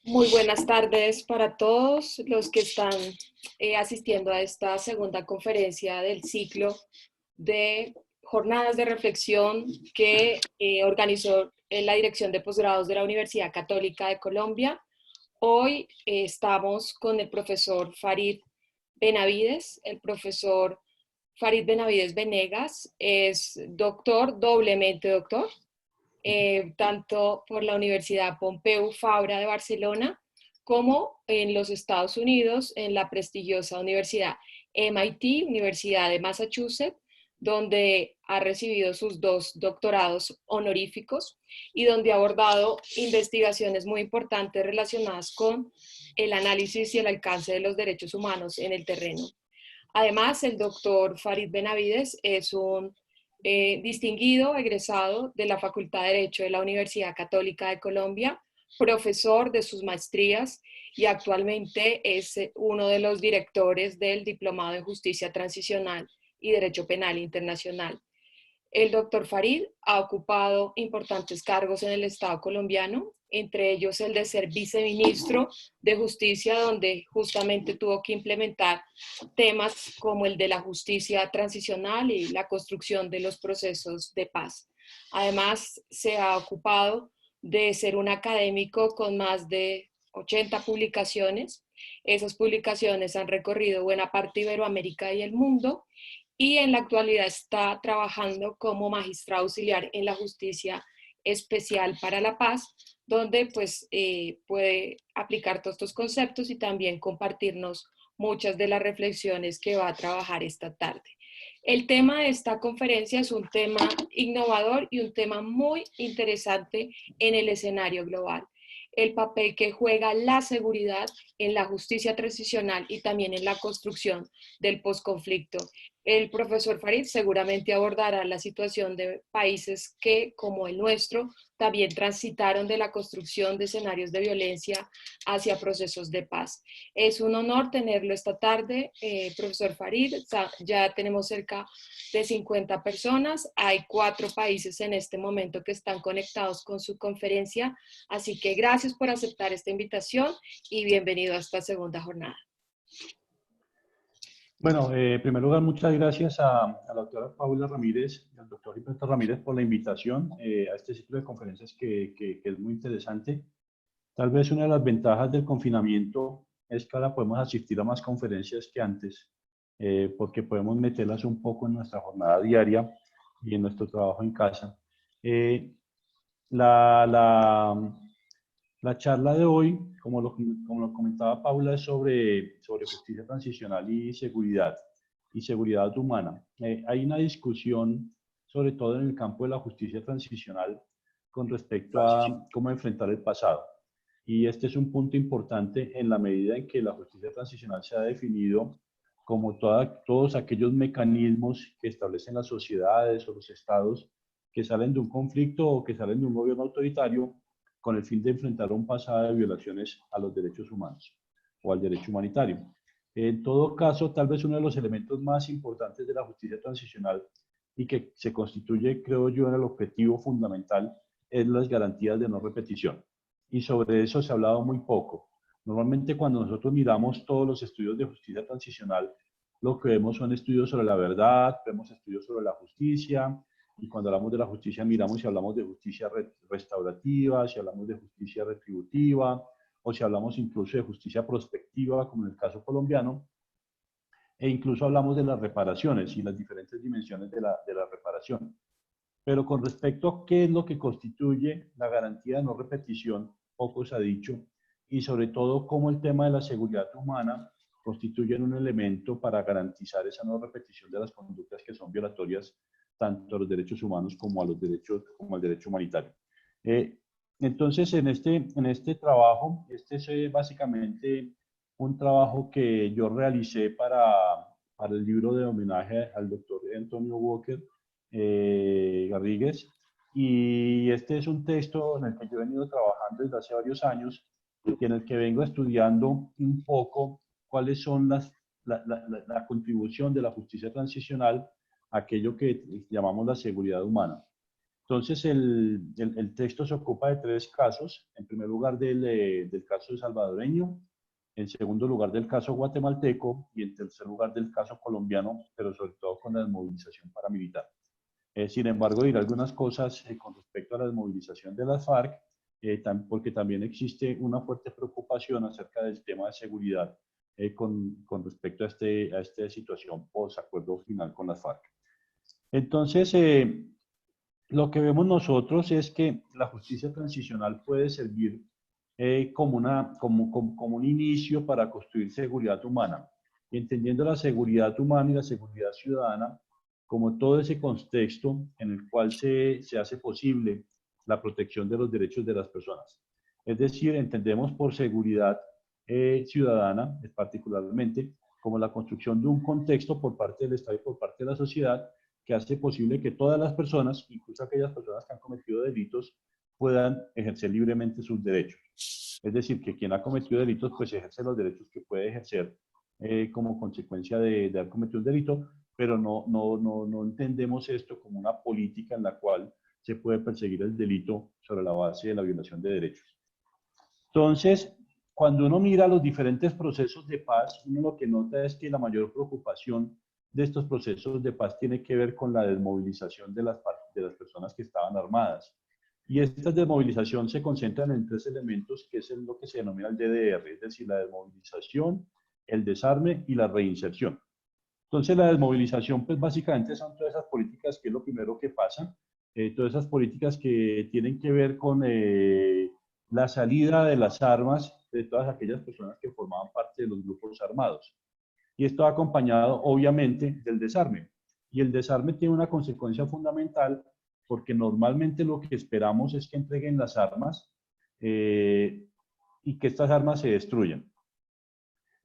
Muy buenas tardes para todos los que están asistiendo a esta segunda conferencia del ciclo de jornadas de reflexión que organizó la Dirección de Posgrados de la Universidad Católica de Colombia. Hoy estamos con el profesor Farid Benavides. El profesor Farid Benavides Venegas es doctor, doblemente doctor, tanto por la Universidad Pompeu Fabra de Barcelona como en los Estados Unidos en la prestigiosa Universidad MIT, Universidad de Massachusetts, donde ha recibido sus 2 doctorados honoríficos y donde ha abordado investigaciones muy importantes relacionadas con el análisis y el alcance de los derechos humanos en el terreno. Además, el doctor Farid Benavides es un distinguido egresado de la Facultad de Derecho de la Universidad Católica de Colombia, profesor de sus maestrías y actualmente es uno de los directores del Diplomado en Justicia Transicional y Derecho Penal Internacional. El doctor Farid ha ocupado importantes cargos en el Estado colombiano, entre ellos el de ser viceministro de Justicia, donde justamente tuvo que implementar temas como el de la justicia transicional y la construcción de los procesos de paz. Además, se ha ocupado de ser un académico con más de 80 publicaciones. Esas publicaciones han recorrido buena parte de Iberoamérica y el mundo, y en la actualidad está trabajando como magistrado auxiliar en la Justicia Especial para la Paz, donde pues puede aplicar todos estos conceptos y también compartirnos muchas de las reflexiones que va a trabajar esta tarde. El tema de esta conferencia es un tema innovador y un tema muy interesante en el escenario global. El papel que juega la seguridad en la justicia transicional y también en la construcción del posconflicto. El profesor Farid seguramente abordará la situación de países que, como el nuestro, también transitaron de la construcción de escenarios de violencia hacia procesos de paz. Es un honor tenerlo esta tarde, profesor Farid. Ya tenemos cerca de 50 personas. Hay 4 países en este momento que están conectados con su conferencia. Así que gracias por aceptar esta invitación y bienvenido a esta segunda jornada. Bueno, en primer lugar, muchas gracias a la doctora Paula Ramírez y al doctor Gilberto Ramírez por la invitación a este ciclo de conferencias que es muy interesante. Tal vez una de las ventajas del confinamiento es que ahora podemos asistir a más conferencias que antes, porque podemos meterlas un poco en nuestra jornada diaria y en nuestro trabajo en casa. Eh, la, la, la charla de hoy, como lo comentaba Paula, es sobre justicia transicional y seguridad humana. Hay una discusión, sobre todo en el campo de la justicia transicional, con respecto a cómo enfrentar el pasado. Y este es un punto importante en la medida en que la justicia transicional se ha definido como todos aquellos mecanismos que establecen las sociedades o los estados que salen de un conflicto o que salen de un gobierno autoritario con el fin de enfrentar un pasado de violaciones a los derechos humanos o al derecho humanitario. En todo caso, tal vez uno de los elementos más importantes de la justicia transicional y que se constituye, creo yo, en el objetivo fundamental es las garantías de no repetición. Y sobre eso se ha hablado muy poco. Normalmente cuando nosotros miramos todos los estudios de justicia transicional, lo que vemos son estudios sobre la verdad, vemos estudios sobre la justicia, y cuando hablamos de la justicia, miramos si hablamos de justicia restaurativa, si hablamos de justicia retributiva, o si hablamos incluso de justicia prospectiva, como en el caso colombiano, e incluso hablamos de las reparaciones y las diferentes dimensiones de la reparación. Pero con respecto a qué es lo que constituye la garantía de no repetición, poco se ha dicho, y sobre todo cómo el tema de la seguridad humana constituye un elemento para garantizar esa no repetición de las conductas que son violatorias tanto a los derechos humanos como al derecho humanitario. Entonces, en este trabajo, este es básicamente un trabajo que yo realicé para el libro de homenaje al doctor Antonio Walker Garrigues, y este es un texto en el que yo he venido trabajando desde hace varios años y en el que vengo estudiando un poco cuáles son la contribución de la justicia transicional a aquello que llamamos la seguridad humana. Entonces, el texto se ocupa de 3 casos. En primer lugar, del caso salvadoreño, en segundo lugar, del caso guatemalteco y en tercer lugar, del caso colombiano, pero sobre todo con la desmovilización paramilitar. Sin embargo, diré algunas cosas con respecto a la desmovilización de las FARC, porque también existe una fuerte preocupación acerca del tema de seguridad con respecto a esta situación post-acuerdo final con las FARC. Entonces, lo que vemos nosotros es que la justicia transicional puede servir como un inicio para construir seguridad humana, entendiendo la seguridad humana y la seguridad ciudadana como todo ese contexto en el cual se hace posible la protección de los derechos de las personas. Es decir, entendemos por seguridad ciudadana, particularmente, como la construcción de un contexto por parte del Estado y por parte de la sociedad que hace posible que todas las personas, incluso aquellas personas que han cometido delitos, puedan ejercer libremente sus derechos. Es decir, que quien ha cometido delitos, pues ejerce los derechos que puede ejercer como consecuencia de haber cometido un delito, pero no entendemos esto como una política en la cual se puede perseguir el delito sobre la base de la violación de derechos. Entonces, cuando uno mira los diferentes procesos de paz, uno lo que nota es que la mayor preocupación de estos procesos de paz tiene que ver con la desmovilización de las personas que estaban armadas. Y esta desmovilización se concentra en 3 elementos, que es lo que se denomina el DDR, es decir, la desmovilización, el desarme y la reinserción. Entonces, la desmovilización, pues básicamente son todas esas políticas que es lo primero que pasa, todas esas políticas que tienen que ver con la salida de las armas de todas aquellas personas que formaban parte de los grupos armados. Y esto va acompañado, obviamente, del desarme. Y el desarme tiene una consecuencia fundamental porque normalmente lo que esperamos es que entreguen las armas y que estas armas se destruyan.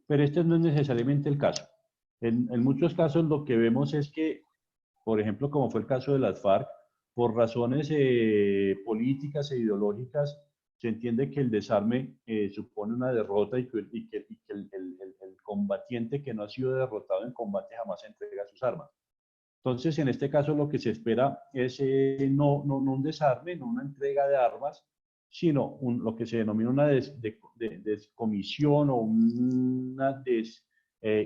Pero este no es necesariamente el caso. En muchos casos lo que vemos es que, por ejemplo, como fue el caso de las FARC, por razones políticas e ideológicas, se entiende que el desarme supone una derrota y que el combatiente que no ha sido derrotado en combate jamás entrega sus armas. Entonces, en este caso, lo que se espera es no un desarme, no una entrega de armas, sino lo que se denomina una descomisión o una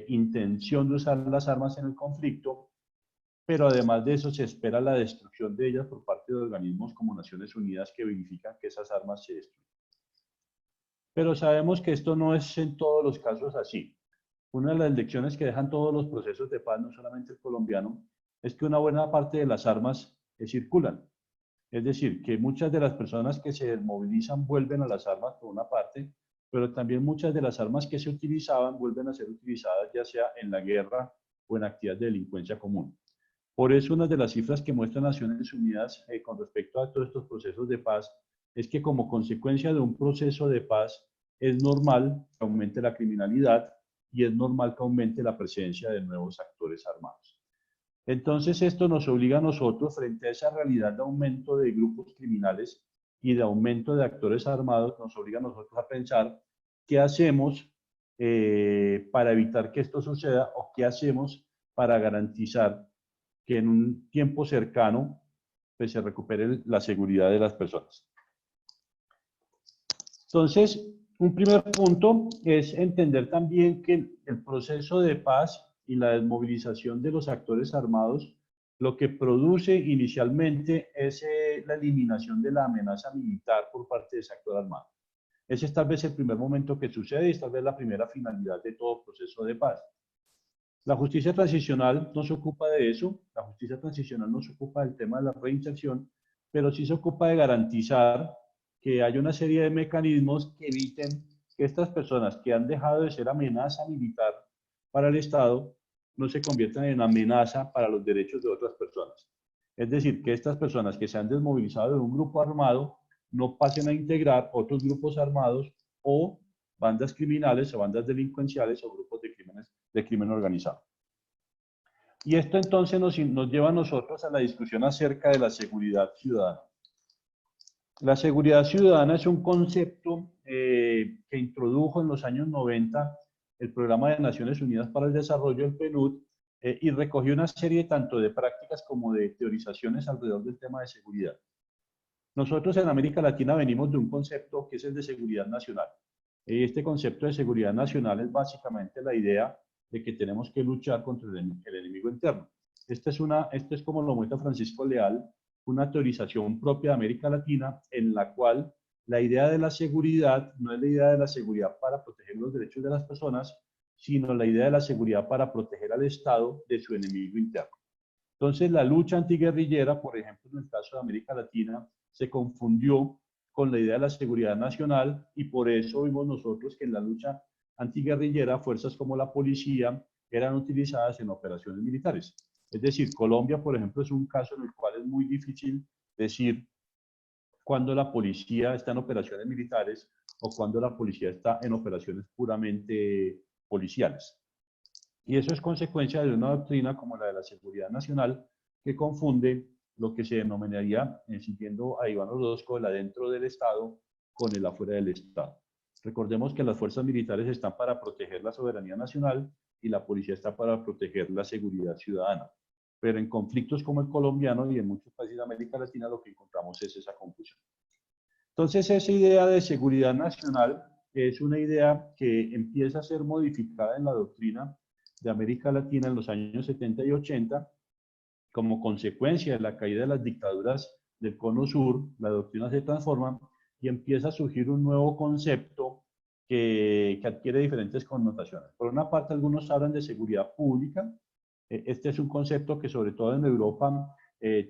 intención de usar las armas en el conflicto, pero además de eso se espera la destrucción de ellas por parte de organismos como Naciones Unidas que verifican que esas armas se destruyen. Pero sabemos que esto no es en todos los casos así. Una de las lecciones que dejan todos los procesos de paz, no solamente el colombiano, es que una buena parte de las armas circulan. Es decir, que muchas de las personas que se desmovilizan vuelven a las armas por una parte, pero también muchas de las armas que se utilizaban vuelven a ser utilizadas ya sea en la guerra o en actividades de delincuencia común. Por eso una de las cifras que muestran Naciones Unidas con respecto a todos estos procesos de paz es que como consecuencia de un proceso de paz es normal que aumente la criminalidad y es normal que aumente la presencia de nuevos actores armados. Entonces esto nos obliga a nosotros, frente a esa realidad de aumento de grupos criminales y de aumento de actores armados, nos obliga a nosotros a pensar qué hacemos para evitar que esto suceda o qué hacemos para garantizar que en un tiempo cercano pues, se recupere la seguridad de las personas. Entonces, un primer punto es entender también que el proceso de paz y la desmovilización de los actores armados lo que produce inicialmente es la eliminación de la amenaza militar por parte de ese actor armado. Ese es tal vez el primer momento que sucede y es tal vez la primera finalidad de todo proceso de paz. La justicia transicional no se ocupa de eso, la justicia transicional no se ocupa del tema de la reinserción, pero sí se ocupa de garantizar que haya una serie de mecanismos que eviten que estas personas que han dejado de ser amenaza militar para el Estado no se conviertan en amenaza para los derechos de otras personas. Es decir, que estas personas que se han desmovilizado de un grupo armado no pasen a integrar otros grupos armados o bandas criminales o bandas delincuenciales o grupos de crimen organizado. Y esto entonces nos lleva a nosotros a la discusión acerca de la seguridad ciudadana. La seguridad ciudadana es un concepto que introdujo en los años 90 el Programa de Naciones Unidas para el Desarrollo, el PNUD, y recogió una serie tanto de prácticas como de teorizaciones alrededor del tema de seguridad. Nosotros en América Latina venimos de un concepto que es el de seguridad nacional. Este concepto de seguridad nacional es básicamente la idea de que tenemos que luchar contra el enemigo interno. Esta es como lo muestra Francisco Leal, una teorización propia de América Latina en la cual la idea de la seguridad no es la idea de la seguridad para proteger los derechos de las personas, sino la idea de la seguridad para proteger al Estado de su enemigo interno. Entonces, la lucha antiguerrillera, por ejemplo, en el caso de América Latina, se confundió con la idea de la seguridad nacional y por eso vimos nosotros que en la lucha antiguerrillera fuerzas como la policía eran utilizadas en operaciones militares. Es decir, Colombia, por ejemplo, es un caso en el cual es muy difícil decir cuándo la policía está en operaciones militares o cuándo la policía está en operaciones puramente policiales. Y eso es consecuencia de una doctrina como la de la seguridad nacional que confunde lo que se denominaría, siguiendo a Iván Orozco, el adentro del Estado con el afuera del Estado. Recordemos que las fuerzas militares están para proteger la soberanía nacional y la policía está para proteger la seguridad ciudadana. Pero en conflictos como el colombiano y en muchos países de América Latina lo que encontramos es esa confusión. Entonces, esa idea de seguridad nacional es una idea que empieza a ser modificada en la doctrina de América Latina en los años 70 y 80, como consecuencia de la caída de las dictaduras del Cono Sur, la doctrina se transforma y empieza a surgir un nuevo concepto que adquiere diferentes connotaciones. Por una parte, algunos hablan de seguridad pública. Este es un concepto que sobre todo en Europa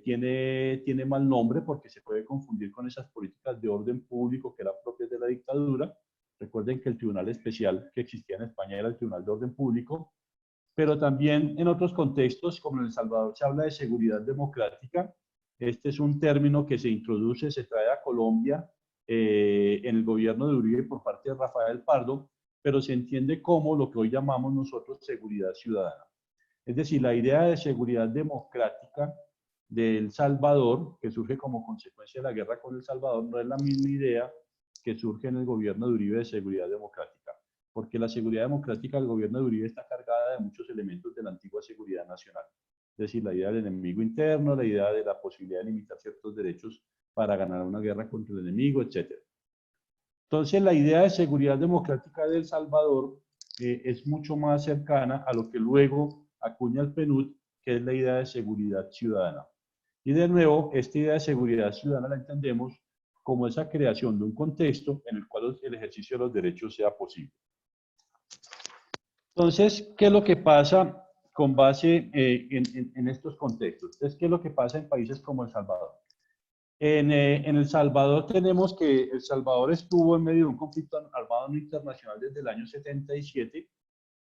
tiene mal nombre porque se puede confundir con esas políticas de orden público que eran propias de la dictadura. Recuerden que el tribunal especial que existía en España era el Tribunal de Orden Público, pero también en otros contextos, como en El Salvador, se habla de seguridad democrática. Este es un término que se introduce, se trae a Colombia en el gobierno de Uribe por parte de Rafael Pardo, pero se entiende como lo que hoy llamamos nosotros seguridad ciudadana. Es decir, la idea de seguridad democrática de El Salvador, que surge como consecuencia de la guerra con El Salvador, no es la misma idea que surge en el gobierno de Uribe de seguridad democrática, porque la seguridad democrática del gobierno de Uribe está cargada de muchos elementos de la antigua seguridad nacional. Es decir, la idea del enemigo interno, la idea de la posibilidad de limitar ciertos derechos para ganar una guerra contra el enemigo, etc. Entonces, la idea de seguridad democrática de El Salvador es mucho más cercana a lo que luego acuña el PNUD, que es la idea de seguridad ciudadana. Y de nuevo, esta idea de seguridad ciudadana la entendemos como esa creación de un contexto en el cual el ejercicio de los derechos sea posible. Entonces, ¿qué es lo que pasa con base en estos contextos? Entonces, ¿qué es lo que pasa en países como El Salvador? En El Salvador tenemos que El Salvador estuvo en medio de un conflicto armado internacional desde el año 77.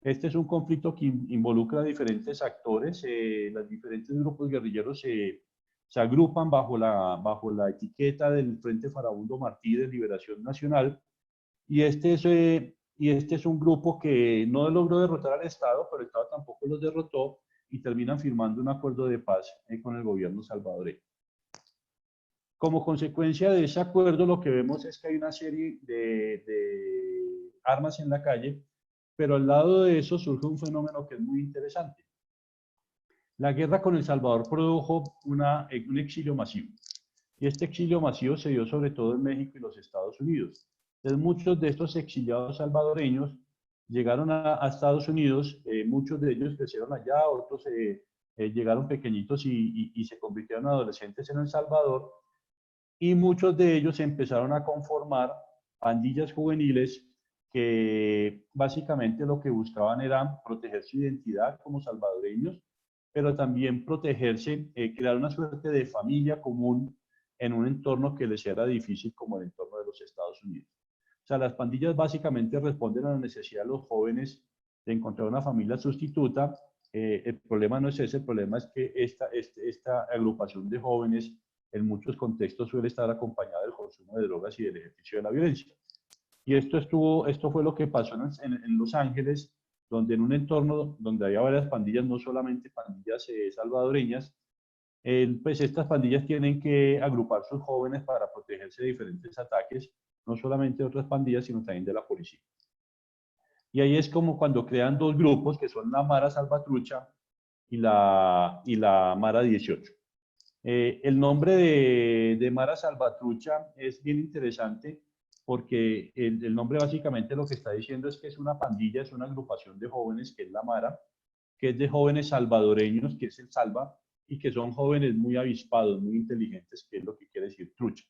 Este es un conflicto que involucra a diferentes actores. Los diferentes grupos guerrilleros se agrupan bajo la etiqueta del Frente Farabundo Martí de Liberación Nacional. Y este es un grupo que no logró derrotar al Estado, pero el Estado tampoco los derrotó y terminan firmando un acuerdo de paz con el gobierno salvadoreño. Como consecuencia de ese acuerdo, lo que vemos es que hay una serie de armas en la calle, pero al lado de eso surge un fenómeno que es muy interesante. La guerra con El Salvador produjo un exilio masivo. Y este exilio masivo se dio sobre todo en México y los Estados Unidos. Entonces, muchos de estos exiliados salvadoreños llegaron a Estados Unidos, muchos de ellos crecieron allá, otros llegaron pequeñitos y se convirtieron en adolescentes en El Salvador, y muchos de ellos empezaron a conformar pandillas juveniles que básicamente lo que buscaban era proteger su identidad como salvadoreños, pero también protegerse, crear una suerte de familia común en un entorno que les era difícil como el entorno de los Estados Unidos. O sea, las pandillas básicamente responden a la necesidad de los jóvenes de encontrar una familia sustituta. El problema no es ese, el problema es que esta agrupación de jóvenes en muchos contextos suele estar acompañada del consumo de drogas y del ejercicio de la violencia. Y esto fue lo que pasó en Los Ángeles, donde en un entorno donde había varias pandillas, no solamente pandillas salvadoreñas, pues estas pandillas tienen que agrupar sus jóvenes para protegerse de diferentes ataques, no solamente de otras pandillas, sino también de la policía. Y ahí es como cuando crean dos grupos, que son la Mara Salvatrucha y la Mara 18. El nombre de Mara Salvatrucha es bien interesante porque el nombre básicamente lo que está diciendo es que es una pandilla, es una agrupación de jóvenes, que es la Mara, que es de jóvenes salvadoreños, que es el Salva, y que son jóvenes muy avispados, muy inteligentes, que es lo que quiere decir trucha.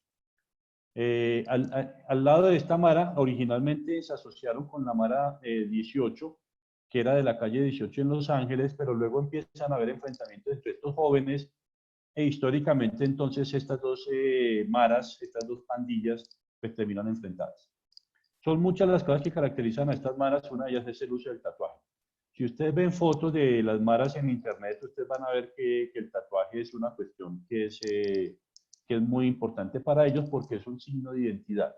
Al lado de esta Mara, originalmente se asociaron con la Mara 18, que era de la calle 18 en Los Ángeles, pero luego empiezan a haber enfrentamientos entre estos jóvenes e históricamente entonces estas dos maras, estas dos pandillas, pues terminan enfrentadas. Son muchas las cosas que caracterizan a estas maras, una de ellas es el uso del tatuaje. Si ustedes ven fotos de las maras en internet, ustedes van a ver que el tatuaje es una cuestión que es muy importante para ellos porque es un signo de identidad.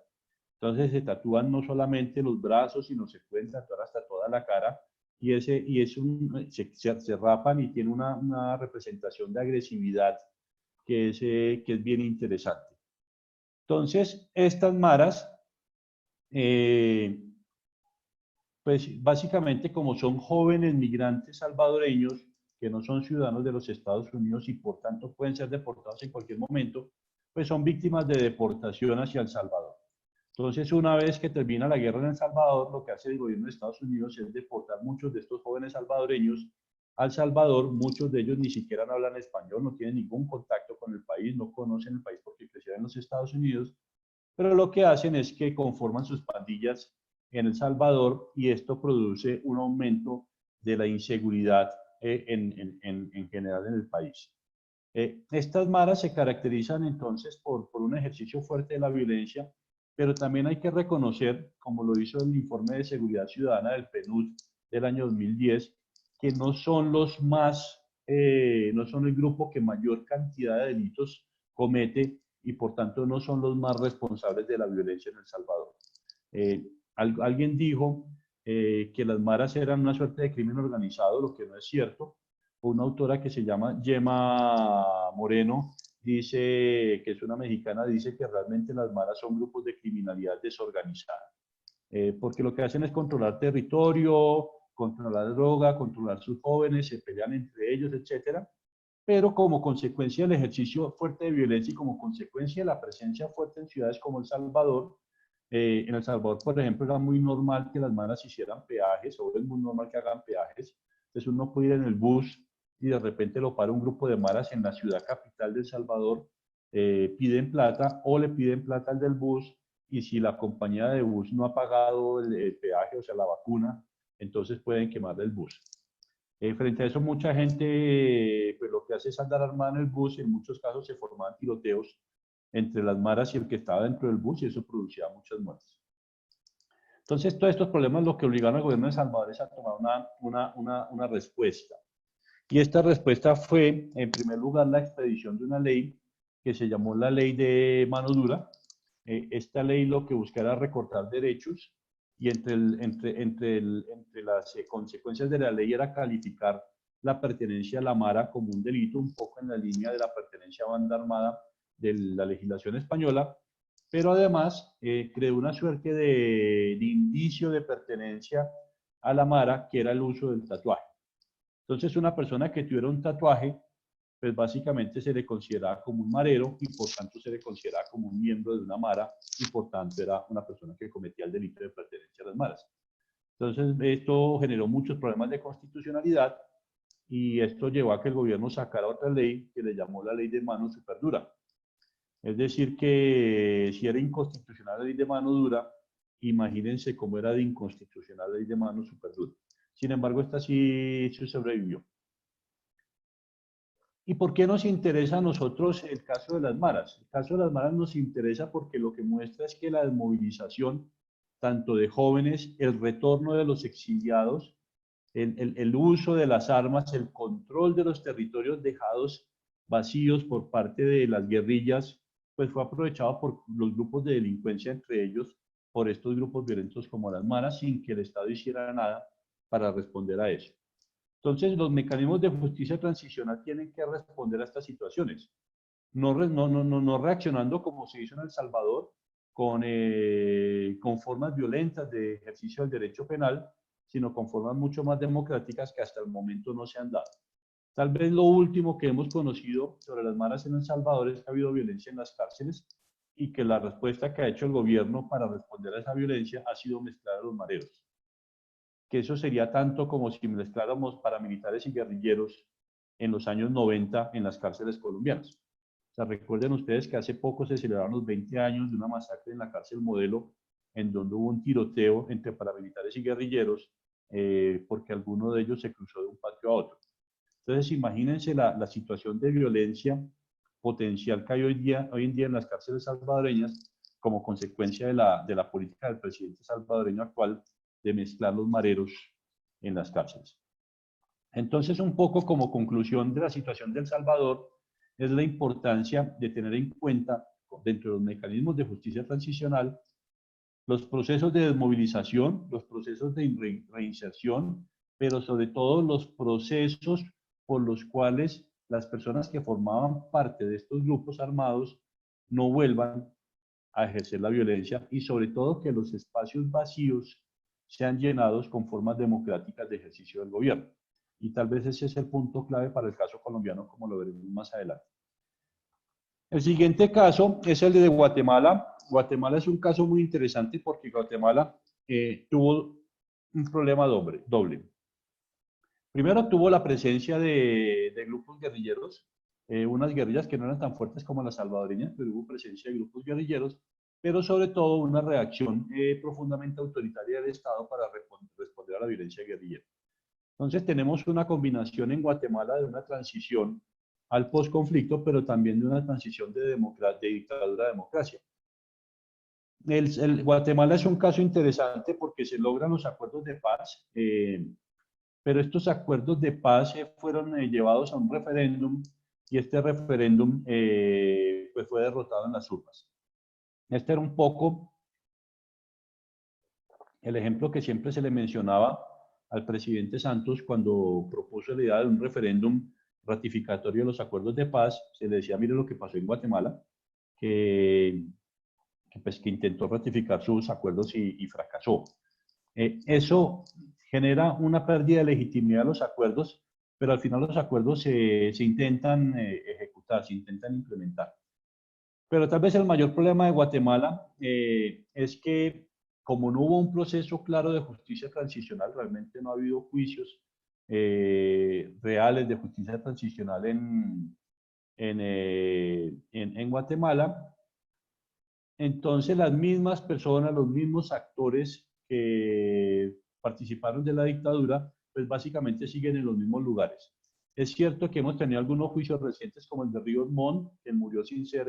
Entonces se tatúan no solamente los brazos, sino se pueden tatuar hasta toda la cara se rapan y tiene una representación de agresividad que es bien interesante. Entonces, estas maras, pues básicamente como son jóvenes migrantes salvadoreños que no son ciudadanos de los Estados Unidos y por tanto pueden ser deportados en cualquier momento, pues son víctimas de deportación hacia El Salvador. Entonces, una vez que termina la guerra en El Salvador, lo que hace el gobierno de Estados Unidos es deportar muchos de estos jóvenes salvadoreños al Salvador. Muchos de ellos ni siquiera hablan español, no tienen ningún contacto con el país, no conocen el país porque crecieron en los Estados Unidos, pero lo que hacen es que conforman sus pandillas en El Salvador y esto produce un aumento de la inseguridad en general en el país. Estas maras se caracterizan entonces por un ejercicio fuerte de la violencia, pero también hay que reconocer, como lo hizo el informe de seguridad ciudadana del PNUD del año 2010, que no son los más, no son el grupo que mayor cantidad de delitos comete y por tanto no son los más responsables de la violencia en El Salvador. Alguien dijo que las maras eran una suerte de crimen organizado, lo que no es cierto. Una autora que se llama Gemma Moreno dice, que es una mexicana, dice que realmente las maras son grupos de criminalidad desorganizada, porque lo que hacen es controlar territorio, controlar droga, controlar sus jóvenes, se pelean entre ellos, etcétera. Pero como consecuencia del ejercicio fuerte de violencia y como consecuencia de la presencia fuerte en ciudades como El Salvador, en El Salvador, por ejemplo, era muy normal que las maras hicieran peajes, o es muy normal que hagan peajes. Entonces uno puede ir en el bus y de repente lo para un grupo de maras en la ciudad capital de El Salvador, piden plata o le piden plata al del bus y si la compañía de bus no ha pagado el peaje, o sea, la vacuna, entonces pueden quemar el bus. Frente a eso, mucha gente pues lo que hace es andar armada en el bus y en muchos casos se formaban tiroteos entre las maras y el que estaba dentro del bus y eso producía muchas muertes. Entonces, todos estos problemas lo que obligaron al gobierno de Salvador es a tomar una respuesta. Y esta respuesta fue, en primer lugar, la expedición de una ley que se llamó la Ley de Mano Dura. Esta ley lo que busca era recortar derechos y entre las consecuencias de la ley era calificar la pertenencia a la Mara como un delito, un poco en la línea de la pertenencia a banda armada de la legislación española, pero además creó una suerte de indicio de pertenencia a la Mara, que era el uso del tatuaje. Entonces, una persona que tuviera un tatuaje, pues básicamente se le consideraba como un marero y por tanto se le consideraba como un miembro de una mara y por tanto era una persona que cometía el delito de pertenencia a las maras. Entonces, esto generó muchos problemas de constitucionalidad y esto llevó a que el gobierno sacara otra ley que le llamó la ley de mano superdura. Es decir, que si era inconstitucional la ley de mano dura, imagínense cómo era de inconstitucional la ley de mano superdura. Sin embargo, esta sí sobrevivió. ¿Y por qué nos interesa a nosotros el caso de las maras? El caso de las maras nos interesa porque lo que muestra es que la desmovilización, tanto de jóvenes, el retorno de los exiliados, el uso de las armas, el control de los territorios dejados vacíos por parte de las guerrillas, pues fue aprovechado por los grupos de delincuencia, entre ellos por estos grupos violentos como las maras, sin que el Estado hiciera nada para responder a eso. Entonces, los mecanismos de justicia transicional tienen que responder a estas situaciones, no reaccionando como se hizo en El Salvador, con formas violentas de ejercicio del derecho penal, sino con formas mucho más democráticas que hasta el momento no se han dado. Tal vez lo último que hemos conocido sobre las maras en El Salvador es que ha habido violencia en las cárceles y que la respuesta que ha hecho el gobierno para responder a esa violencia ha sido mezclar a los mareros. Que eso sería tanto como si mezcláramos paramilitares y guerrilleros en los años 90 en las cárceles colombianas. O sea, recuerden ustedes que hace poco se celebraron los 20 años de una masacre en la cárcel Modelo, en donde hubo un tiroteo entre paramilitares y guerrilleros, porque alguno de ellos se cruzó de un patio a otro. Entonces, imagínense la situación de violencia potencial que hay hoy en día en las cárceles salvadoreñas como consecuencia de la política del presidente salvadoreño actual de mezclar los mareros en las cárceles. Entonces, un poco como conclusión de la situación de El Salvador, es la importancia de tener en cuenta, dentro de los mecanismos de justicia transicional, los procesos de desmovilización, los procesos de reinserción, pero sobre todo los procesos por los cuales las personas que formaban parte de estos grupos armados no vuelvan a ejercer la violencia y sobre todo que los espacios vacíos sean llenados con formas democráticas de ejercicio del gobierno. Y tal vez ese es el punto clave para el caso colombiano, como lo veremos más adelante. El siguiente caso es el de Guatemala. Guatemala es un caso muy interesante porque Guatemala tuvo un problema doble. Primero tuvo la presencia de grupos guerrilleros, unas guerrillas que no eran tan fuertes como las salvadoreñas, pero hubo presencia de grupos guerrilleros, pero sobre todo una reacción profundamente autoritaria del Estado para responder a la violencia guerrillera. Entonces tenemos una combinación en Guatemala de una transición al posconflicto, pero también de una transición de dictadura a democracia. Guatemala es un caso interesante porque se logran los acuerdos de paz, pero estos acuerdos de paz fueron llevados a un referéndum y este referéndum pues fue derrotado en las urnas. Este era un poco el ejemplo que siempre se le mencionaba al presidente Santos cuando propuso la idea de un referéndum ratificatorio de los acuerdos de paz. Se le decía, mire lo que pasó en Guatemala, que intentó ratificar sus acuerdos y fracasó. Eso genera una pérdida de legitimidad de los acuerdos, pero al final los acuerdos se intentan ejecutar, se intentan implementar. Pero tal vez el mayor problema de Guatemala es que como no hubo un proceso claro de justicia transicional, realmente no ha habido juicios reales de justicia transicional en Guatemala, entonces las mismas personas, los mismos actores que participaron de la dictadura, pues básicamente siguen en los mismos lugares. Es cierto que hemos tenido algunos juicios recientes como el de Ríos Montt, que murió sin ser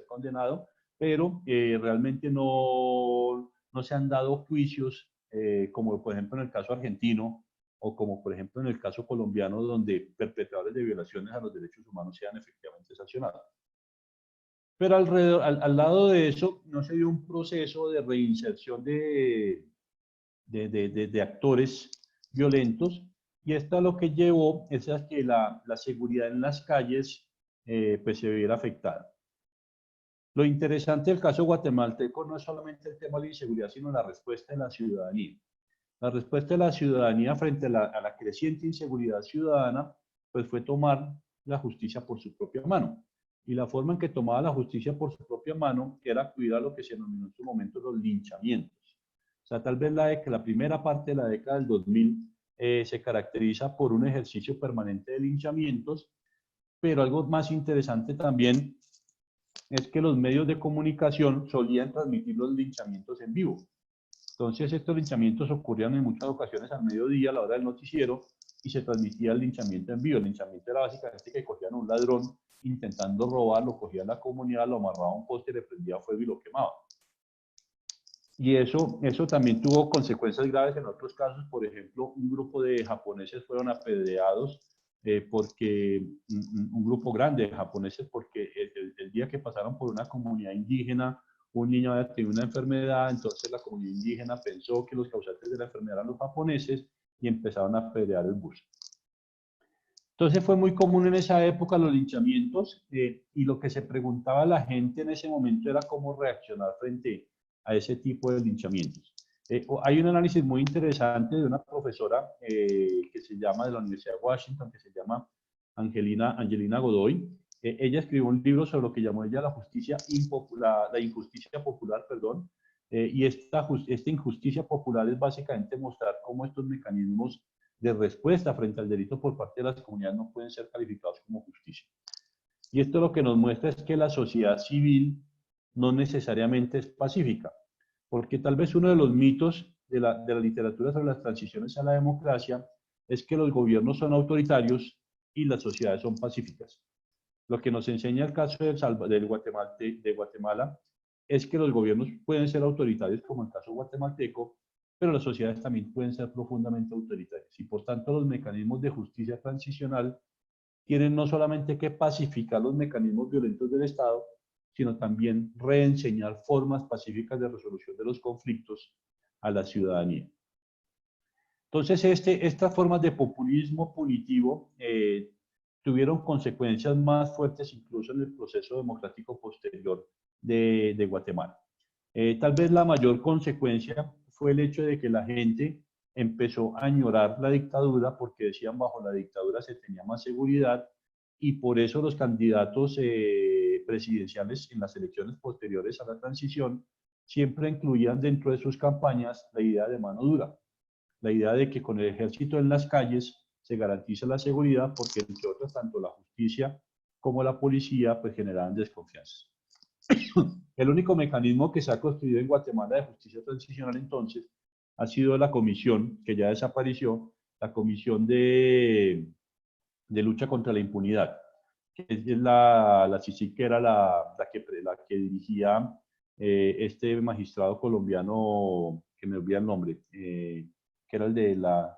condenado, pero realmente no se han dado juicios como por ejemplo en el caso argentino o como por ejemplo en el caso colombiano donde perpetradores de violaciones a los derechos humanos sean efectivamente sancionados. Pero al lado de eso no se dio un proceso de reinserción de actores violentos y esto lo que llevó es a que la seguridad en las calles pues se viera afectada. Lo interesante del caso guatemalteco no es solamente el tema de la inseguridad, sino la respuesta de la ciudadanía. La respuesta de la ciudadanía frente a la creciente inseguridad ciudadana pues fue tomar la justicia por su propia mano. Y la forma en que tomaba la justicia por su propia mano era acudir a lo que se denominó en su momento los linchamientos. O sea, tal vez la primera parte de la década del 2000 se caracteriza por un ejercicio permanente de linchamientos, pero algo más interesante también es que los medios de comunicación solían transmitir los linchamientos en vivo. Entonces estos linchamientos ocurrían en muchas ocasiones al mediodía, a la hora del noticiero, y se transmitía el linchamiento en vivo. El linchamiento era básicamente que cogían a un ladrón intentando robar, lo cogían la comunidad, lo amarraba a un poste, le prendía fuego y lo quemaba. Y eso también tuvo consecuencias graves en otros casos. Por ejemplo, un grupo de japoneses fueron apedreados porque un grupo grande de japoneses, porque el día que pasaron por una comunidad indígena, un niño había tenido una enfermedad, entonces la comunidad indígena pensó que los causantes de la enfermedad eran los japoneses y empezaron a apedrear el bus. Entonces fue muy común en esa época los linchamientos y lo que se preguntaba a la gente en ese momento era cómo reaccionar frente a ese tipo de linchamientos. Hay un análisis muy interesante de una profesora que se llama de la Universidad de Washington, que se llama Angelina Godoy. Ella escribió un libro sobre lo que llamó ella la injusticia popular, perdón, y esta injusticia popular es básicamente mostrar cómo estos mecanismos de respuesta frente al delito por parte de las comunidades no pueden ser calificados como justicia. Y esto lo que nos muestra es que la sociedad civil no necesariamente es pacífica, porque tal vez uno de los mitos de la literatura sobre las transiciones a la democracia es que los gobiernos son autoritarios y las sociedades son pacíficas. Lo que nos enseña el caso de Guatemala es que los gobiernos pueden ser autoritarios, como el caso guatemalteco, pero las sociedades también pueden ser profundamente autoritarias. Y por tanto, los mecanismos de justicia transicional tienen no solamente que pacificar los mecanismos violentos del Estado, sino también reenseñar formas pacíficas de resolución de los conflictos a la ciudadanía. Entonces, estas formas de populismo punitivo tuvieron consecuencias más fuertes incluso en el proceso democrático posterior de Guatemala. Tal vez la mayor consecuencia fue el hecho de que la gente empezó a añorar la dictadura porque decían bajo la dictadura se tenía más seguridad y por eso los candidatos presidenciales en las elecciones posteriores a la transición siempre incluían dentro de sus campañas la idea de mano dura, la idea de que con el ejército en las calles se garantiza la seguridad porque entre otras tanto la justicia como la policía pues generaban desconfianza. El único mecanismo que se ha construido en Guatemala de justicia transicional entonces ha sido la comisión, que ya desapareció, la comisión de lucha contra la impunidad, que es la CICIG, que era la que dirigía este magistrado colombiano, que me olvida el nombre, que era el de la...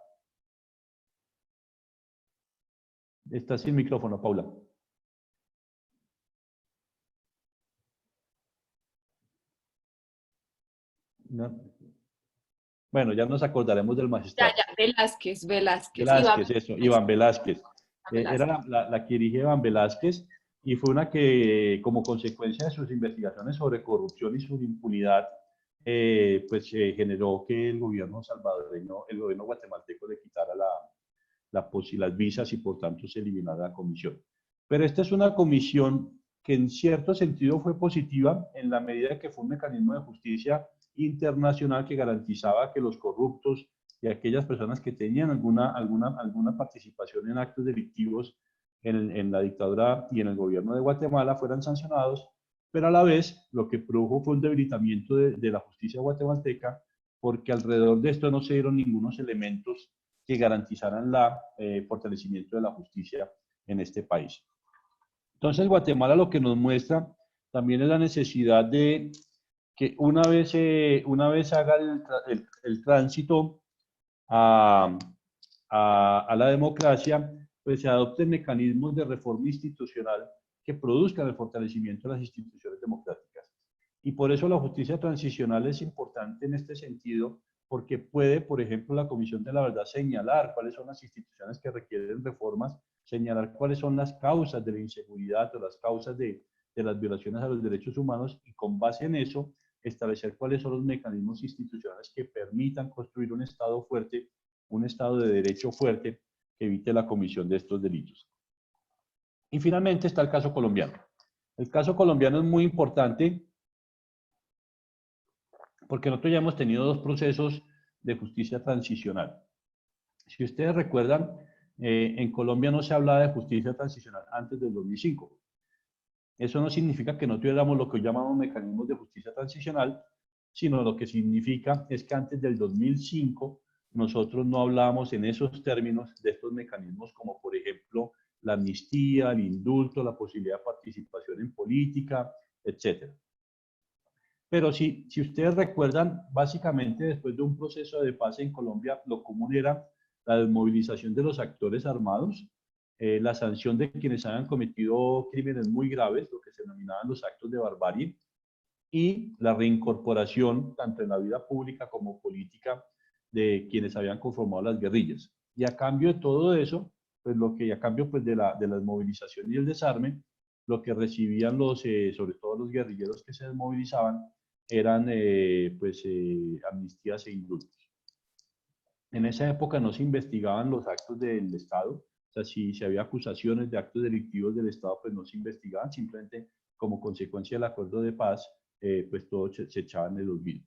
Está sin micrófono, Paula. No. Bueno, ya nos acordaremos del magistrado. Velázquez. Velázquez, eso, Iván Velázquez. Velázquez. Era la que dirige Iván Velázquez y fue una que, como consecuencia de sus investigaciones sobre corrupción y sobre impunidad, pues generó que el gobierno salvadoreño, el gobierno guatemalteco le quitara las visas y por tanto se eliminara la comisión. Pero esta es una comisión que en cierto sentido fue positiva en la medida que fue un mecanismo de justicia internacional que garantizaba que los corruptos y aquellas personas que tenían alguna participación en actos delictivos en la dictadura y en el gobierno de Guatemala fueran sancionados, pero a la vez lo que produjo fue un debilitamiento de la justicia guatemalteca porque alrededor de esto no se dieron ningunos elementos que garantizaran el fortalecimiento de la justicia en este país. Entonces, Guatemala lo que nos muestra también es la necesidad de que una vez haga el tránsito a la democracia, pues se adopten mecanismos de reforma institucional que produzcan el fortalecimiento de las instituciones democráticas. Y por eso la justicia transicional es importante en este sentido, porque puede, por ejemplo, la Comisión de la Verdad señalar cuáles son las instituciones que requieren reformas, señalar cuáles son las causas de la inseguridad o las causas de las violaciones a los derechos humanos y con base en eso establecer cuáles son los mecanismos institucionales que permitan construir un Estado fuerte, un Estado de derecho fuerte que evite la comisión de estos delitos. Y finalmente está el caso colombiano. El caso colombiano es muy importante porque nosotros ya hemos tenido dos procesos de justicia transicional. Si ustedes recuerdan, en Colombia no se hablaba de justicia transicional antes del 2005. Eso no significa que no tuviéramos lo que llamamos mecanismos de justicia transicional, sino lo que significa es que antes del 2005 nosotros no hablábamos en esos términos de estos mecanismos como por ejemplo la amnistía, el indulto, la posibilidad de participación en política, etc. Pero si ustedes recuerdan, básicamente después de un proceso de paz en Colombia, lo común era la desmovilización de los actores armados, la sanción de quienes hayan cometido crímenes muy graves, lo que se denominaban los actos de barbarie, y la reincorporación, tanto en la vida pública como política, de quienes habían conformado las guerrillas. Y a cambio de todo eso, pues a cambio pues de la desmovilización y el desarme, lo que recibían sobre todo los guerrilleros que se desmovilizaban, eran amnistías e indultos. En esa época no se investigaban los actos del Estado, sea, si había acusaciones de actos delictivos del Estado, pues no se investigaban, simplemente como consecuencia del acuerdo de paz, pues todo se echaba en el olvido.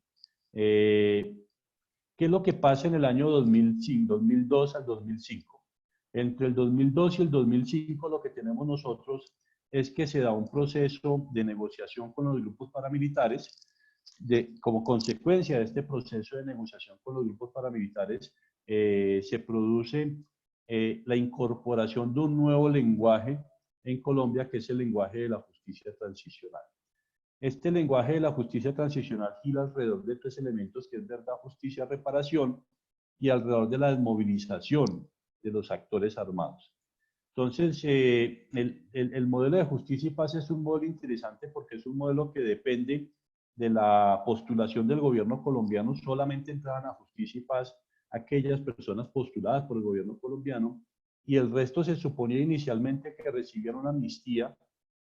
¿Qué es lo que pasa en el año 2005, 2002 al 2005? Entre el 2002 y el 2005 lo que tenemos nosotros es que se da un proceso de negociación con los grupos paramilitares. Como consecuencia de este proceso de negociación con los grupos paramilitares, se produce la incorporación de un nuevo lenguaje en Colombia, que es el lenguaje de la justicia transicional. Este lenguaje de la justicia transicional gira alrededor de tres elementos, que es verdad, justicia, reparación, y alrededor de la desmovilización de los actores armados. Entonces, el modelo de justicia y paz es un modelo interesante porque es un modelo que depende de la postulación del gobierno colombiano. Solamente entraban a justicia y paz aquellas personas postuladas por el gobierno colombiano, y el resto se suponía inicialmente que recibieron una amnistía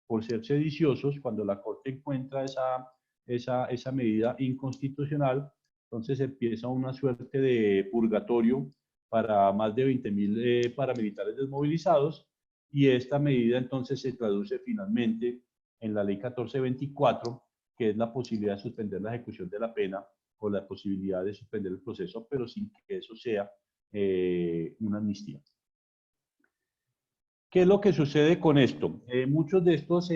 por ser sediciosos. Cuando la Corte encuentra esa medida inconstitucional, entonces empieza una suerte de purgatorio para más de 20.000 paramilitares desmovilizados, y esta medida entonces se traduce finalmente en la ley 1424, que es la posibilidad de suspender la ejecución de la pena o la posibilidad de suspender el proceso, pero sin que eso sea una amnistía. ¿Qué es lo que sucede con esto? Muchos de estos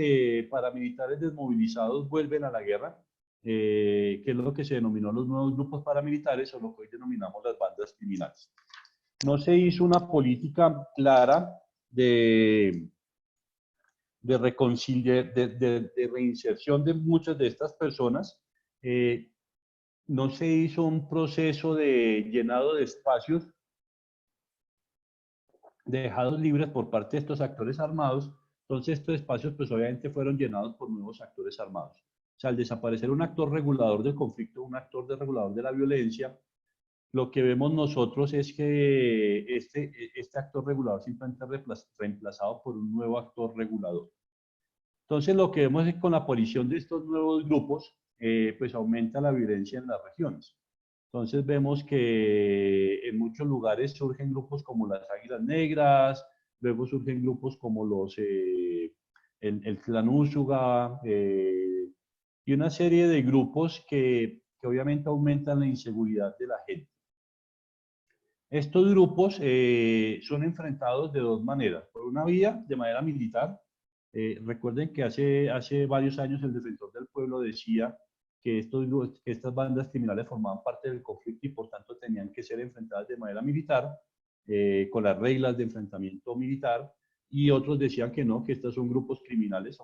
paramilitares desmovilizados vuelven a la guerra, que es lo que se denominó los nuevos grupos paramilitares, o lo que hoy denominamos las bandas criminales. No se hizo una política clara de reinserción de muchas de estas personas. No se hizo un proceso de llenado de espacios dejados libres por parte de estos actores armados. Entonces estos espacios pues obviamente fueron llenados por nuevos actores armados. O sea, al desaparecer un actor regulador del conflicto, un actor regulador de la violencia, lo que vemos nosotros es que este actor regulador simplemente reemplazado por un nuevo actor regulador. Entonces lo que vemos es que con la aparición de estos nuevos grupos, pues aumenta la violencia en las regiones. Entonces vemos que en muchos lugares surgen grupos como las Águilas Negras, luego surgen grupos como el Clan Úsuga, y una serie de grupos que obviamente aumentan la inseguridad de la gente. Estos grupos son enfrentados de dos maneras. Por una vía, de manera militar. Recuerden que hace varios años el Defensor del Pueblo decía que estas bandas criminales formaban parte del conflicto y por tanto tenían que ser enfrentadas de manera militar, con las reglas de enfrentamiento militar, y otros decían que no, que estos son grupos criminales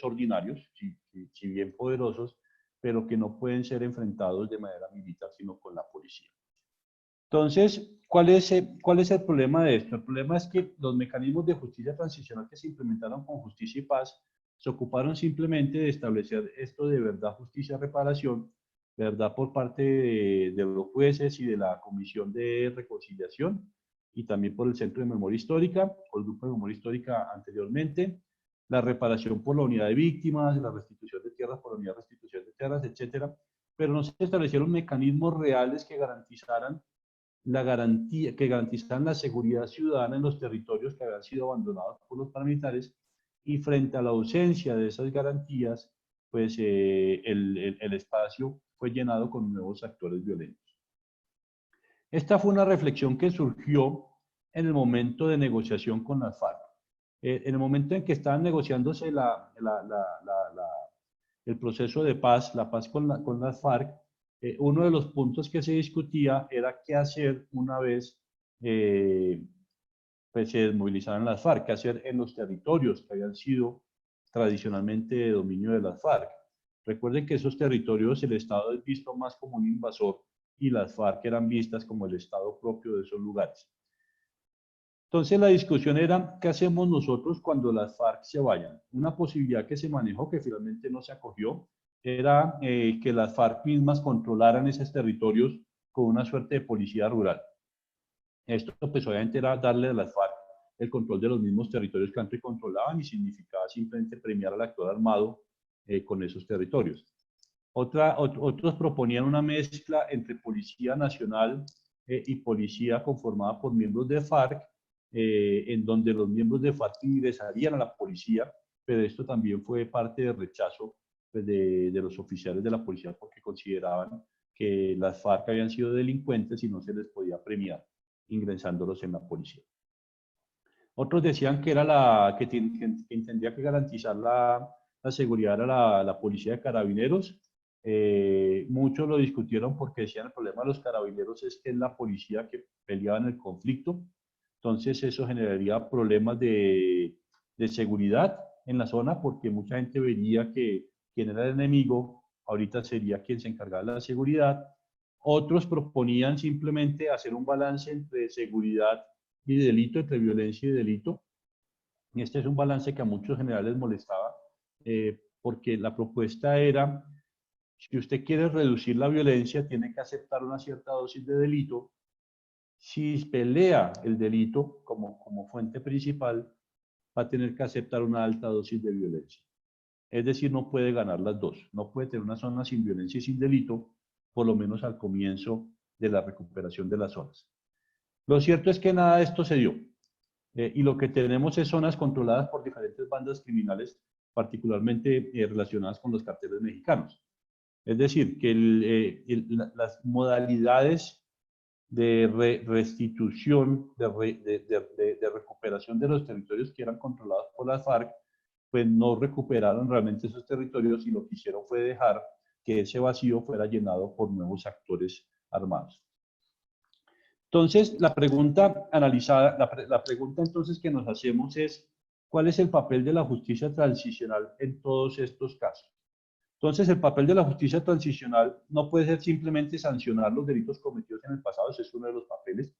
ordinarios, si bien poderosos, pero que no pueden ser enfrentados de manera militar, sino con la policía. Entonces, ¿cuál es el problema de esto? El problema es que los mecanismos de justicia transicional que se implementaron con Justicia y Paz se ocuparon simplemente de establecer esto de verdad, justicia, reparación, verdad por parte de los jueces y de la Comisión de Reconciliación, y también por el Centro de Memoria Histórica, o el Grupo de Memoria Histórica anteriormente, la reparación por la unidad de víctimas, la restitución de tierras por la unidad de restitución de tierras, etcétera, pero no se establecieron mecanismos reales que garantizaran la seguridad ciudadana en los territorios que habían sido abandonados por los paramilitares, y frente a la ausencia de esas garantías, pues el espacio fue llenado con nuevos actores violentos. Esta fue una reflexión que surgió en el momento de negociación con las FARC. En el momento en que estaban negociándose el proceso de paz, la paz con las FARC, uno de los puntos que se discutía era qué hacer una vez pues se desmovilizaran las FARC, qué hacer en los territorios que habían sido tradicionalmente de dominio de las FARC. Recuerden que esos territorios el Estado es visto más como un invasor y las FARC eran vistas como el Estado propio de esos lugares. Entonces la discusión era, ¿qué hacemos nosotros cuando las FARC se vayan? Una posibilidad que se manejó, que finalmente no se acogió, era que las FARC mismas controlaran esos territorios con una suerte de policía rural. Esto pues obviamente era darle a las FARC el control de los mismos territorios que antes controlaban, y significaba simplemente premiar al actor armado con esos territorios. Otros proponían una mezcla entre Policía Nacional y policía conformada por miembros de FARC, en donde los miembros de FARC ingresarían a la policía, pero esto también fue parte del rechazo pues, de los oficiales de la policía porque consideraban que las FARC habían sido delincuentes y no se les podía premiar ingresándolos en la policía. Otros decían que, que tendría que garantizar la seguridad a la policía de carabineros. Muchos lo discutieron porque decían el problema de los carabineros es que es la policía que peleaba en el conflicto, entonces eso generaría problemas de seguridad en la zona porque mucha gente vería que quien era el enemigo ahorita sería quien se encargaba de la seguridad. Otros proponían simplemente hacer un balance entre seguridad y delito, entre violencia y delito. Y este es un balance que a muchos generales molestaba, porque la propuesta era, si usted quiere reducir la violencia, tiene que aceptar una cierta dosis de delito. Si pelea el delito como fuente principal, va a tener que aceptar una alta dosis de violencia. Es decir, no puede ganar las dos. No puede tener una zona sin violencia y sin delito, por lo menos al comienzo de la recuperación de las zonas. Lo cierto es que nada de esto se dio. Y lo que tenemos es zonas controladas por diferentes bandas criminales, particularmente relacionadas con los carteles mexicanos. Es decir, que las modalidades de restitución, de recuperación de los territorios que eran controlados por las FARC, pues no recuperaron realmente esos territorios y lo que hicieron fue dejar que ese vacío fuera llenado por nuevos actores armados. Entonces, la pregunta analizada, la pregunta entonces que nos hacemos es, ¿cuál es el papel de la justicia transicional en todos estos casos? Entonces, el papel de la justicia transicional no puede ser simplemente sancionar los delitos cometidos en el pasado, ese es uno de los papeles.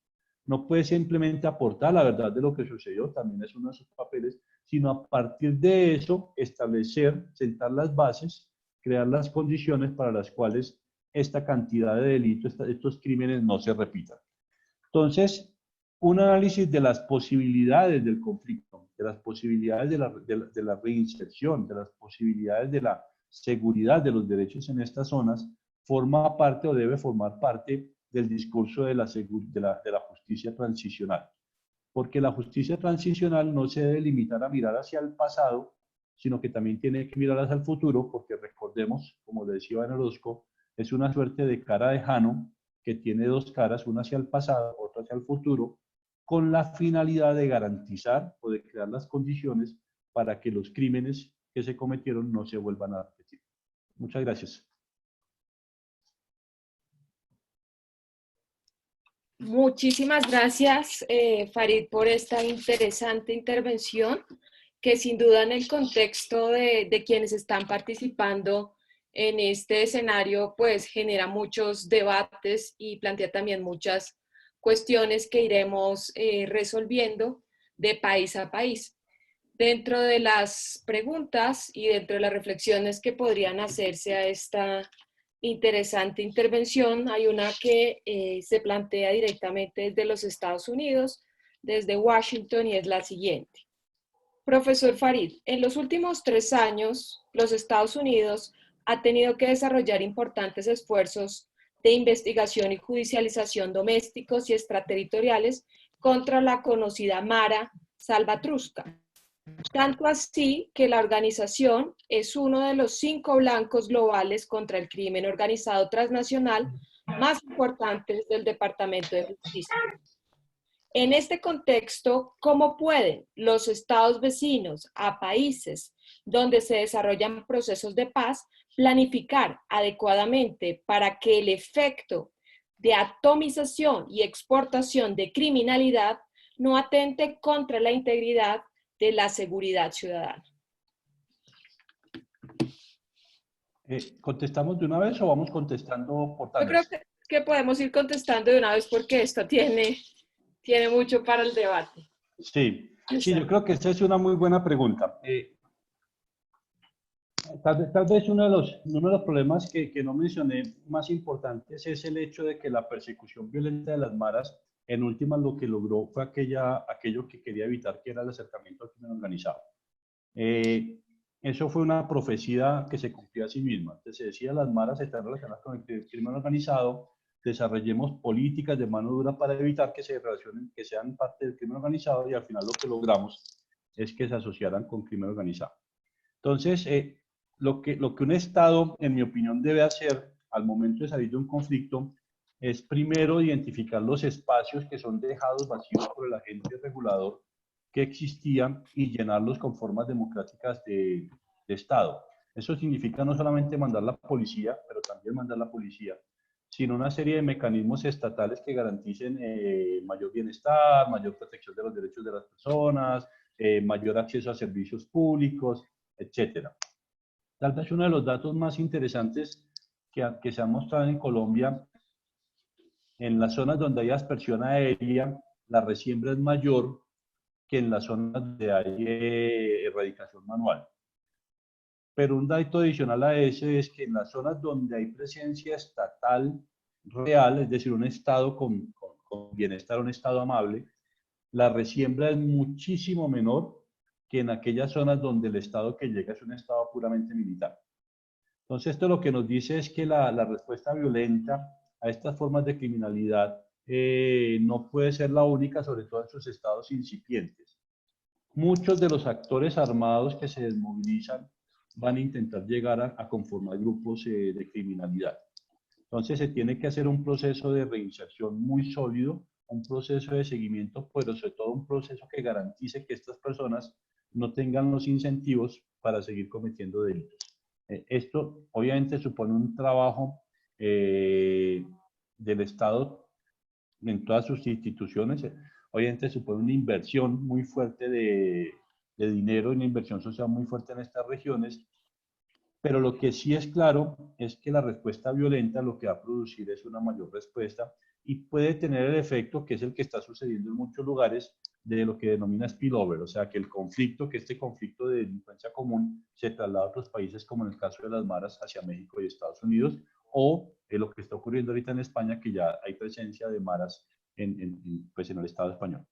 No puede simplemente aportar la verdad de lo que sucedió, también es uno de sus papeles, sino a partir de eso establecer, sentar las bases, crear las condiciones para las cuales esta cantidad de delitos, estos crímenes no se repitan. Entonces, un análisis de las posibilidades del conflicto, de las posibilidades de la reinserción, de las posibilidades de la seguridad de los derechos en estas zonas, forma parte o debe formar parte del discurso de la justicia transicional. Porque la justicia transicional no se debe limitar a mirar hacia el pasado, sino que también tiene que mirar hacia el futuro, porque recordemos, como le decía Iván Orozco, es una suerte de cara de Jano que tiene dos caras, una hacia el pasado, otra hacia el futuro, con la finalidad de garantizar o de crear las condiciones para que los crímenes que se cometieron no se vuelvan a repetir. Muchas gracias. Muchísimas gracias, Farid, por esta interesante intervención, que sin duda en el contexto de quienes están participando en este escenario, pues genera muchos debates y plantea también muchas cuestiones que iremos resolviendo de país a país. Dentro de las preguntas y dentro de las reflexiones que podrían hacerse a esta interesante intervención, hay una que se plantea directamente desde los Estados Unidos, desde Washington, y es la siguiente. Profesor Farid, en los últimos 3 años, los Estados Unidos ha tenido que desarrollar importantes esfuerzos de investigación y judicialización domésticos y extraterritoriales contra la conocida Mara Salvatrucha. Tanto así que la organización es uno de los 5 blancos globales contra el crimen organizado transnacional más importantes del Departamento de Justicia. En este contexto, ¿cómo pueden los estados vecinos a países donde se desarrollan procesos de paz planificar adecuadamente para que el efecto de atomización y exportación de criminalidad no atente contra la integridad de la seguridad ciudadana? ¿Contestamos de una vez o vamos contestando por Yo creo tandas? que podemos ir contestando de una vez porque esto tiene mucho para el debate. Sí, sí, yo creo que esta es una muy buena pregunta. Tal vez uno de los problemas que no mencioné más importantes es el hecho de que la persecución violenta de las maras, en últimas lo que logró fue aquello que quería evitar, que era el acercamiento al crimen organizado. Eso fue una profecía que se cumplía a sí misma. Entonces se decía las maras están relacionadas con el crimen organizado, desarrollemos políticas de mano dura para evitar que se relacionen, que sean parte del crimen organizado, y al final lo que logramos es que se asociaran con crimen organizado. Entonces, lo que un Estado, en mi opinión, debe hacer al momento de salir de un conflicto es primero identificar los espacios que son dejados vacíos por el agente regulador que existían y llenarlos con formas democráticas de Estado. Eso significa no solamente mandar la policía, pero también mandar la policía, sino una serie de mecanismos estatales que garanticen mayor bienestar, mayor protección de los derechos de las personas, mayor acceso a servicios públicos, etcétera. Tal vez uno de los datos más interesantes que se han mostrado en Colombia, en las zonas donde hay aspersión aérea, la resiembra es mayor que en las zonas donde hay erradicación manual. Pero un dato adicional a ese es que en las zonas donde hay presencia estatal real, es decir, un estado con bienestar, un estado amable, la resiembra es muchísimo menor que en aquellas zonas donde el estado que llega es un estado puramente militar. Entonces, esto lo que nos dice es que la respuesta violenta a estas formas de criminalidad no puede ser la única, sobre todo en sus estados incipientes. Muchos de los actores armados que se desmovilizan van a intentar llegar a conformar grupos de criminalidad. Entonces se tiene que hacer un proceso de reinserción muy sólido, un proceso de seguimiento, pero sobre todo un proceso que garantice que estas personas no tengan los incentivos para seguir cometiendo delitos. Esto obviamente supone un trabajo del Estado en todas sus instituciones. Obviamente supone una inversión muy fuerte de dinero, una inversión social muy fuerte en estas regiones, pero lo que sí es claro es que la respuesta violenta lo que va a producir es una mayor respuesta y puede tener el efecto que es el que está sucediendo en muchos lugares de lo que denomina spillover, o sea, que el conflicto, que este conflicto de delincuencia común se traslada a otros países, como en el caso de las maras hacia México y Estados Unidos, o lo que está ocurriendo ahorita en España, que ya hay presencia de maras pues en el Estado español.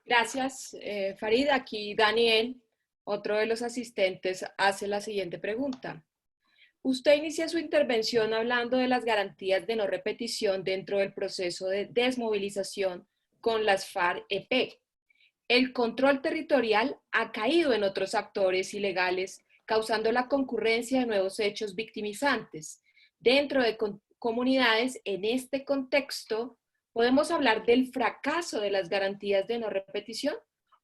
Gracias, Farid. Aquí Daniel, otro de los asistentes, hace la siguiente pregunta. Usted inicia su intervención hablando de las garantías de no repetición dentro del proceso de desmovilización con las FARC-EP. El control territorial ha caído en otros actores ilegales, causando la concurrencia de nuevos hechos victimizantes. Dentro de comunidades, en este contexto, ¿podemos hablar del fracaso de las garantías de no repetición?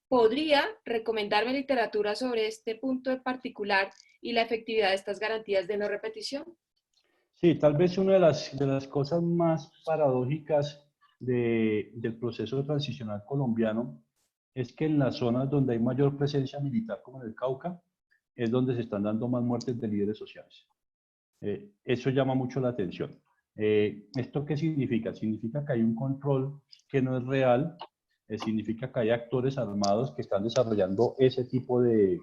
¿Podría recomendarme literatura sobre este punto en particular y la efectividad de estas garantías de no repetición? Sí, tal vez una de las cosas más paradójicas del proceso transicional colombiano es que en las zonas donde hay mayor presencia militar, como en el Cauca, es donde se están dando más muertes de líderes sociales. Eso llama mucho la atención. ¿Esto qué significa? Significa que hay un control que no es real, significa que hay actores armados que están desarrollando ese tipo de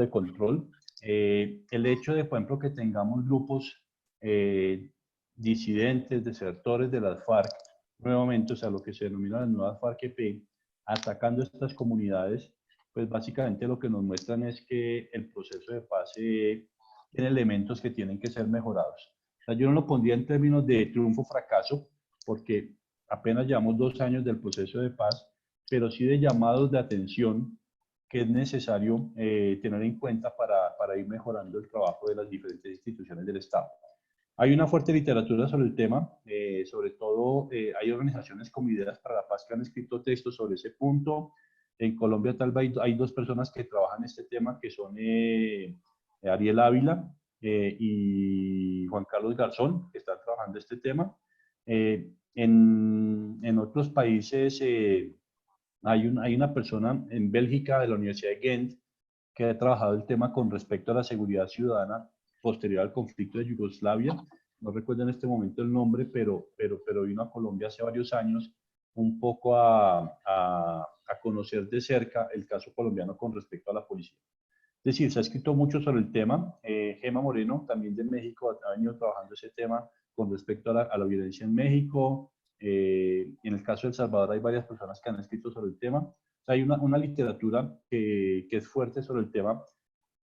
control. El hecho de, por ejemplo, que tengamos grupos disidentes, desertores de las FARC, nuevamente, o sea, lo que se denomina las nuevas FARC-EP, atacando estas comunidades, pues básicamente lo que nos muestran es que el proceso de paz tiene elementos que tienen que ser mejorados. O sea, yo no lo pondría en términos de triunfo o fracaso, porque apenas llevamos 2 años del proceso de paz, pero sí de llamados de atención que es necesario tener en cuenta para ir mejorando el trabajo de las diferentes instituciones del Estado. Hay una fuerte literatura sobre el tema, sobre todo hay organizaciones como Ideas para la Paz que han escrito textos sobre ese punto. En Colombia tal vez hay 2 personas que trabajan este tema, que son Ariel Ávila y Juan Carlos Garzón, que están trabajando este tema. En otros países hay una persona en Bélgica de la Universidad de Ghent que ha trabajado el tema con respecto a la seguridad ciudadana posterior al conflicto de Yugoslavia. No recuerdo en este momento el nombre, pero vino a Colombia hace varios años un poco a conocer de cerca el caso colombiano con respecto a la policía. Es decir, se ha escrito mucho sobre el tema. Gema Moreno, también de México, ha venido trabajando ese tema con respecto a la violencia en México. En el caso de El Salvador hay varias personas que han escrito sobre el tema. O sea, hay una literatura que es fuerte sobre el tema,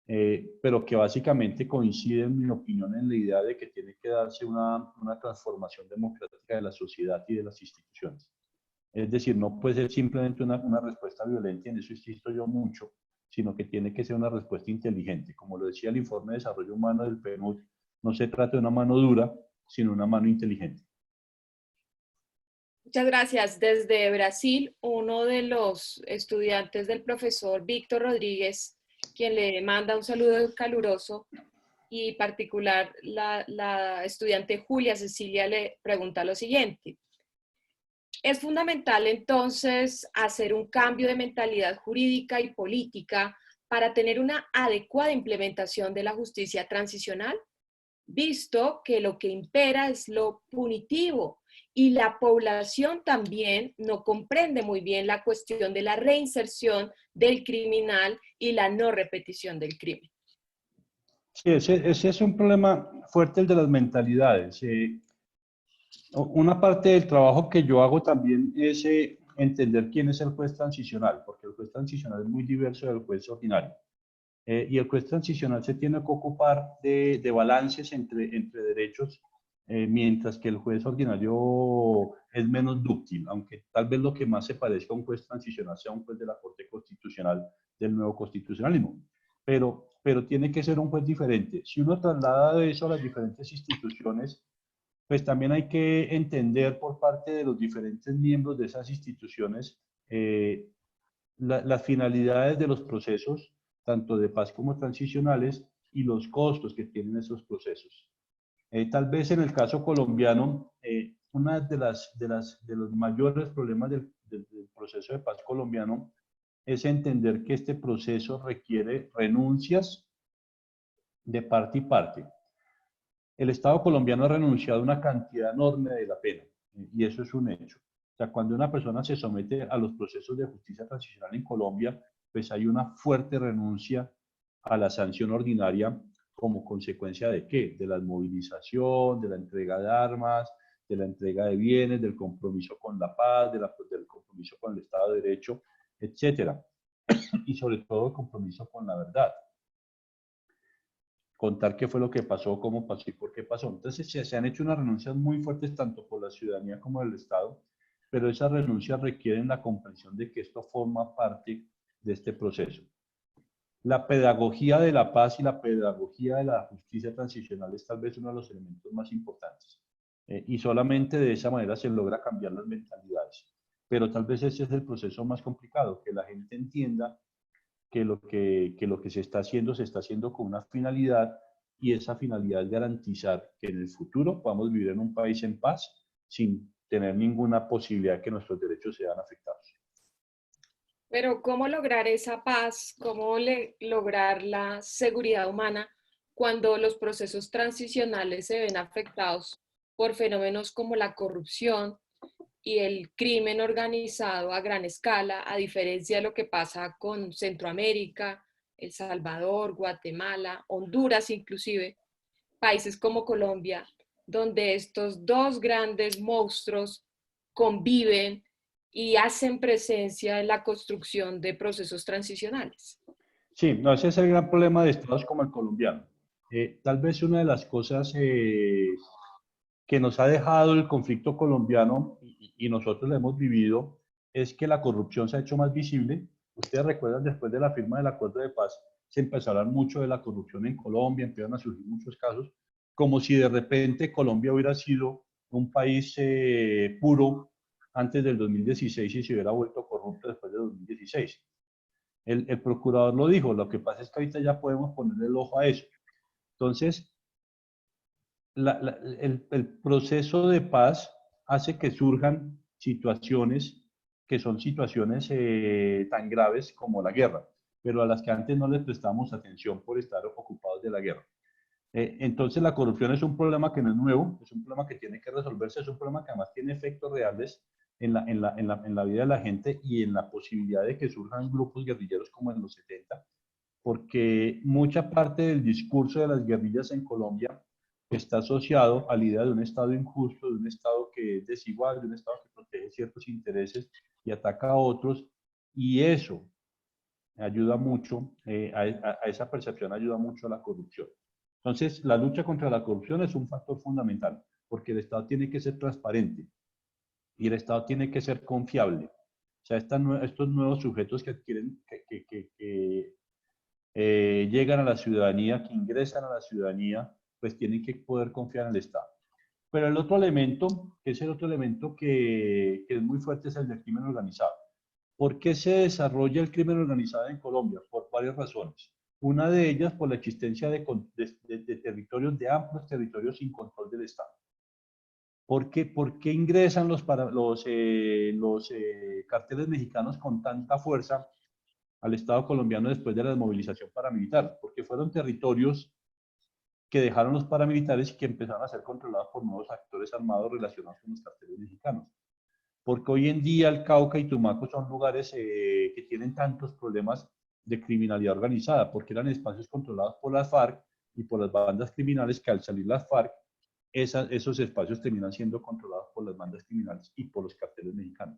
pero que básicamente coincide, en mi opinión, en la idea de que tiene que darse una transformación democrática de la sociedad y de las instituciones. Es decir, no puede ser simplemente una respuesta violenta, y en eso insisto yo mucho, sino que tiene que ser una respuesta inteligente. Como lo decía el informe de desarrollo humano del PNUD, no se trata de una mano dura, sino una mano inteligente. Muchas gracias. Desde Brasil, uno de los estudiantes del profesor Víctor Rodríguez, quien le manda un saludo caluroso, y particular la estudiante Julia Cecilia le pregunta lo siguiente. Es fundamental entonces hacer un cambio de mentalidad jurídica y política para tener una adecuada implementación de la justicia transicional, visto que lo que impera es lo punitivo y la población también no comprende muy bien la cuestión de la reinserción del criminal y la no repetición del crimen. Sí, ese es un problema fuerte, el de las mentalidades. Una parte del trabajo que yo hago también es entender quién es el juez transicional, porque el juez transicional es muy diverso del juez ordinario. Y el juez transicional se tiene que ocupar de balances entre derechos, mientras que el juez ordinario es menos dúctil, aunque tal vez lo que más se parezca a un juez transicional sea un juez de la Corte Constitucional del nuevo constitucionalismo. Pero tiene que ser un juez diferente. Si uno traslada eso a las diferentes instituciones, pues también hay que entender por parte de los diferentes miembros de esas instituciones las finalidades de los procesos, tanto de paz como transicionales, y los costos que tienen esos procesos. Tal vez en el caso colombiano, una de los mayores problemas del proceso de paz colombiano es entender que este proceso requiere renuncias de parte y parte. El Estado colombiano ha renunciado a una cantidad enorme de la pena, y eso es un hecho. O sea, cuando una persona se somete a los procesos de justicia transicional en Colombia, pues hay una fuerte renuncia a la sanción ordinaria como consecuencia de ¿qué? De la movilización, de la entrega de armas, de la entrega de bienes, del compromiso con la paz, del compromiso con el Estado de Derecho, etcétera. Y sobre todo el compromiso con la verdad. Contar qué fue lo que pasó, cómo pasó y por qué pasó. Entonces se han hecho unas renuncias muy fuertes tanto por la ciudadanía como del Estado, pero esas renuncias requieren la comprensión de que esto forma parte de este proceso. La pedagogía de la paz y la pedagogía de la justicia transicional es tal vez uno de los elementos más importantes. Y solamente de esa manera se logra cambiar las mentalidades. Pero tal vez ese es el proceso más complicado, que la gente entienda que lo que se está haciendo con una finalidad, y esa finalidad es garantizar que en el futuro podamos vivir en un país en paz sin tener ninguna posibilidad de que nuestros derechos sean afectados. Pero ¿cómo lograr esa paz? ¿Cómo lograr la seguridad humana cuando los procesos transicionales se ven afectados por fenómenos como la corrupción y el crimen organizado a gran escala, a diferencia de lo que pasa con Centroamérica, El Salvador, Guatemala, Honduras inclusive, países como Colombia, donde estos dos grandes monstruos conviven y hacen presencia en la construcción de procesos transicionales? Sí, no, ese es el gran problema de estados como el colombiano. Tal vez una de las cosas que nos ha dejado el conflicto colombiano, y nosotros lo hemos vivido, es que la corrupción se ha hecho más visible. Ustedes recuerdan, después de la firma del acuerdo de paz, se empezó a hablar mucho de la corrupción en Colombia, empezaron a surgir muchos casos, como si de repente Colombia hubiera sido un país puro antes del 2016 y se hubiera vuelto corrupto después del 2016. El procurador lo dijo, lo que pasa es que ahorita ya podemos ponerle el ojo a eso. Entonces, el proceso de paz hace que surjan situaciones que son situaciones tan graves como la guerra, pero a las que antes no les prestamos atención por estar ocupados de la guerra. Entonces la corrupción es un problema que no es nuevo, es un problema que tiene que resolverse, es un problema que además tiene efectos reales en la vida de la gente y en la posibilidad de que surjan grupos guerrilleros como en los 70, porque mucha parte del discurso de las guerrillas en Colombia está asociado a la idea de un Estado injusto, de un Estado que es desigual, de un Estado que protege ciertos intereses y ataca a otros, y eso ayuda mucho, a esa percepción ayuda mucho a la corrupción. Entonces, la lucha contra la corrupción es un factor fundamental, porque el Estado tiene que ser transparente y el Estado tiene que ser confiable. O sea, estos nuevos sujetos que adquieren, llegan a la ciudadanía, que ingresan a la ciudadanía, pues tienen que poder confiar en el Estado. Pero el otro elemento, que es el otro elemento que es muy fuerte, es el del crimen organizado. ¿Por qué se desarrolla el crimen organizado en Colombia? Por varias razones. Una de ellas por la existencia de territorios, de amplios territorios sin control del Estado. Por qué ingresan los carteles mexicanos con tanta fuerza al Estado colombiano después de la desmovilización paramilitar? Porque fueron territorios que dejaron los paramilitares y que empezaron a ser controlados por nuevos actores armados relacionados con los carteles mexicanos. Porque hoy en día el Cauca y Tumaco son lugares que tienen tantos problemas de criminalidad organizada, porque eran espacios controlados por las FARC y por las bandas criminales, que al salir las FARC, esos espacios terminan siendo controlados por las bandas criminales y por los carteles mexicanos.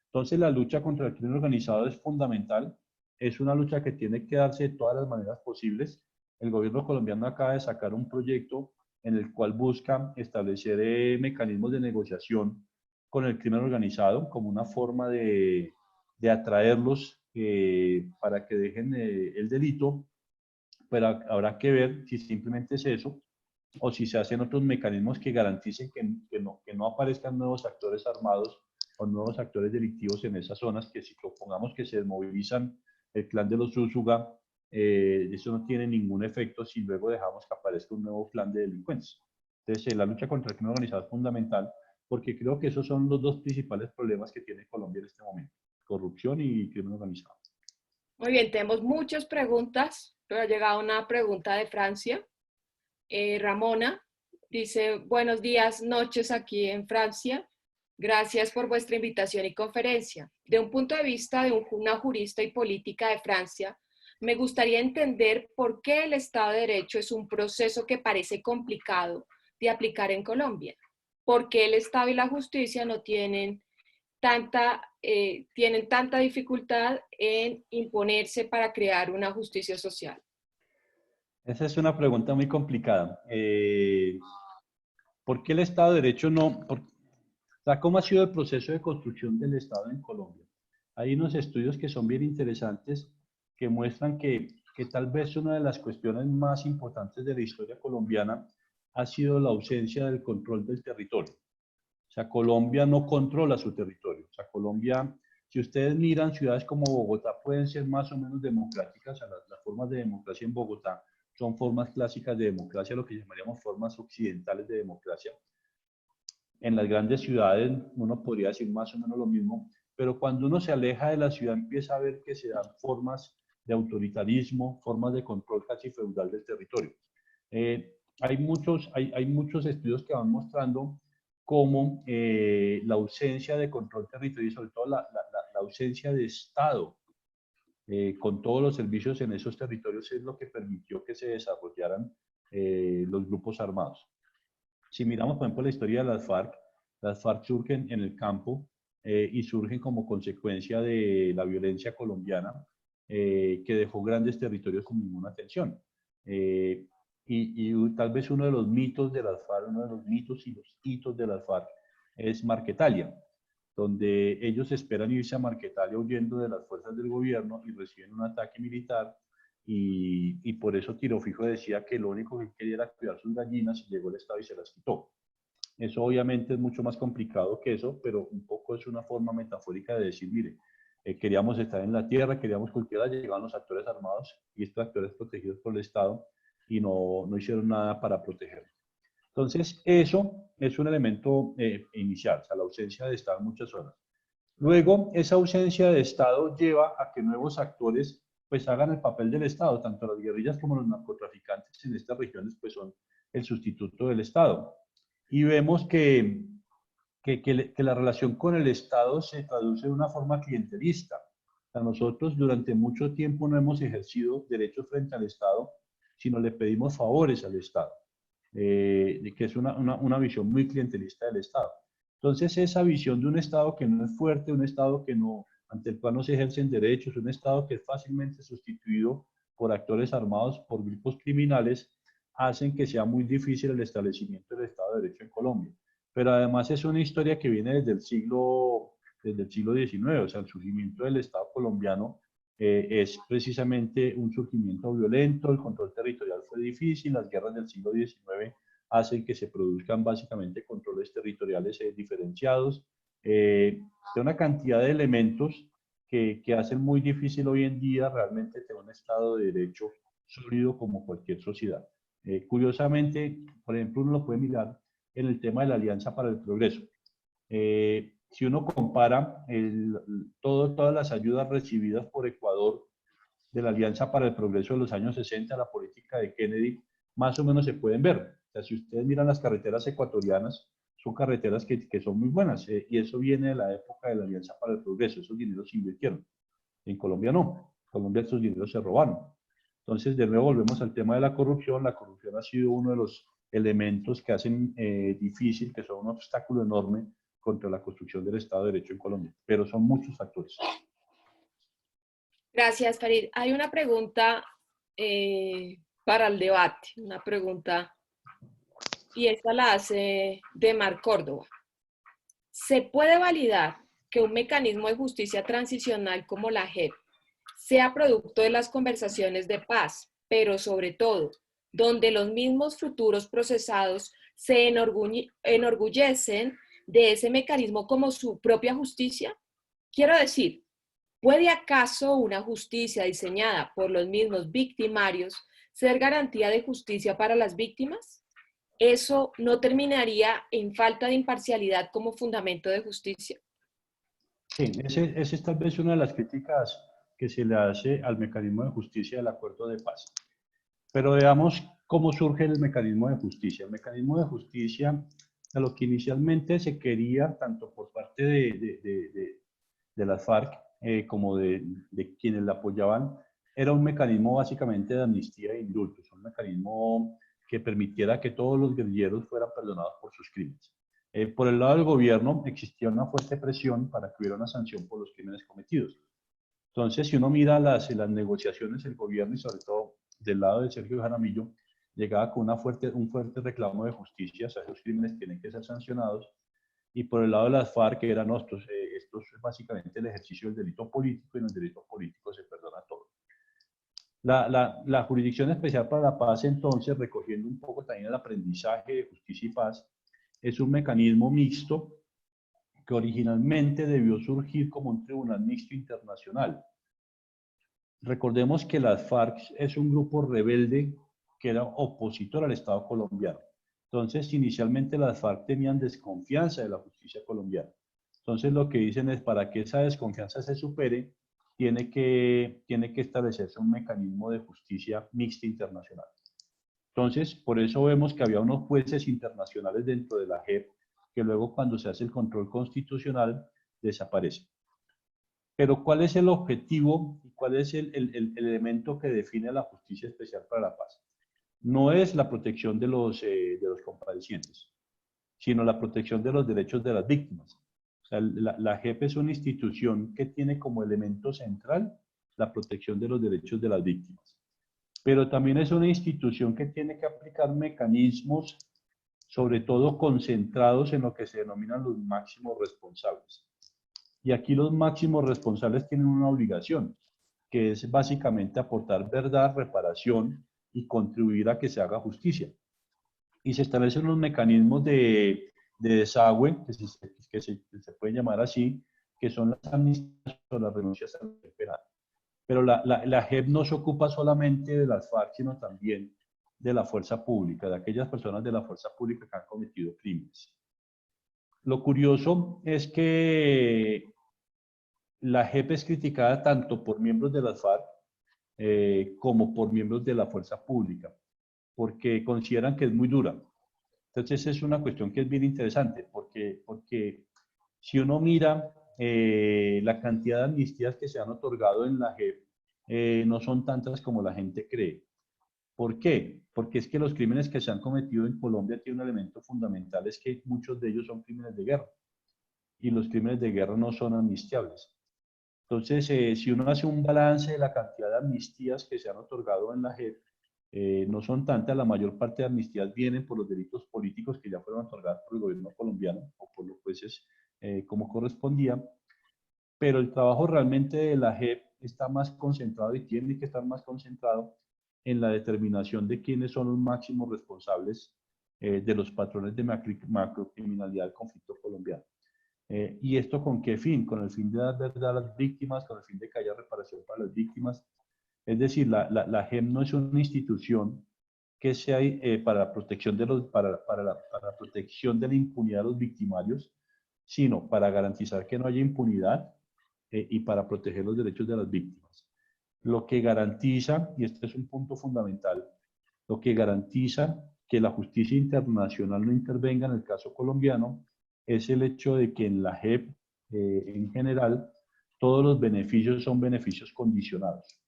Entonces la lucha contra el crimen organizado es fundamental, es una lucha que tiene que darse de todas las maneras posibles. El gobierno colombiano acaba de sacar un proyecto en el cual busca establecer mecanismos de negociación con el crimen organizado como una forma de atraerlos para que dejen el delito, pero habrá que ver si simplemente es eso o si se hacen otros mecanismos que garanticen que no aparezcan nuevos actores armados o nuevos actores delictivos en esas zonas, que si supongamos que se desmovilizan el clan de los Úsuga, eso no tiene ningún efecto si luego dejamos que aparezca un nuevo clan de delincuentes. Entonces, la lucha contra el crimen organizado es fundamental, porque creo que esos son los dos principales problemas que tiene Colombia en este momento: corrupción y crimen organizado. Muy bien, tenemos muchas preguntas, pero ha llegado una pregunta de Francia. Ramona dice, buenos días, noches aquí en Francia. Gracias por vuestra invitación y conferencia. De un punto de vista de una jurista y política de Francia, me gustaría entender por qué el Estado de Derecho es un proceso que parece complicado de aplicar en Colombia. ¿Por qué el Estado y la justicia no tienen tanta dificultad en imponerse para crear una justicia social? Esa es una pregunta muy complicada. ¿Por qué el Estado de Derecho no? ¿Cómo ha sido el proceso de construcción del Estado en Colombia? Hay unos estudios que son bien interesantes que muestran que tal vez una de las cuestiones más importantes de la historia colombiana ha sido la ausencia del control del territorio. O sea, Colombia no controla su territorio. O sea, Colombia, si ustedes miran ciudades como Bogotá, pueden ser más o menos democráticas. O sea, las formas de democracia en Bogotá son formas clásicas de democracia, lo que llamaríamos formas occidentales de democracia. En las grandes ciudades uno podría decir más o menos lo mismo, pero cuando uno se aleja de la ciudad empieza a ver que se dan formas de autoritarismo, formas de control casi feudal del territorio. Hay muchos estudios que van mostrando cómo la ausencia de control territorial y sobre todo la ausencia de Estado con todos los servicios en esos territorios es lo que permitió que se desarrollaran los grupos armados. Si miramos, por ejemplo, la historia de las FARC surgen en el campo y surgen como consecuencia de la violencia colombiana que dejó grandes territorios sin ninguna atención. Y tal vez uno de los mitos de las FARC, uno de los mitos y los hitos de las FARC es Marquetalia, donde ellos esperan irse a Marquetalia huyendo de las fuerzas del gobierno y reciben un ataque militar y por eso Tiro Fijo decía que lo único que quería era cuidar sus gallinas y llegó el Estado y se las quitó. Eso obviamente es mucho más complicado que eso, pero un poco es una forma metafórica de decir, mire, queríamos estar en la tierra, queríamos cultivar, llegaban los actores armados y estos actores protegidos por el Estado y no hicieron nada para protegerlos. Entonces, eso es un elemento inicial, o sea, la ausencia de Estado en muchas zonas. Luego, esa ausencia de Estado lleva a que nuevos actores pues hagan el papel del Estado, tanto las guerrillas como los narcotraficantes en estas regiones pues son el sustituto del Estado. Y vemos que la relación con el Estado se traduce de una forma clientelista. O sea, nosotros durante mucho tiempo no hemos ejercido derechos frente al Estado, sino le pedimos favores al Estado, que es una visión muy clientelista del Estado. Entonces, esa visión de un Estado que no es fuerte, un Estado ante el cual no se ejercen derechos, un Estado que es fácilmente sustituido por actores armados, por grupos criminales, hacen que sea muy difícil el establecimiento del Estado de Derecho en Colombia. Pero además es una historia que viene desde el siglo XIX, o sea, el surgimiento del Estado colombiano es precisamente un surgimiento violento, el control territorial fue difícil, las guerras del siglo XIX hacen que se produzcan básicamente controles territoriales diferenciados, de una cantidad de elementos que hacen muy difícil hoy en día realmente tener un Estado de Derecho sólido como cualquier sociedad. Curiosamente, por ejemplo, uno lo puede mirar en el tema de la Alianza para el Progreso. Si uno compara todas las ayudas recibidas por Ecuador de la Alianza para el Progreso de los años 60, la política de Kennedy, más o menos se pueden ver. O sea, si ustedes miran las carreteras ecuatorianas, son carreteras que son muy buenas, y eso viene de la época de la Alianza para el Progreso, esos dineros se invirtieron. En Colombia no, en Colombia estos dineros se robaron. Entonces, de nuevo volvemos al tema de la corrupción ha sido uno de los elementos que hacen difícil, que son un obstáculo enorme contra la construcción del Estado de Derecho en Colombia, pero son muchos factores. Gracias, Farid. Hay una pregunta para el debate, una pregunta, y esta la hace Demar Córdoba. ¿Se puede validar que un mecanismo de justicia transicional como la JEP sea producto de las conversaciones de paz, pero sobre todo, donde los mismos futuros procesados se enorgullecen de ese mecanismo como su propia justicia? Quiero decir, ¿puede acaso una justicia diseñada por los mismos victimarios ser garantía de justicia para las víctimas? ¿Eso no terminaría en falta de imparcialidad como fundamento de justicia? Sí, esa es tal vez una de las críticas que se le hace al mecanismo de justicia del acuerdo de paz. Pero veamos cómo surge el mecanismo de justicia. El mecanismo de justicia, a lo que inicialmente se quería, tanto por parte de las FARC como de quienes la apoyaban, era un mecanismo básicamente de amnistía e indultos, un mecanismo que permitiera que todos los guerrilleros fueran perdonados por sus crímenes. Por el lado del gobierno existía una fuerte presión para que hubiera una sanción por los crímenes cometidos. Entonces, si uno mira las negociaciones del gobierno y sobre todo del lado de Sergio Jaramillo, llegaba con un fuerte reclamo de justicia, o sea, esos crímenes tienen que ser sancionados, y por el lado de las FARC eran nuestros, esto es básicamente el ejercicio del delito político, y en el delito político se perdona todo. La Jurisdicción Especial para la Paz, entonces, recogiendo un poco también el aprendizaje de justicia y paz, es un mecanismo mixto que originalmente debió surgir como un tribunal mixto internacional. Recordemos que las FARC es un grupo rebelde que era opositor al Estado colombiano. Entonces, inicialmente las FARC tenían desconfianza de la justicia colombiana. Entonces, lo que dicen es, para que esa desconfianza se supere, tiene que establecerse un mecanismo de justicia mixta internacional. Entonces, por eso vemos que había unos jueces internacionales dentro de la JEP que luego, cuando se hace el control constitucional, desaparecen. Pero ¿cuál es el objetivo y cuál es el elemento que define la Justicia Especial para la Paz? No es la protección de los compadecientes, sino la protección de los derechos de las víctimas. O sea, la JEP es una institución que tiene como elemento central la protección de los derechos de las víctimas. Pero también es una institución que tiene que aplicar mecanismos, sobre todo concentrados en lo que se denominan los máximos responsables. Y aquí los máximos responsables tienen una obligación, que es básicamente aportar verdad, reparación y contribuir a que se haga justicia. Y se establecen unos mecanismos de desagüe, que se pueden llamar así, que son las amnistías o las renuncias al deber penal. Pero la JEP no se ocupa solamente de las FARC, sino también de la fuerza pública, de aquellas personas de la fuerza pública que han cometido crímenes. Lo curioso es que la JEP es criticada tanto por miembros de las FARC como por miembros de la fuerza pública, porque consideran que es muy dura. Entonces es una cuestión que es bien interesante, porque si uno mira la cantidad de amnistías que se han otorgado en la JEP, no son tantas como la gente cree. ¿Por qué? Porque es que los crímenes que se han cometido en Colombia tienen un elemento fundamental, es que muchos de ellos son crímenes de guerra, y los crímenes de guerra no son amnistiables. Entonces, si uno hace un balance de la cantidad de amnistías que se han otorgado en la JEP, no son tantas, la mayor parte de amnistías vienen por los delitos políticos que ya fueron otorgados por el gobierno colombiano o por los jueces como correspondía, pero el trabajo realmente de la JEP está más concentrado y tiene que estar más concentrado en la determinación de quiénes son los máximos responsables de los patrones de macrocriminalidad del conflicto colombiano. ¿Y esto con qué fin? Con el fin de dar verdad a las víctimas, con el fin de que haya reparación para las víctimas. Es decir, la JEP no es una institución que sea para la protección para protección de la impunidad de los victimarios, sino para garantizar que no haya impunidad y para proteger los derechos de las víctimas. Lo que garantiza, y este es un punto fundamental, lo que garantiza que la justicia internacional no intervenga en el caso colombiano es el hecho de que en la JEP, en general, todos los beneficios son beneficios condicionados.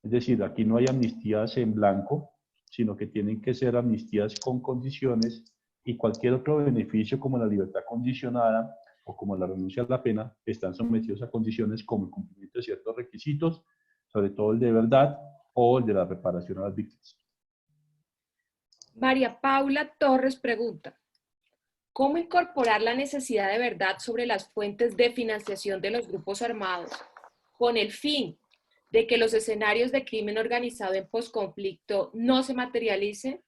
Es decir, aquí no hay amnistías en blanco, sino que tienen que ser amnistías con condiciones y cualquier otro beneficio como la libertad condicionada o como la renuncia a la pena están sometidos a condiciones como el cumplimiento de ciertos requisitos, sobre todo el de verdad o el de la reparación a las víctimas. María Paula Torres pregunta, ¿cómo incorporar la necesidad de verdad sobre las fuentes de financiación de los grupos armados con el fin de que los escenarios de crimen organizado en posconflicto no se materialicen?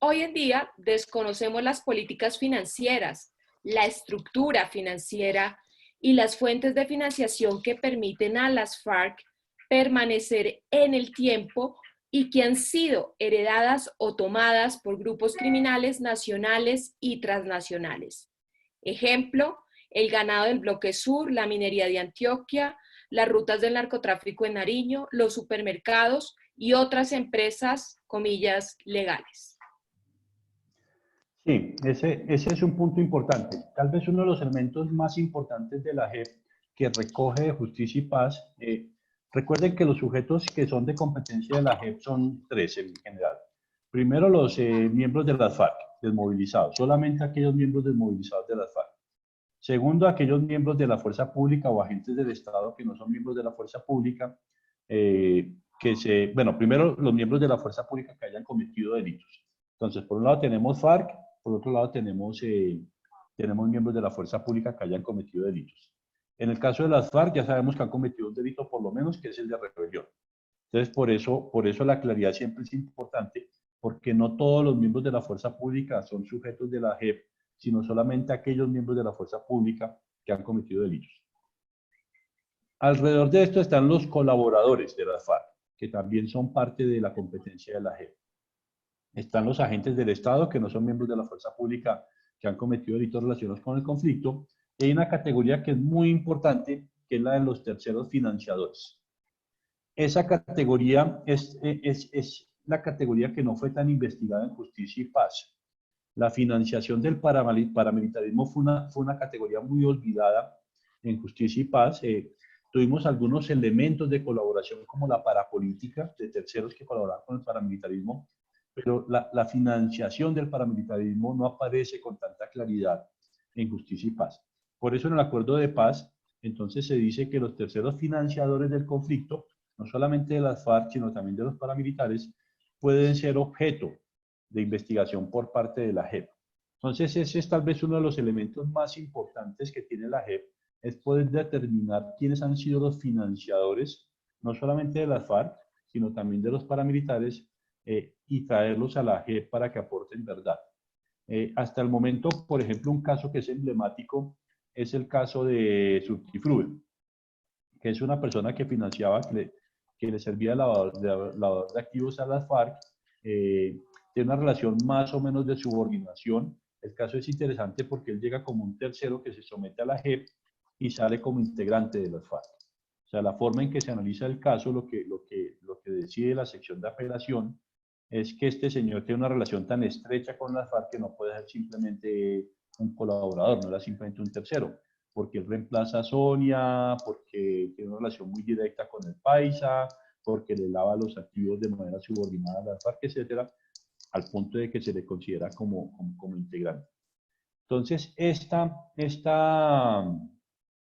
Hoy en día desconocemos las políticas financieras, la estructura financiera y las fuentes de financiación que permiten a las FARC permanecer en el tiempo y que han sido heredadas o tomadas por grupos criminales nacionales y transnacionales. Ejemplo, el ganado del Bloque Sur, la minería de Antioquia, las rutas del narcotráfico en Nariño, los supermercados y otras empresas, comillas, legales. Sí, ese es un punto importante. Tal vez uno de los elementos más importantes de la JEP que recoge de Justicia y Paz. Recuerden que los sujetos que son de competencia de la JEP son tres en general. Primero, los miembros de las FARC, desmovilizados, solamente aquellos miembros desmovilizados de las FARC. Segundo, aquellos miembros de la fuerza pública o agentes del Estado que no son miembros de la fuerza pública, bueno, primero los miembros de la fuerza pública que hayan cometido delitos. Entonces, por un lado tenemos FARC, por otro lado tenemos miembros de la fuerza pública que hayan cometido delitos. En el caso de las FARC ya sabemos que han cometido un delito por lo menos, que es el de rebelión. Entonces, por eso la claridad siempre es importante, porque no todos los miembros de la fuerza pública son sujetos de la JEP, sino solamente aquellos miembros de la fuerza pública que han cometido delitos. Alrededor de esto están los colaboradores de las FARC, que también son parte de la competencia de la JEP. Están los agentes del Estado, que no son miembros de la fuerza pública, que han cometido delitos relacionados con el conflicto. Y hay una categoría que es muy importante, que es la de los terceros financiadores. Esa categoría es la categoría que no fue tan investigada en Justicia y Paz. La financiación del paramilitarismo fue una categoría muy olvidada en Justicia y Paz. Tuvimos algunos elementos de colaboración como la parapolítica de terceros que colaboraban con el paramilitarismo, pero la financiación del paramilitarismo no aparece con tanta claridad en Justicia y Paz. Por eso en el acuerdo de paz, entonces se dice que los terceros financiadores del conflicto, no solamente de las FARC, sino también de los paramilitares, pueden ser objeto de investigación por parte de la JEP. Entonces ese es tal vez uno de los elementos más importantes que tiene la JEP, es poder determinar quiénes han sido los financiadores, no solamente de las FARC, sino también de los paramilitares, y traerlos a la JEP para que aporten verdad. Hasta el momento, por ejemplo, un caso que es emblemático es el caso de Surtifruve, que es una persona que financiaba, que le servía lavador de activos a las FARC, tiene una relación más o menos de subordinación. El caso es interesante porque él llega como un tercero que se somete a la JEP y sale como integrante de las FARC. O sea, la forma en que se analiza el caso, lo que decide la sección de apelación, es que este señor tiene una relación tan estrecha con las FARC que no puede ser simplemente un colaborador, no era simplemente un tercero, porque él reemplaza a Sonia, porque tiene una relación muy directa con el Paisa, porque le lava los activos de manera subordinada a las FARC, etcétera, al punto de que se le considera como integrante. Entonces,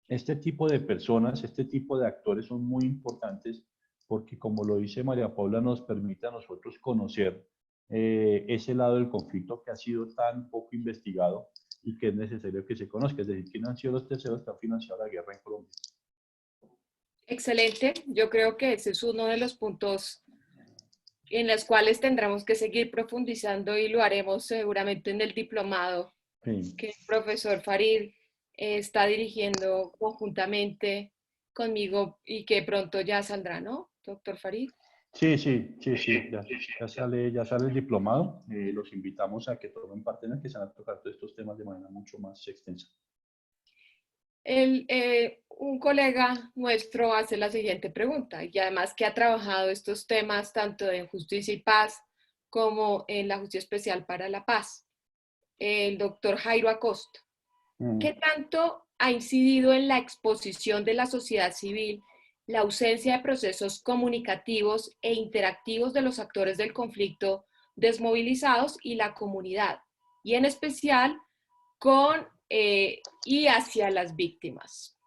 este tipo de personas, este tipo de actores son muy importantes porque, como lo dice María Paula, nos permite a nosotros conocer ese lado del conflicto que ha sido tan poco investigado y que es necesario que se conozca. Es decir, quiénes han sido los terceros que han financiado la guerra en Colombia. Excelente. Yo creo que ese es uno de los puntos en los cuales tendremos que seguir profundizando y lo haremos seguramente en el diplomado Sí. que el profesor Farid está dirigiendo conjuntamente conmigo y que pronto ya saldrá, ¿no, doctor Farid? Sí, sí, sí, sí, ya sale el diplomado. Los invitamos a que tomen parte en el que se van a tocar todos estos temas de manera mucho más extensa. Un colega nuestro hace la siguiente pregunta, y además que ha trabajado estos temas tanto en justicia y paz como en la Justicia Especial para la Paz, el doctor Jairo Acosta. ¿Qué tanto ha incidido en la exposición de la sociedad civil la ausencia de procesos comunicativos e interactivos de los actores del conflicto desmovilizados y la comunidad? Y en especial con y hacia las víctimas.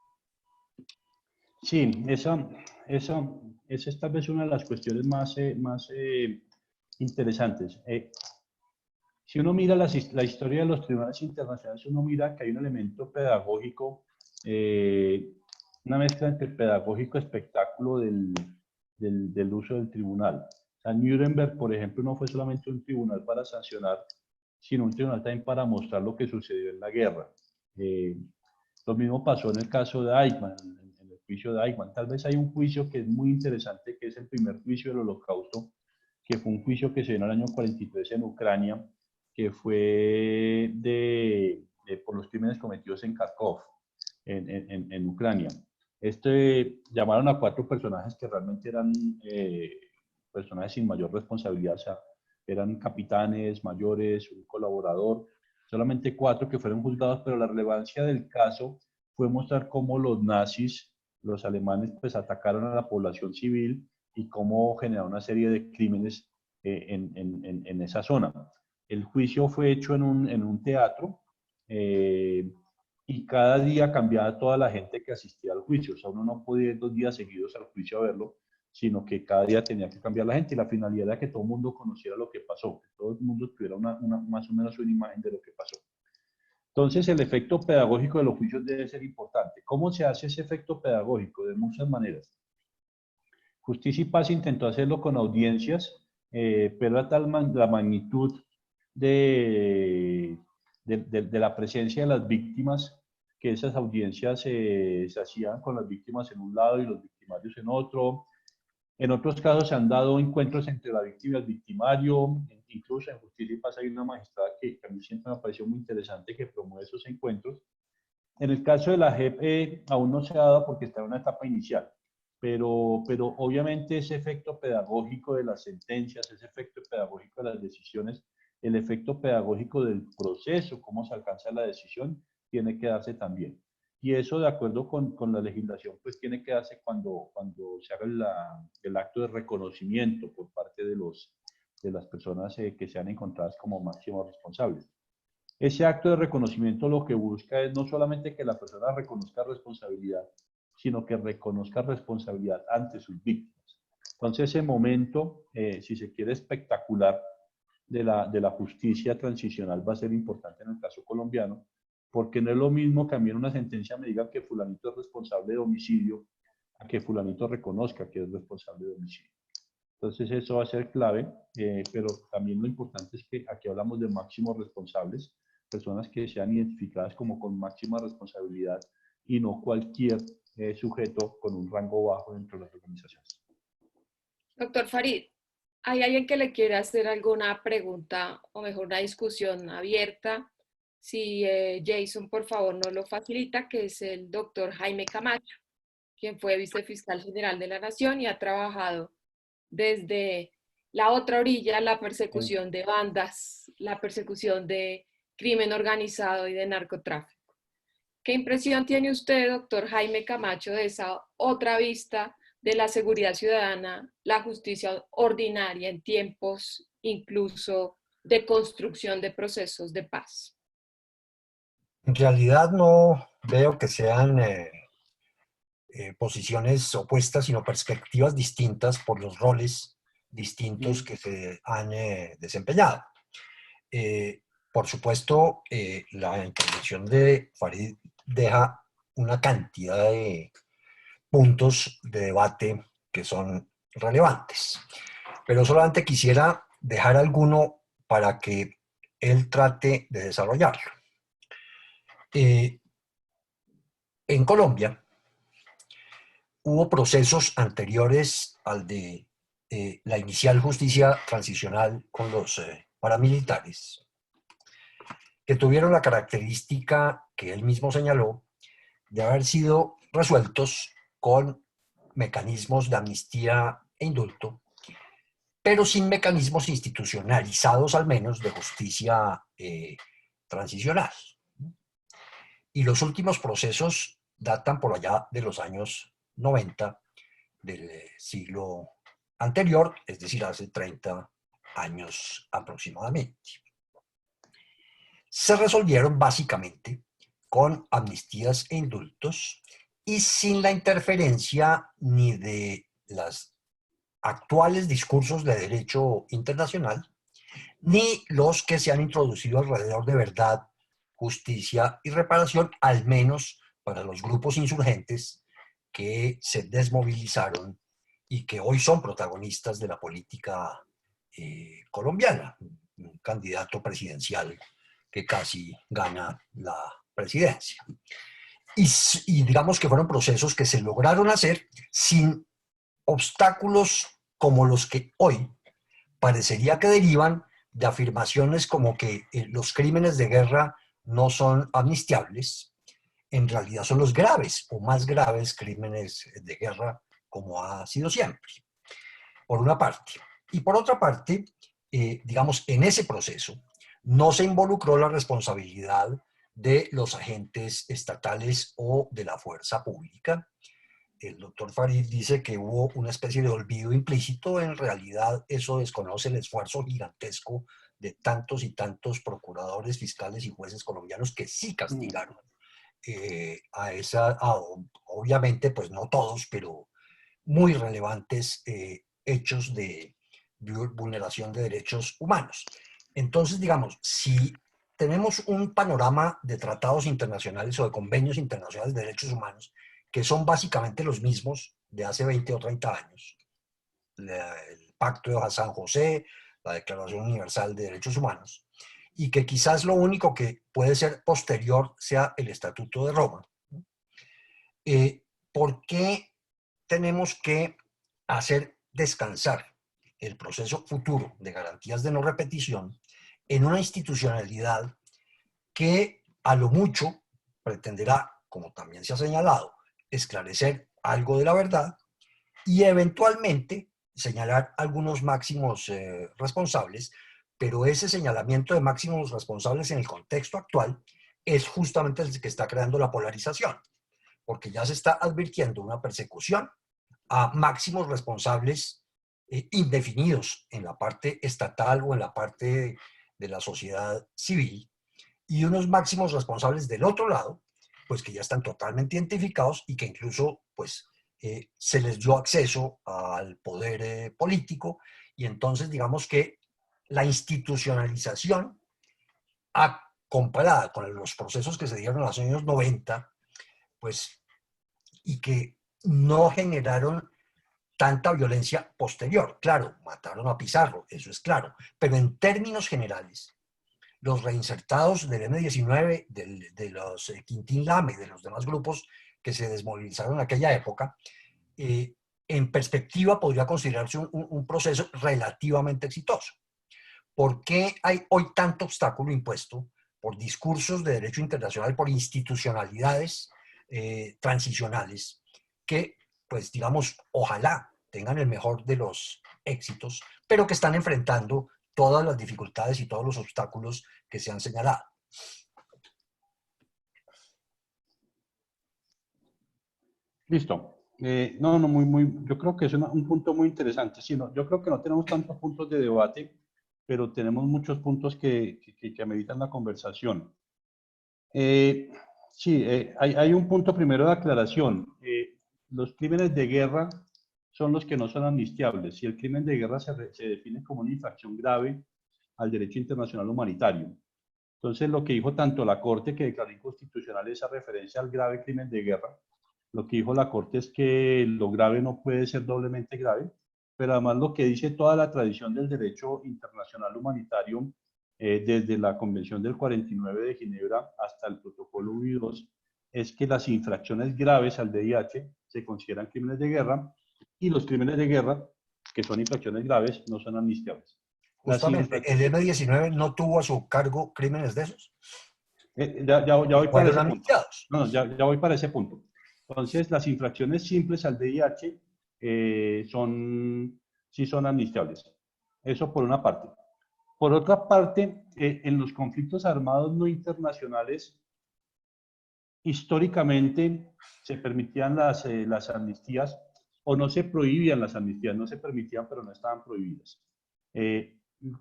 Sí, esa es tal vez una de las cuestiones más interesantes. Si uno mira la historia de los tribunales internacionales, uno mira que hay un elemento pedagógico, una mezcla entre pedagógico y espectáculo del uso del tribunal. O sea, Nuremberg, por ejemplo, no fue solamente un tribunal para sancionar, sino un tribunal también para mostrar lo que sucedió en la guerra. Lo mismo pasó en el caso de Eichmann, en el juicio de Eichmann. Tal vez hay un juicio que es muy interesante, que es el primer juicio del Holocausto, que fue un juicio que se dio en el año 43 en Ucrania, que fue por los crímenes cometidos en Kharkov, en Ucrania. Llamaron a 4 personajes que realmente eran personajes sin mayor responsabilidad, o sea, eran capitanes, mayores, un colaborador, solamente 4 que fueron juzgados, pero la relevancia del caso fue mostrar cómo los nazis, los alemanes, pues atacaron a la población civil y cómo generaron una serie de crímenes en esa zona. El juicio fue hecho en un teatro y cada día cambiaba toda la gente que asistía al juicio. O sea, uno no podía ir 2 días seguidos al juicio a verlo, sino que cada día tenía que cambiar la gente y la finalidad era que todo el mundo conociera lo que pasó, que todo el mundo tuviera más o menos una imagen de lo que pasó. Entonces, el efecto pedagógico de los juicios debe ser importante. ¿Cómo se hace ese efecto pedagógico? De muchas maneras. Justicia y Paz intentó hacerlo con audiencias, pero a la magnitud de la presencia de las víctimas, que esas audiencias se hacían con las víctimas en un lado y los victimarios en otro. En otros casos se han dado encuentros entre la víctima y el victimario, incluso en Justicia y Paz hay una magistrada que a mí siempre me pareció muy interesante que promueve esos encuentros. En el caso de la JEP aún no se ha dado porque está en una etapa inicial, pero obviamente ese efecto pedagógico de las sentencias, ese efecto pedagógico de las decisiones, el efecto pedagógico del proceso, cómo se alcanza la decisión, tiene que darse también. Y eso, de acuerdo con la legislación, pues tiene que darse cuando se haga el acto de reconocimiento por parte de las personas que sean encontradas como máximos responsables. Ese acto de reconocimiento lo que busca es no solamente que la persona reconozca responsabilidad, sino que reconozca responsabilidad ante sus víctimas. Entonces, ese momento, si se quiere, espectacular de la justicia transicional va a ser importante en el caso colombiano, porque no es lo mismo que a mí en una sentencia me digan que fulanito es responsable de homicidio, a que fulanito reconozca que es responsable de homicidio. Entonces, eso va a ser clave, pero también lo importante es que aquí hablamos de máximos responsables, personas que sean identificadas como con máxima responsabilidad y no cualquier sujeto con un rango bajo dentro de las organizaciones. Doctor Farid, ¿hay alguien que le quiera hacer alguna pregunta o mejor una discusión abierta? Si Jason, por favor, nos lo facilita, que es el doctor Jaime Camacho, quien fue vicefiscal general de la Nación y ha trabajado desde la otra orilla, la persecución de bandas, la persecución de crimen organizado y de narcotráfico. ¿Qué impresión tiene usted, doctor Jaime Camacho, de esa otra vista de la seguridad ciudadana, la justicia ordinaria en tiempos incluso de construcción de procesos de paz? En realidad no veo que sean posiciones opuestas, sino perspectivas distintas por los roles distintos que se han desempeñado. Por supuesto, la intervención de Farid deja una cantidad de puntos de debate que son relevantes, pero solamente quisiera dejar alguno para que él trate de desarrollarlo. En Colombia hubo procesos anteriores al de la inicial justicia transicional con los paramilitares, que tuvieron la característica que él mismo señaló de haber sido resueltos con mecanismos de amnistía e indulto, pero sin mecanismos institucionalizados al menos de justicia transicional. Y los últimos procesos datan por allá de los años 90 del siglo anterior, es decir, hace 30 años aproximadamente. Se resolvieron básicamente con amnistías e indultos y sin la interferencia ni de los actuales discursos de derecho internacional, ni los que se han introducido alrededor de verdad, justicia y reparación, al menos para los grupos insurgentes que se desmovilizaron y que hoy son protagonistas de la política colombiana. Un candidato presidencial que casi gana la presidencia. Y digamos que fueron procesos que se lograron hacer sin obstáculos como los que hoy parecería que derivan de afirmaciones como que los crímenes de guerra no son amnistiables. En realidad son los graves o más graves crímenes de guerra, como ha sido siempre, por una parte. Y por otra parte, digamos, en ese proceso no se involucró la responsabilidad de los agentes estatales o de la fuerza pública. El doctor Farid dice que hubo una especie de olvido implícito. En realidad eso desconoce el esfuerzo gigantesco de tantos y tantos procuradores, fiscales y jueces colombianos que sí castigaron obviamente, pues no todos, pero muy relevantes hechos de vulneración de derechos humanos. Entonces, digamos, si tenemos un panorama de tratados internacionales o de convenios internacionales de derechos humanos que son básicamente los mismos de hace 20 o 30 años, el Pacto de San José, la Declaración Universal de Derechos Humanos, y que quizás lo único que puede ser posterior sea el Estatuto de Roma. ¿Por qué tenemos que hacer descansar el proceso futuro de garantías de no repetición en una institucionalidad que a lo mucho pretenderá, como también se ha señalado, esclarecer algo de la verdad y eventualmente señalar algunos máximos responsables, pero ese señalamiento de máximos responsables en el contexto actual es justamente el que está creando la polarización, porque ya se está advirtiendo una persecución a máximos responsables indefinidos en la parte estatal o en la parte de la sociedad civil, y unos máximos responsables del otro lado, pues que ya están totalmente identificados y que incluso pues se les dio acceso al poder político, y entonces digamos que la institucionalización comparada con los procesos que se dieron en los años 90, pues, y que no generaron tanta violencia posterior. Claro, mataron a Pizarro, eso es claro, pero en términos generales, los reinsertados del M-19, de los Quintín Lame y de los demás grupos que se desmovilizaron en aquella época, en perspectiva podría considerarse un proceso relativamente exitoso. ¿Por qué hay hoy tanto obstáculo impuesto por discursos de derecho internacional, por institucionalidades transicionales que, pues digamos, ojalá tengan el mejor de los éxitos, pero que están enfrentando todas las dificultades y todos los obstáculos que se han señalado? Listo. No, yo creo que es un punto muy interesante. Sí, no, yo creo que no tenemos tantos puntos de debate, pero tenemos muchos puntos que ameritan la conversación. Sí, hay un punto primero de aclaración. los crímenes de guerra son los que no son amnistiables. Si el crimen de guerra se define como una infracción grave al derecho internacional humanitario. Entonces, lo que dijo tanto la Corte, que declaró inconstitucional esa referencia al grave crimen de guerra, lo que dijo la Corte es que lo grave no puede ser doblemente grave, pero además lo que dice toda la tradición del derecho internacional humanitario, desde la Convención del 49 de Ginebra hasta el Protocolo 1 y 2, es que las infracciones graves al VIH se consideran crímenes de guerra y los crímenes de guerra, que son infracciones graves, no son amnistiables. Justamente, el M-19 no tuvo a su cargo crímenes de esos. Ya voy para Fueron ese punto. amnistiados. No, ya voy para ese punto. Entonces, las infracciones simples al VIH sí son amnistiables. Eso por una parte. Por otra parte, en los conflictos armados no internacionales, históricamente se permitían las amnistías o no se prohibían las amnistías, no se permitían, pero no estaban prohibidas.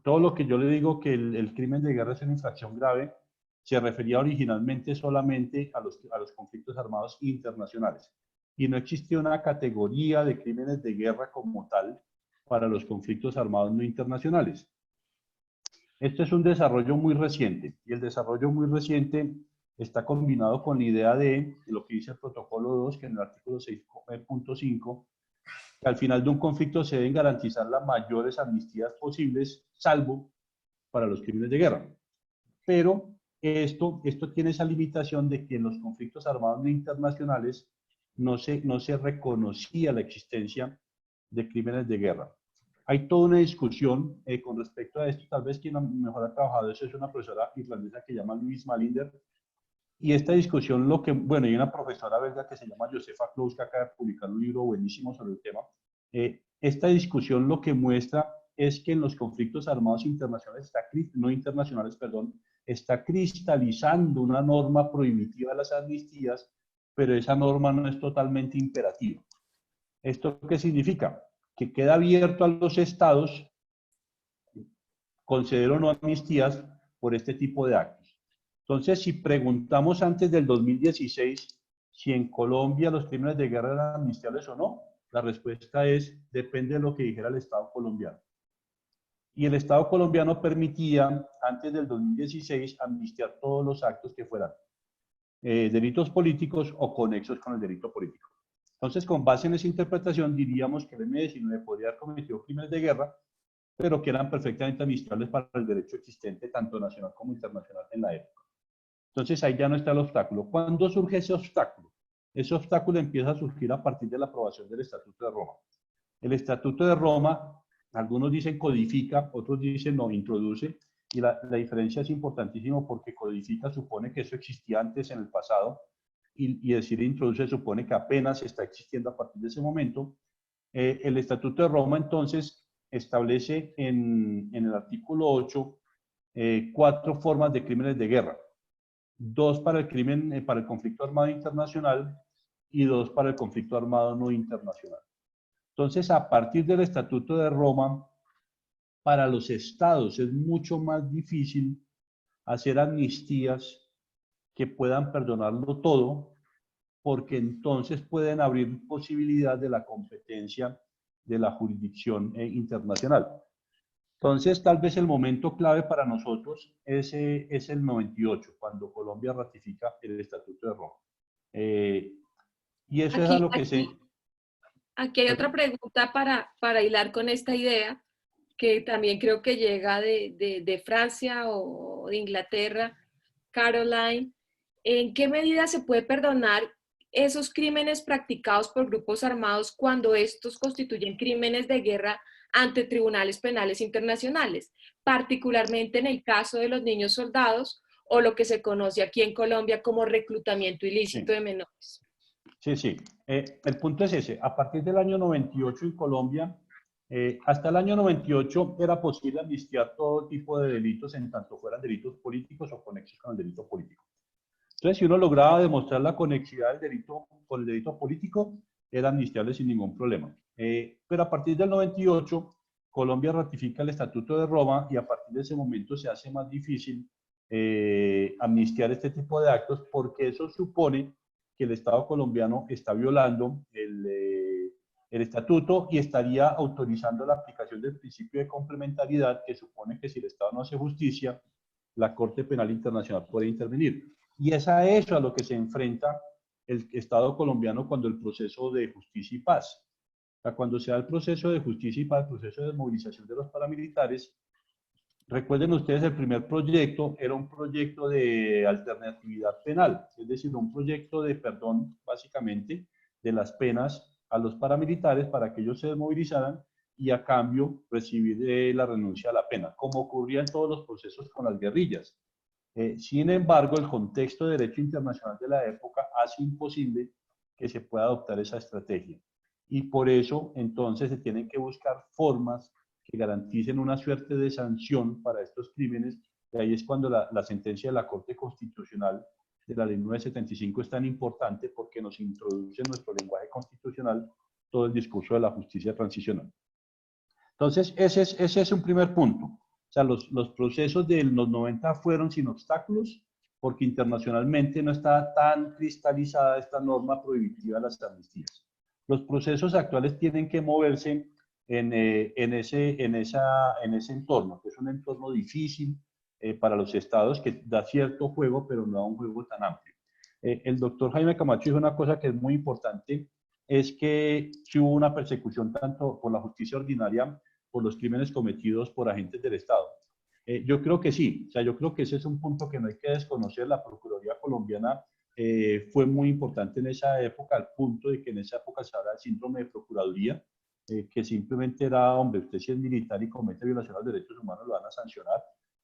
Todo lo que yo le digo que el crimen de guerra es una infracción grave, se refería originalmente solamente a los conflictos armados internacionales. Y no existía una categoría de crímenes de guerra como tal para los conflictos armados no internacionales. Esto es un desarrollo muy reciente, y el desarrollo muy reciente está combinado con la idea de lo que dice el protocolo 2, que en el artículo 6.5, que al final de un conflicto se deben garantizar las mayores amnistías posibles, salvo para los crímenes de guerra. Pero esto tiene esa limitación de que en los conflictos armados no internacionales no se reconocía la existencia de crímenes de guerra. Hay toda una discusión con respecto a esto. Tal vez quien mejor ha trabajado eso es una profesora irlandesa que se llama Louise Malinder. Y esta discusión, y una profesora belga que se llama Josefa Klaus, que acaba de publicar un libro buenísimo sobre el tema. Esta discusión lo que muestra es que en los conflictos armados internacionales, no internacionales, perdón, está cristalizando una norma prohibitiva de las amnistías, pero esa norma no es totalmente imperativa. ¿Esto qué significa? Que queda abierto a los estados conceder o no amnistías por este tipo de actos. Entonces, si preguntamos antes del 2016 si en Colombia los crímenes de guerra eran amnistiables o no, la respuesta es, depende de lo que dijera el Estado colombiano. Y el Estado colombiano permitía, antes del 2016, amnistiar todos los actos que fueran delitos políticos o conexos con el delito político. Entonces, con base en esa interpretación, diríamos que el M-19 podría haber cometido crímenes de guerra, pero que eran perfectamente amnistiables para el derecho existente, tanto nacional como internacional en la época. Entonces, ahí ya no está el obstáculo. ¿Cuándo surge ese obstáculo? Ese obstáculo empieza a surgir a partir de la aprobación del Estatuto de Roma. El Estatuto de Roma, algunos dicen codifica, otros dicen no, introduce, y la diferencia es importantísima porque codifica supone que eso existía antes en el pasado, y decir introduce supone que apenas está existiendo a partir de ese momento. El Estatuto de Roma, entonces, establece en el artículo 8 4 formas de crímenes de guerra. 2 para el conflicto armado internacional y 2 para el conflicto armado no internacional. Entonces, a partir del Estatuto de Roma, para los estados es mucho más difícil hacer amnistías que puedan perdonarlo todo, porque entonces pueden abrir posibilidad de la competencia de la jurisdicción internacional. Entonces, tal vez el momento clave para nosotros es el 98, cuando Colombia ratifica el Estatuto de Roma. Y eso es a lo que Aquí hay otra pregunta para hilar con esta idea, que también creo que llega de Francia o de Inglaterra. Caroline, ¿en qué medida se puede perdonar esos crímenes practicados por grupos armados cuando estos constituyen crímenes de guerra ante tribunales penales internacionales, particularmente en el caso de los niños soldados o lo que se conoce aquí en Colombia como reclutamiento ilícito de menores? Sí. El punto es ese. A partir del año 98 en Colombia, hasta el año 98 era posible amnistiar todo tipo de delitos en tanto fueran delitos políticos o conexos con el delito político. Entonces, si uno lograba demostrar la conexidad del delito con el delito político, era amnistiable sin ningún problema. Pero a partir del 98, Colombia ratifica el Estatuto de Roma y a partir de ese momento se hace más difícil amnistiar este tipo de actos porque eso supone que el Estado colombiano está violando el estatuto y estaría autorizando la aplicación del principio de complementariedad, que supone que si el Estado no hace justicia, la Corte Penal Internacional puede intervenir. Y es a eso a lo que se enfrenta el Estado colombiano cuando el proceso de justicia y paz. O sea, cuando se da el proceso de justicia y paz, el proceso de desmovilización de los paramilitares, recuerden ustedes, el primer proyecto era un proyecto de alternatividad penal, es decir, un proyecto de perdón, básicamente, de las penas a los paramilitares para que ellos se desmovilizaran y a cambio recibir la renuncia a la pena, como ocurría en todos los procesos con las guerrillas. Sin embargo, el contexto de derecho internacional de la época hace imposible que se pueda adoptar esa estrategia. Y por eso, entonces, se tienen que buscar formas que garanticen una suerte de sanción para estos crímenes. Y ahí es cuando la sentencia de la Corte Constitucional de la Ley 975 es tan importante, porque nos introduce en nuestro lenguaje constitucional todo el discurso de la justicia transicional. Entonces, ese es un primer punto. O sea, los procesos de los 90 fueron sin obstáculos, porque internacionalmente no está tan cristalizada esta norma prohibitiva de las amnistías. Los procesos actuales tienen que moverse en ese entorno, que es un entorno difícil para los estados, que da cierto juego, pero no da un juego tan amplio. El doctor Jaime Camacho dijo una cosa que es muy importante, es que si hubo una persecución tanto por la justicia ordinaria, por los crímenes cometidos por agentes del Estado. Yo creo que sí, o sea, yo creo que ese es un punto que no hay que desconocer. La Procuraduría colombiana fue muy importante en esa época, al punto de que en esa época se habla del síndrome de Procuraduría, que simplemente era, hombre, usted si es militar y comete violación a los derechos humanos lo van a sancionar.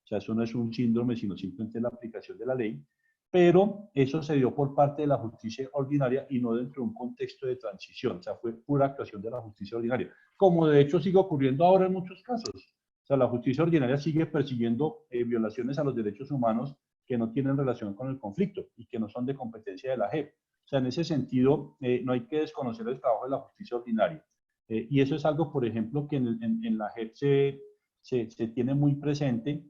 O sea, eso no es un síndrome, sino simplemente la aplicación de la ley. Pero eso se dio por parte de la justicia ordinaria y no dentro de un contexto de transición. O sea, fue pura actuación de la justicia ordinaria, como de hecho sigue ocurriendo ahora en muchos casos. O sea, la justicia ordinaria sigue persiguiendo violaciones a los derechos humanos que no tienen relación con el conflicto y que no son de competencia de la JEP. O sea, en ese sentido, no hay que desconocer el trabajo de la justicia ordinaria. Y eso es algo, por ejemplo, que en la JEP se tiene muy presente,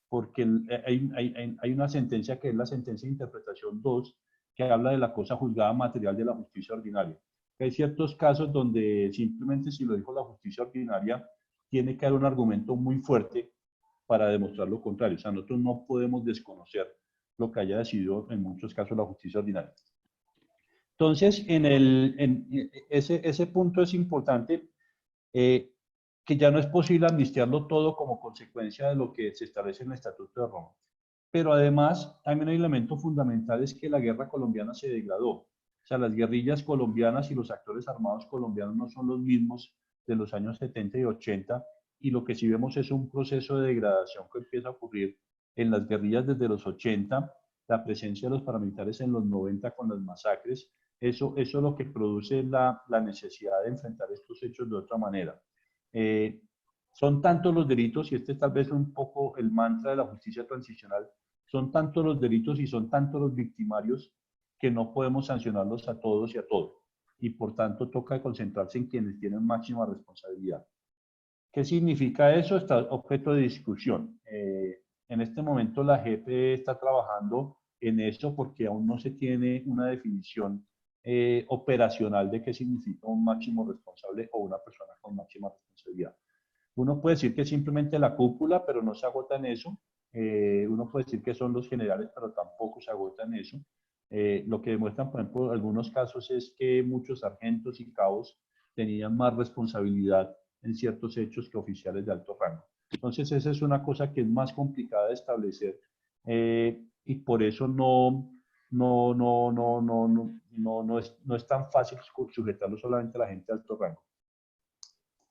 porque hay una sentencia que es la sentencia de interpretación 2, que habla de la cosa juzgada material de la justicia ordinaria. Hay ciertos casos donde simplemente si lo dijo la justicia ordinaria, tiene que haber un argumento muy fuerte para demostrar lo contrario. O sea, nosotros no podemos desconocer lo que haya decidido en muchos casos la justicia ordinaria. Entonces, ese punto es importante, que ya no es posible amnistiarlo todo como consecuencia de lo que se establece en el Estatuto de Roma. Pero además, también hay un elemento fundamental, es que la guerra colombiana se degradó. O sea, las guerrillas colombianas y los actores armados colombianos no son los mismos de los años 70 y 80, y lo que sí vemos es un proceso de degradación que empieza a ocurrir en las guerrillas desde los 80, la presencia de los paramilitares en los 90 con las masacres. Eso es lo que produce la necesidad de enfrentar estos hechos de otra manera. Son tantos los delitos, y este es tal vez un poco el mantra de la justicia transicional, son tantos los delitos y son tantos los victimarios que no podemos sancionarlos a todos y a todo. Y por tanto toca concentrarse en quienes tienen máxima responsabilidad. ¿Qué significa eso? Está objeto de discusión. En este momento la JEP está trabajando en eso porque aún no se tiene una definición operacional de qué significa un máximo responsable o una persona con máxima responsabilidad. Uno puede decir que es simplemente la cúpula, pero no se agota en eso. Uno puede decir que son los generales, pero tampoco se agota en eso. Lo que demuestran, por ejemplo, algunos casos es que muchos sargentos y cabos tenían más responsabilidad en ciertos hechos que oficiales de alto rango. Entonces, esa es una cosa que es más complicada de establecer, y por eso no es tan fácil sujetarlo solamente a la gente de alto rango.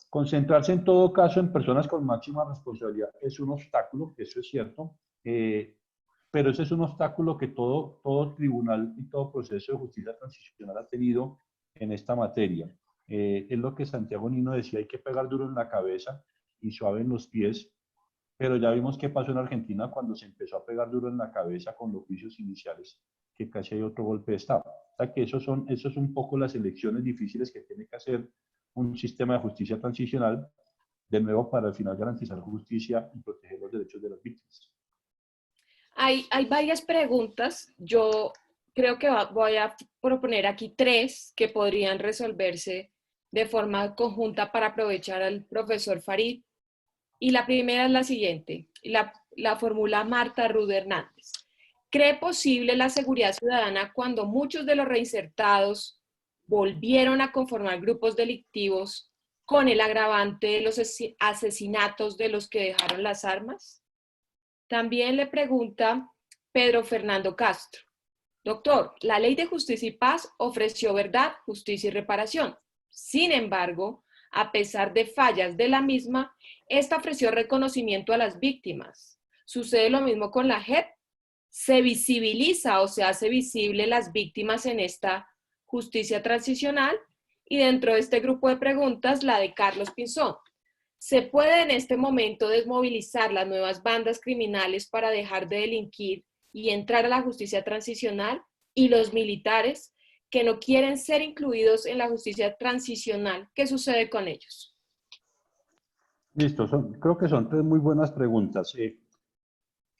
Concentrarse en todo caso en personas con máxima responsabilidad es un obstáculo, eso es cierto, pero ese es un obstáculo que todo tribunal y todo proceso de justicia transicional ha tenido en esta materia. Es lo que Santiago Nino decía, hay que pegar duro en la cabeza y suave en los pies, pero ya vimos qué pasó en Argentina cuando se empezó a pegar duro en la cabeza con los juicios iniciales, que casi hay otro golpe de Estado. O sea que eso son un poco las elecciones difíciles que tiene que hacer un sistema de justicia transicional, de nuevo para al final garantizar justicia y proteger los derechos de las víctimas. Hay varias preguntas. Yo creo que voy a proponer aquí 3 que podrían resolverse de forma conjunta para aprovechar al profesor Farid. Y la primera es la siguiente, la formula Marta Ruth Hernández. ¿Cree posible la seguridad ciudadana cuando muchos de los reinsertados volvieron a conformar grupos delictivos con el agravante de los asesinatos de los que dejaron las armas? También le pregunta Pedro Fernando Castro. Doctor, la Ley de Justicia y Paz ofreció verdad, justicia y reparación. Sin embargo, a pesar de fallas de la misma, esta ofreció reconocimiento a las víctimas. ¿Sucede lo mismo con la JEP? ¿Se visibiliza o se hace visible las víctimas en esta justicia transicional? Y dentro de este grupo de preguntas, la de Carlos Pinzón. ¿Se puede en este momento desmovilizar las nuevas bandas criminales para dejar de delinquir y entrar a la justicia transicional? Y los militares que no quieren ser incluidos en la justicia transicional, ¿qué sucede con ellos? Listo, creo que son 3 muy buenas preguntas.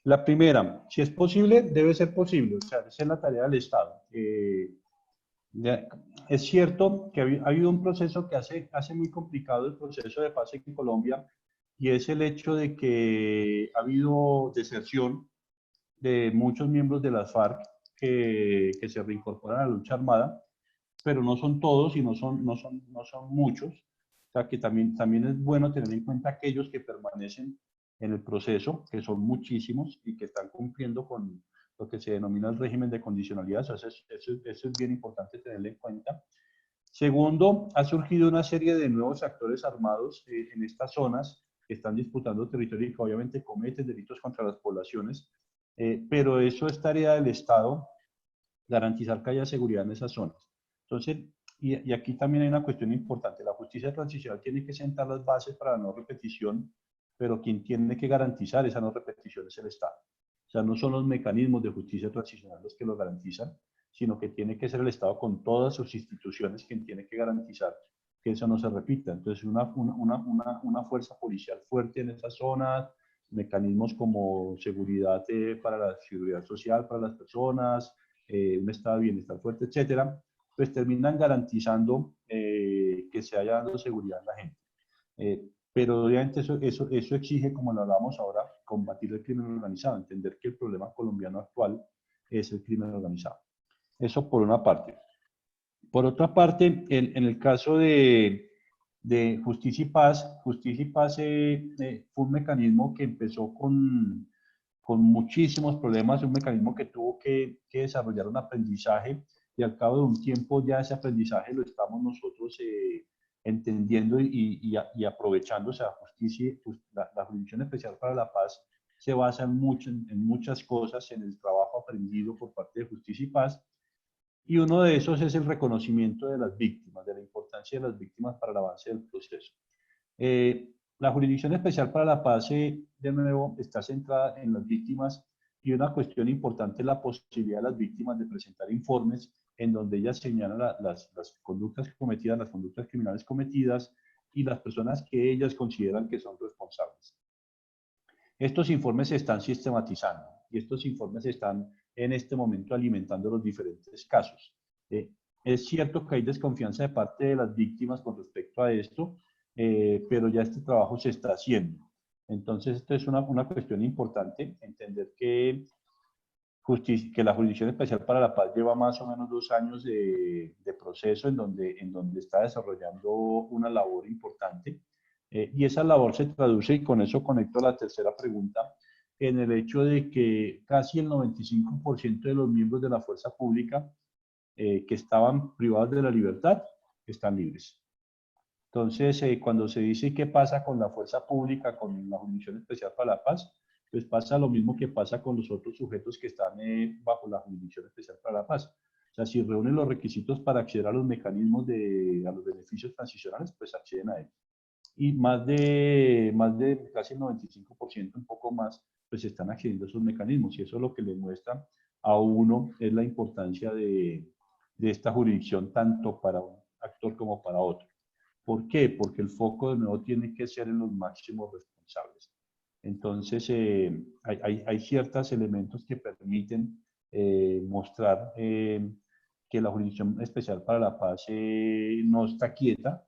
La primera, si es posible, debe ser posible, o sea, esa es la tarea del Estado. Es cierto que ha habido un proceso que hace muy complicado el proceso de paz en Colombia, y es el hecho de que ha habido deserción de muchos miembros de las FARC que se reincorporan a la lucha armada, pero no son todos y no son muchos. O sea que también es bueno tener en cuenta aquellos que permanecen en el proceso, que son muchísimos y que están cumpliendo con lo que se denomina el régimen de condicionalidad. Eso es bien importante tenerlo en cuenta. Segundo, ha surgido una serie de nuevos actores armados en estas zonas que están disputando territorio y que obviamente cometen delitos contra las poblaciones, pero eso es tarea del Estado, garantizar que haya seguridad en esas zonas. Entonces, y aquí también hay una cuestión importante, la justicia transicional tiene que sentar las bases para la no repetición, pero quien tiene que garantizar esa no repetición es el Estado. O sea, no son los mecanismos de justicia transicional los que lo garantizan, sino que tiene que ser el Estado con todas sus instituciones quien tiene que garantizar que eso no se repita. Entonces, una fuerza policial fuerte en esas zonas, mecanismos como seguridad para la seguridad social para las personas, un estado de bienestar fuerte, etcétera, pues terminan garantizando que se haya dando seguridad a la gente. Pero obviamente eso exige, como lo hablamos ahora, combatir el crimen organizado, entender que el problema colombiano actual es el crimen organizado. Eso por una parte. Por otra parte, en el caso de Justicia y Paz fue un mecanismo que empezó con muchísimos problemas, un mecanismo que tuvo que desarrollar un aprendizaje, y al cabo de un tiempo ya ese aprendizaje lo estamos nosotros entendiendo y aprovechando. O sea, la Jurisdicción Especial para la Paz se basa en muchas cosas, en el trabajo aprendido por parte de Justicia y Paz, y uno de esos es el reconocimiento de las víctimas, de la importancia de las víctimas para el avance del proceso. La Jurisdicción Especial para la Paz, de nuevo, está centrada en las víctimas, y una cuestión importante es la posibilidad de las víctimas de presentar informes en donde ellas señalan las conductas cometidas, las conductas criminales cometidas y las personas que ellas consideran que son responsables. Estos informes se están sistematizando y estos informes están en este momento alimentando los diferentes casos. Es cierto que hay desconfianza de parte de las víctimas con respecto a esto, pero ya este trabajo se está haciendo. Entonces, esto es una cuestión importante, entender que la Jurisdicción Especial para la Paz lleva más o menos 2 años de proceso en donde está desarrollando una labor importante. Y esa labor se traduce, y con eso conecto a la tercera pregunta, en el hecho de que casi el 95% de los miembros de la fuerza pública que estaban privados de la libertad están libres. Entonces, cuando se dice qué pasa con la fuerza pública, con la Jurisdicción Especial para la Paz, pues pasa lo mismo que pasa con los otros sujetos que están bajo la Jurisdicción Especial para la Paz. O sea, si reúnen los requisitos para acceder a los mecanismos a los beneficios transicionales, pues acceden a ellos. Y más de casi el 95%, un poco más, pues están accediendo a esos mecanismos. Y eso es lo que le muestra a uno es la importancia de esta jurisdicción, tanto para un actor como para otro. ¿Por qué? Porque el foco de nuevo tiene que ser en los máximos responsables. Entonces, hay ciertos elementos que permiten mostrar que la Jurisdicción Especial para la Paz no está quieta,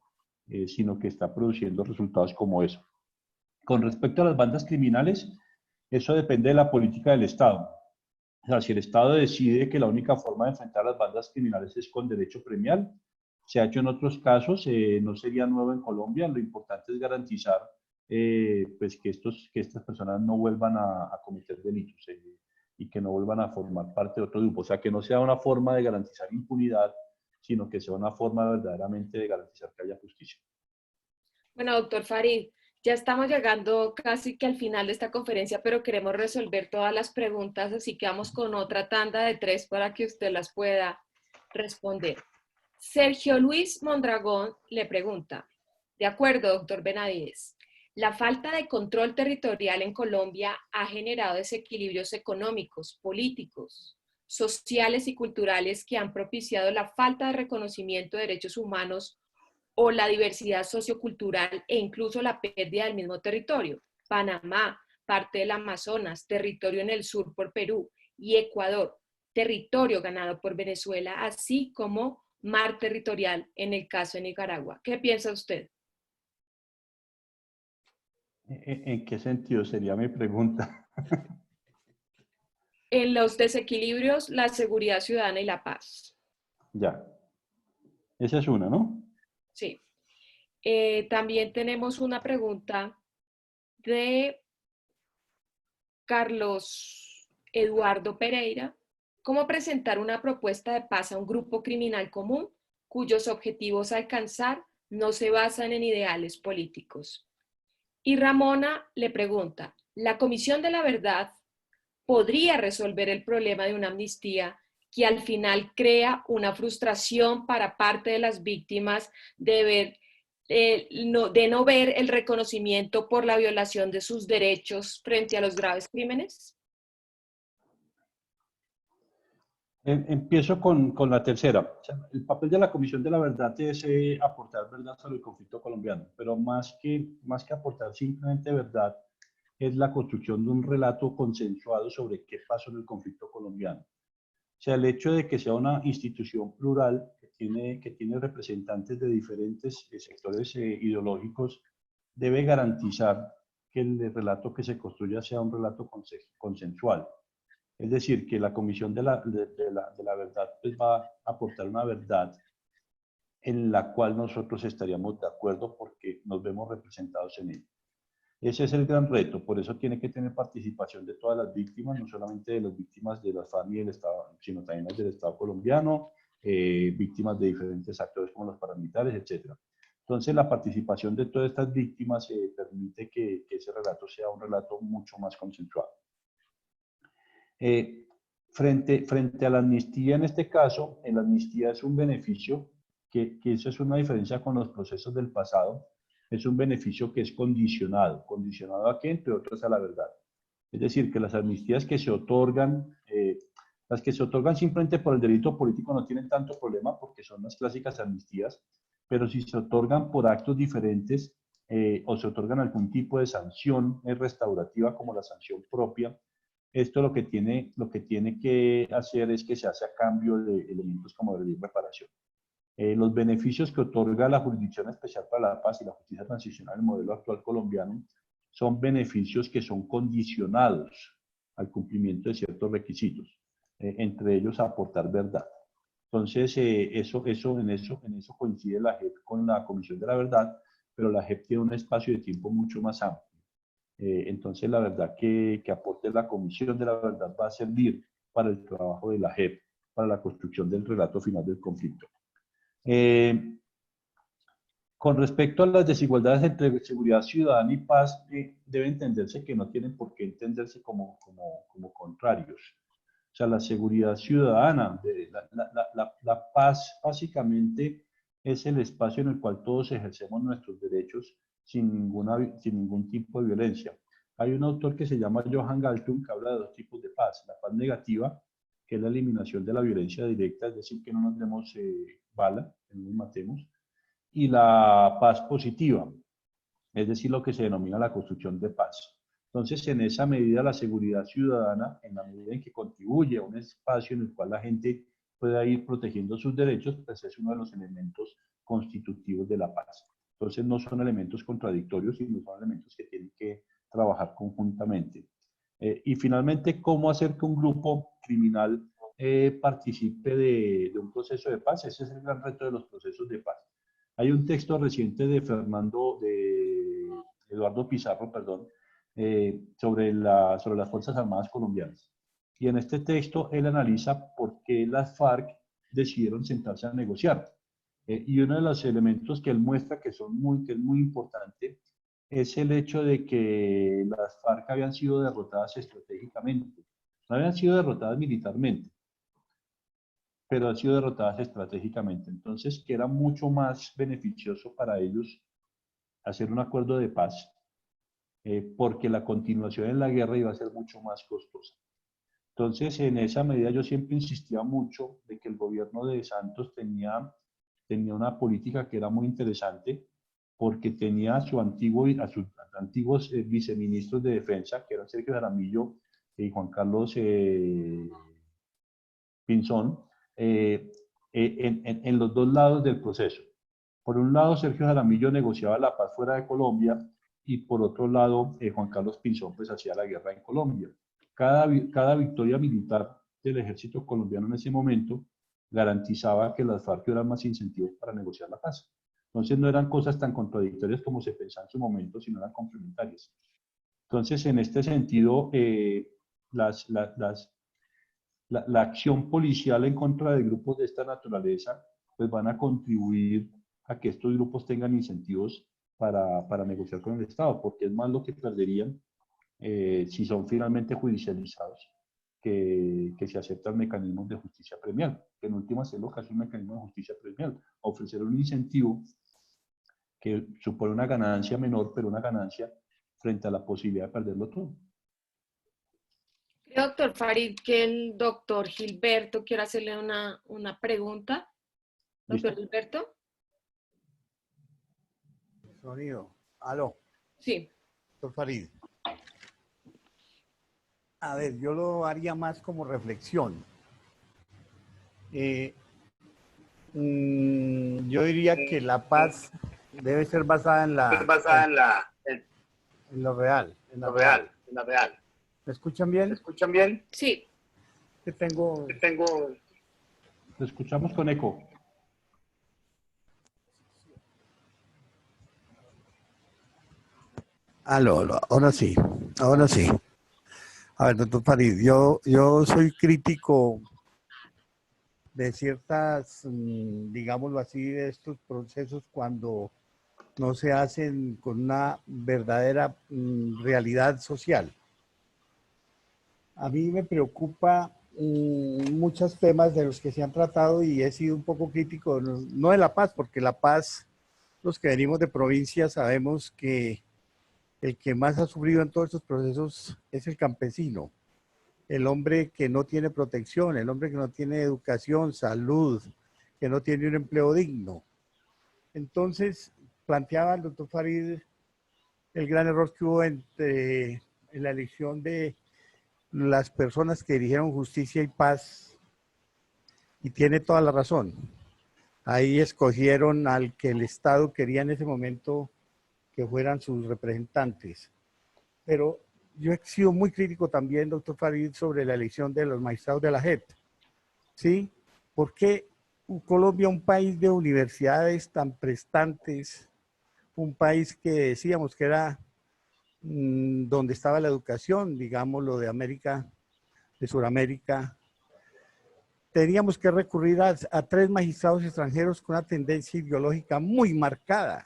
sino que está produciendo resultados como eso. Con respecto a las bandas criminales, eso depende de la política del Estado. O sea, si el Estado decide que la única forma de enfrentar las bandas criminales es con derecho premial, se ha hecho en otros casos, no sería nuevo en Colombia. Lo importante es garantizar pues que estas personas no vuelvan a cometer delitos y que no vuelvan a formar parte de otro grupo. O sea, que no sea una forma de garantizar impunidad, sino que sea una forma verdaderamente de garantizar que haya justicia. Bueno, doctor Farid, ya estamos llegando casi que al final de esta conferencia, pero queremos resolver todas las preguntas, así que vamos con otra tanda de 3 para que usted las pueda responder. Sergio Luis Mondragón le pregunta, de acuerdo, doctor Benavides, la falta de control territorial en Colombia ha generado desequilibrios económicos, políticos, sociales y culturales que han propiciado la falta de reconocimiento de derechos humanos o la diversidad sociocultural e incluso la pérdida del mismo territorio. Panamá, parte del Amazonas, territorio en el sur por Perú y Ecuador, territorio ganado por Venezuela, así como mar territorial en el caso de Nicaragua. ¿Qué piensa usted? ¿En qué sentido sería mi pregunta? En los desequilibrios, la seguridad ciudadana y la paz. Ya, esa es una, ¿no? Sí. También tenemos una pregunta de Carlos Eduardo Pereira. ¿Cómo presentar una propuesta de paz a un grupo criminal común cuyos objetivos a alcanzar no se basan en ideales políticos? Y Ramona le pregunta, ¿la Comisión de la Verdad podría resolver el problema de una amnistía que al final crea una frustración para parte de las víctimas de no ver el reconocimiento por la violación de sus derechos frente a los graves crímenes? Empiezo con la tercera. O sea, el papel de la Comisión de la Verdad es aportar verdad sobre el conflicto colombiano, pero más que aportar simplemente verdad, es la construcción de un relato consensuado sobre qué pasó en el conflicto colombiano. O sea, el hecho de que sea una institución plural que tiene representantes de diferentes sectores ideológicos debe garantizar que el relato que se construya sea un relato consensual. Es decir, que la Comisión de la Verdad pues, va a aportar una verdad en la cual nosotros estaríamos de acuerdo porque nos vemos representados en ella. Ese es el gran reto, por eso tiene que tener participación de todas las víctimas, no solamente de las víctimas de la FARC y del Estado, sino también las del Estado colombiano, víctimas de diferentes actores como los paramilitares, etc. Entonces, la participación de todas estas víctimas permite que ese relato sea un relato mucho más consensuado. Frente a la amnistía, en este caso, la amnistía es un beneficio, que eso es una diferencia con los procesos del pasado, es un beneficio que es condicionado. ¿Condicionado a qué? Entre otros a la verdad. Es decir, que las amnistías que se otorgan, las que se otorgan simplemente por el delito político no tienen tanto problema porque son las clásicas amnistías, pero si se otorgan por actos diferentes o se otorgan algún tipo de sanción restaurativa como la sanción propia, esto lo que tiene que hacer es que se hace a cambio de elementos como de reparación. Los beneficios que otorga la Jurisdicción Especial para la Paz y la Justicia Transicional, el modelo actual colombiano, son beneficios que son condicionados al cumplimiento de ciertos requisitos, entre ellos aportar verdad. Entonces, en eso coincide la JEP con la Comisión de la Verdad, pero la JEP tiene un espacio de tiempo mucho más amplio. Entonces, la verdad que aporte la Comisión de la Verdad va a servir para el trabajo de la JEP, para la construcción del relato final del conflicto. Con respecto a las desigualdades entre seguridad ciudadana y paz, debe entenderse que no tienen por qué entenderse como contrarios. O sea, la seguridad ciudadana, la paz básicamente es el espacio en el cual todos ejercemos nuestros derechos sin ningún tipo de violencia. Hay un autor que se llama Johan Galtung que habla de dos tipos de paz. La paz negativa, que es la eliminación de la violencia directa, es decir, que no nos demos bala, que no nos matemos, y la paz positiva, es decir, lo que se denomina la construcción de paz. Entonces, en esa medida, la seguridad ciudadana, en la medida en que contribuye a un espacio en el cual la gente pueda ir protegiendo sus derechos, pues es uno de los elementos constitutivos de la paz. Entonces, no son elementos contradictorios, sino son elementos que tienen que trabajar conjuntamente. Y finalmente, ¿cómo hacer que un grupo criminal participe de un proceso de paz? Ese es el gran reto de los procesos de paz. Hay un texto reciente de Eduardo Pizarro, perdón, sobre las Fuerzas Armadas colombianas. Y en este texto él analiza por qué las FARC decidieron sentarse a negociar. Y uno de los elementos que él muestra que es muy importante es el hecho de que las FARC habían sido derrotadas estratégicamente. No habían sido derrotadas militarmente, pero han sido derrotadas estratégicamente. Entonces, que era mucho más beneficioso para ellos hacer un acuerdo de paz, porque la continuación en la guerra iba a ser mucho más costosa. Entonces, en esa medida yo siempre insistía mucho de que el gobierno de Santos tenía una política que era muy interesante, porque tenía a sus antiguos viceministros de defensa, que eran Sergio Jaramillo y Juan Carlos Pinzón, en los dos lados del proceso. Por un lado, Sergio Jaramillo negociaba la paz fuera de Colombia y por otro lado, Juan Carlos Pinzón pues hacía la guerra en Colombia. Cada victoria militar del ejército colombiano en ese momento garantizaba que las FARC eran más incentivos para negociar la paz. Entonces no eran cosas tan contradictorias como se pensaba en su momento, sino eran complementarias. Entonces, en este sentido, la acción policial en contra de grupos de esta naturaleza, pues van a contribuir a que estos grupos tengan incentivos para negociar con el Estado, porque es más lo que perderían si son finalmente judicializados que si aceptan mecanismos de justicia premial, que en últimas es lo que hace un mecanismo de justicia premial, ofrecer un incentivo que supone una ganancia menor, pero una ganancia frente a la posibilidad de perderlo todo. Doctor Farid, que el doctor Gilberto quiere hacerle una pregunta. Doctor ¿Listo? Gilberto. Sonido. Aló, Sí. doctor Farid. A ver, yo lo haría más como reflexión. Yo diría que la paz debe ser basada en lo real. En la real. ¿Me escuchan bien? Sí. Que tengo... Lo escuchamos con eco. Aló, ahora sí. A ver, doctor Farid, yo soy crítico de ciertas, digámoslo así, de estos procesos cuando no se hacen con una verdadera realidad social. A mí me preocupa muchos temas de los que se han tratado y he sido un poco crítico, no de la paz, porque la paz, los que venimos de provincia sabemos que el que más ha sufrido en todos estos procesos es el campesino, el hombre que no tiene protección, el hombre que no tiene educación, salud, que no tiene un empleo digno. Entonces, planteaba el doctor Farid el gran error que hubo en la elección de las personas que dirigieron justicia y paz, y tiene toda la razón. Ahí escogieron al que el Estado quería en ese momento que fueran sus representantes. Pero yo he sido muy crítico también, doctor Farid, sobre la elección de los magistrados de la JEP. ¿Sí? ¿Por qué Colombia, un país de universidades tan prestantes, un país que decíamos que era donde estaba la educación, digamos, lo de América, de Sudamérica, teníamos que recurrir a 3 magistrados extranjeros con una tendencia ideológica muy marcada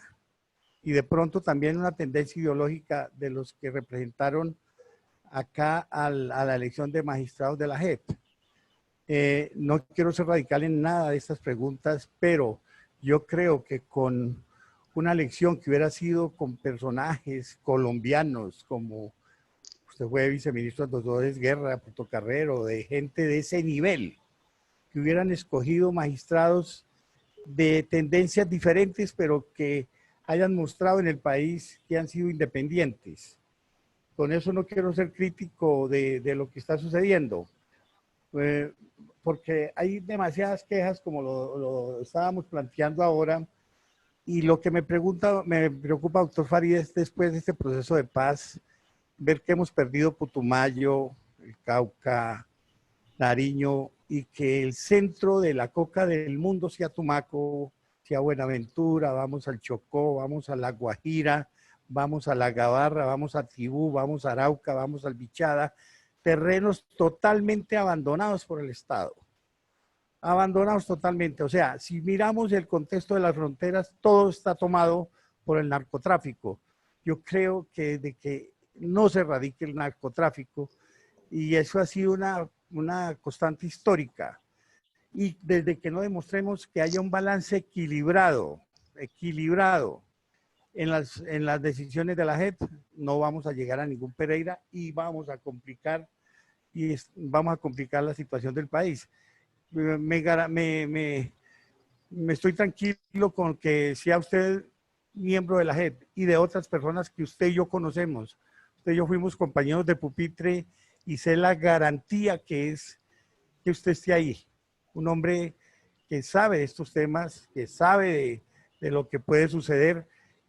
y de pronto también una tendencia ideológica de los que representaron acá a la elección de magistrados de la JEP. No quiero ser radical en nada de estas preguntas, pero yo creo que con una elección que hubiera sido con personajes colombianos, como usted fue viceministro de los Dolores Guerra, Portocarrero, de gente de ese nivel, que hubieran escogido magistrados de tendencias diferentes, pero que hayan mostrado en el país que han sido independientes. con eso no quiero ser crítico de lo que está sucediendo, eh, porque hay demasiadas quejas como lo estábamos planteando ahora, y lo que me preocupa, doctor Farid, es después de este proceso de paz, ver que hemos perdido Putumayo, el Cauca, Nariño, y que el centro de la coca del mundo sea Tumaco, sea Buenaventura, vamos al Chocó, vamos a La Guajira, vamos a La Gabarra, vamos a Tibú, vamos a Arauca, vamos al Bichada, terrenos totalmente abandonados por el Estado. Abandonados totalmente. O sea, si miramos el contexto de las fronteras, todo está tomado por el narcotráfico. Yo creo que de que no se erradique el narcotráfico, y eso ha sido una constante histórica. Y desde que no demostremos que haya un balance equilibrado en las decisiones de la JEP, no vamos a llegar a ningún Pereira y vamos a complicar la situación del país. Me estoy tranquilo con que sea usted miembro de la JEP y de otras personas que usted y yo conocemos. Usted y yo fuimos compañeros de pupitre y sé la garantía que es que usted esté ahí. Un hombre que sabe de estos temas, que sabe de lo que puede suceder.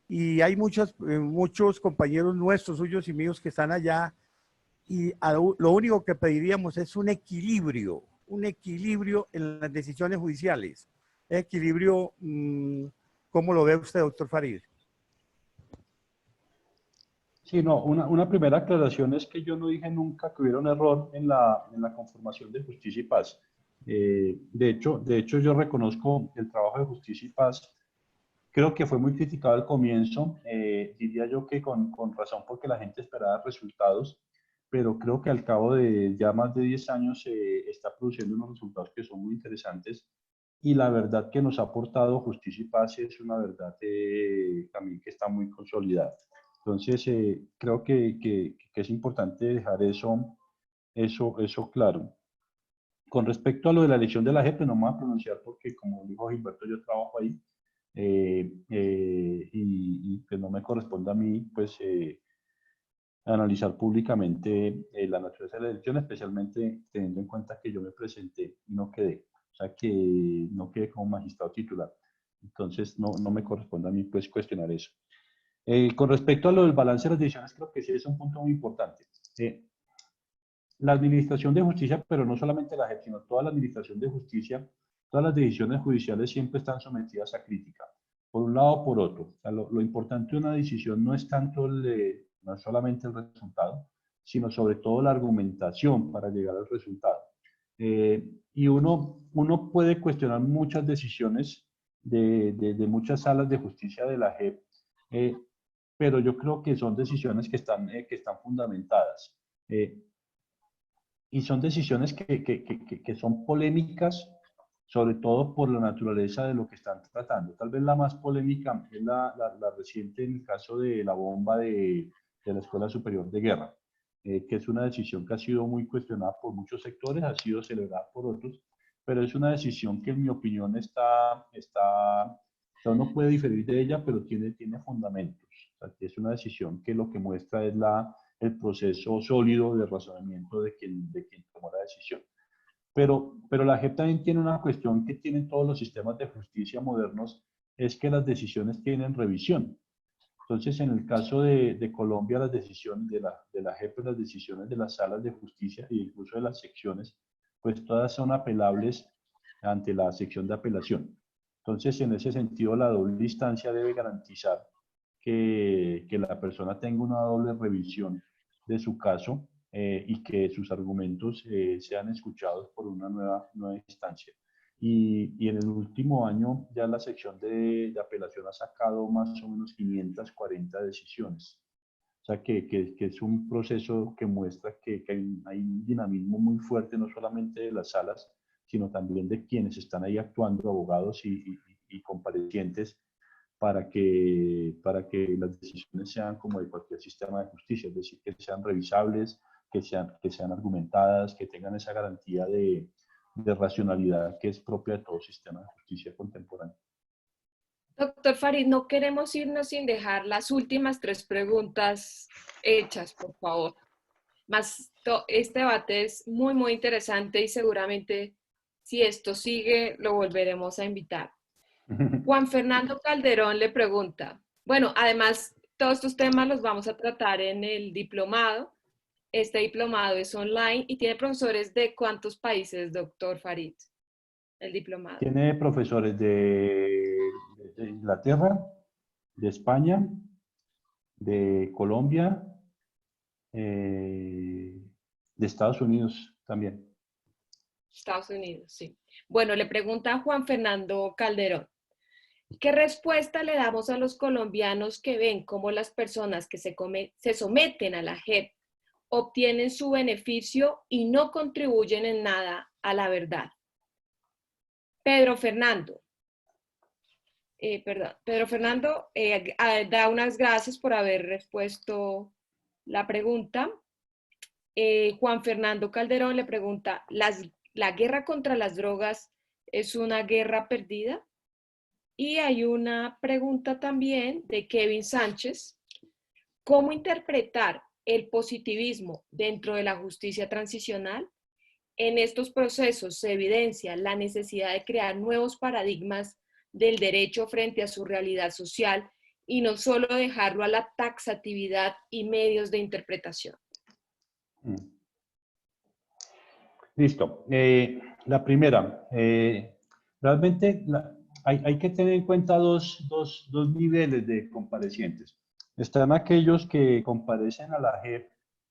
Y hay muchos compañeros nuestros, suyos y míos, que están allá, y lo único que pediríamos es un equilibrio en las decisiones judiciales. Equilibrio, ¿cómo lo ve usted, doctor Farid? Sí, no, una primera aclaración es que yo no dije nunca que hubiera un error en la conformación de Justicia y Paz. De hecho, yo reconozco el trabajo de Justicia y Paz. Creo que fue muy criticado al comienzo, diría yo que con razón porque la gente esperaba resultados, pero creo que al cabo de ya más de 10 años está produciendo unos resultados que son muy interesantes, y la verdad que nos ha aportado Justicia y Paz es una verdad también que está muy consolidada. Entonces, creo que es importante dejar eso claro. Con respecto a lo de la elección de la JEP, no me voy a pronunciar porque, como dijo Gilberto, yo trabajo ahí, y que no me corresponde a mí, pues, analizar públicamente la naturaleza de la elección, especialmente teniendo en cuenta que yo me presenté y no quedé, o sea que no quedé como magistrado titular. Entonces, no me corresponde a mí, pues, cuestionar eso. Con respecto a lo del balance de las decisiones, creo que sí es un punto muy importante. La administración de justicia, pero no solamente la JEP, sino toda la administración de justicia, todas las decisiones judiciales siempre están sometidas a crítica, por un lado o por otro. O sea, lo importante de una decisión no es tanto no es solamente el resultado, sino sobre todo la argumentación para llegar al resultado. Y uno puede cuestionar muchas decisiones de muchas salas de justicia de la JEP, pero yo creo que son decisiones que están fundamentadas. Y son decisiones que son polémicas, sobre todo por la naturaleza de lo que están tratando. Tal vez la más polémica es la reciente en el caso de la bomba de la Escuela Superior de Guerra, que es una decisión que ha sido muy cuestionada por muchos sectores, ha sido celebrada por otros, pero es una decisión que en mi opinión uno puede diferir de ella, pero tiene fundamentos. O sea, que es una decisión que lo que muestra es el proceso sólido de razonamiento de quien tomó la decisión. Pero la JEP también tiene una cuestión que tienen todos los sistemas de justicia modernos, es que las decisiones tienen revisión. Entonces, en el caso de Colombia, las decisiones de la JEP, las decisiones de las salas de justicia e incluso de las secciones, pues todas son apelables ante la sección de apelación. Entonces, en ese sentido, la doble instancia debe garantizar que la persona tenga una doble revisión de su caso, y que sus argumentos sean escuchados por una nueva instancia. Y en el último año ya la sección de apelación ha sacado más o menos 540 decisiones. O sea que es un proceso que muestra que hay un dinamismo muy fuerte, no solamente de las salas, sino también de quienes están ahí actuando, abogados y comparecientes, para que las decisiones sean como de cualquier sistema de justicia, es decir, que sean revisables, que sean argumentadas, que tengan esa garantía de racionalidad que es propia de todo sistema de justicia contemporáneo. Doctor Farid, no queremos irnos sin dejar las últimas 3 preguntas hechas, por favor. Este debate es muy, muy interesante y seguramente si esto sigue, lo volveremos a invitar. Juan Fernando Calderón le pregunta, bueno, además, todos estos temas los vamos a tratar en el diplomado. Este diplomado es online y tiene profesores de ¿cuántos países, doctor Farid? El diplomado. Tiene profesores de Inglaterra, de España, de Colombia, de Estados Unidos también. Estados Unidos, sí. Bueno, le pregunta a Juan Fernando Calderón, ¿qué respuesta le damos a los colombianos que ven cómo las personas que se someten a la JEP obtienen su beneficio y no contribuyen en nada a la verdad? Pedro Fernando da unas gracias por haber respuesto la pregunta. Juan Fernando Calderón le pregunta, ¿la guerra contra las drogas es una guerra perdida? Y hay una pregunta también de Kevin Sánchez, ¿cómo interpretar el positivismo dentro de la justicia transicional? En estos procesos se evidencia la necesidad de crear nuevos paradigmas del derecho frente a su realidad social y no solo dejarlo a la taxatividad y medios de interpretación. Listo. La primera, realmente hay que tener en cuenta dos niveles de comparecientes. Están aquellos que comparecen a la JEP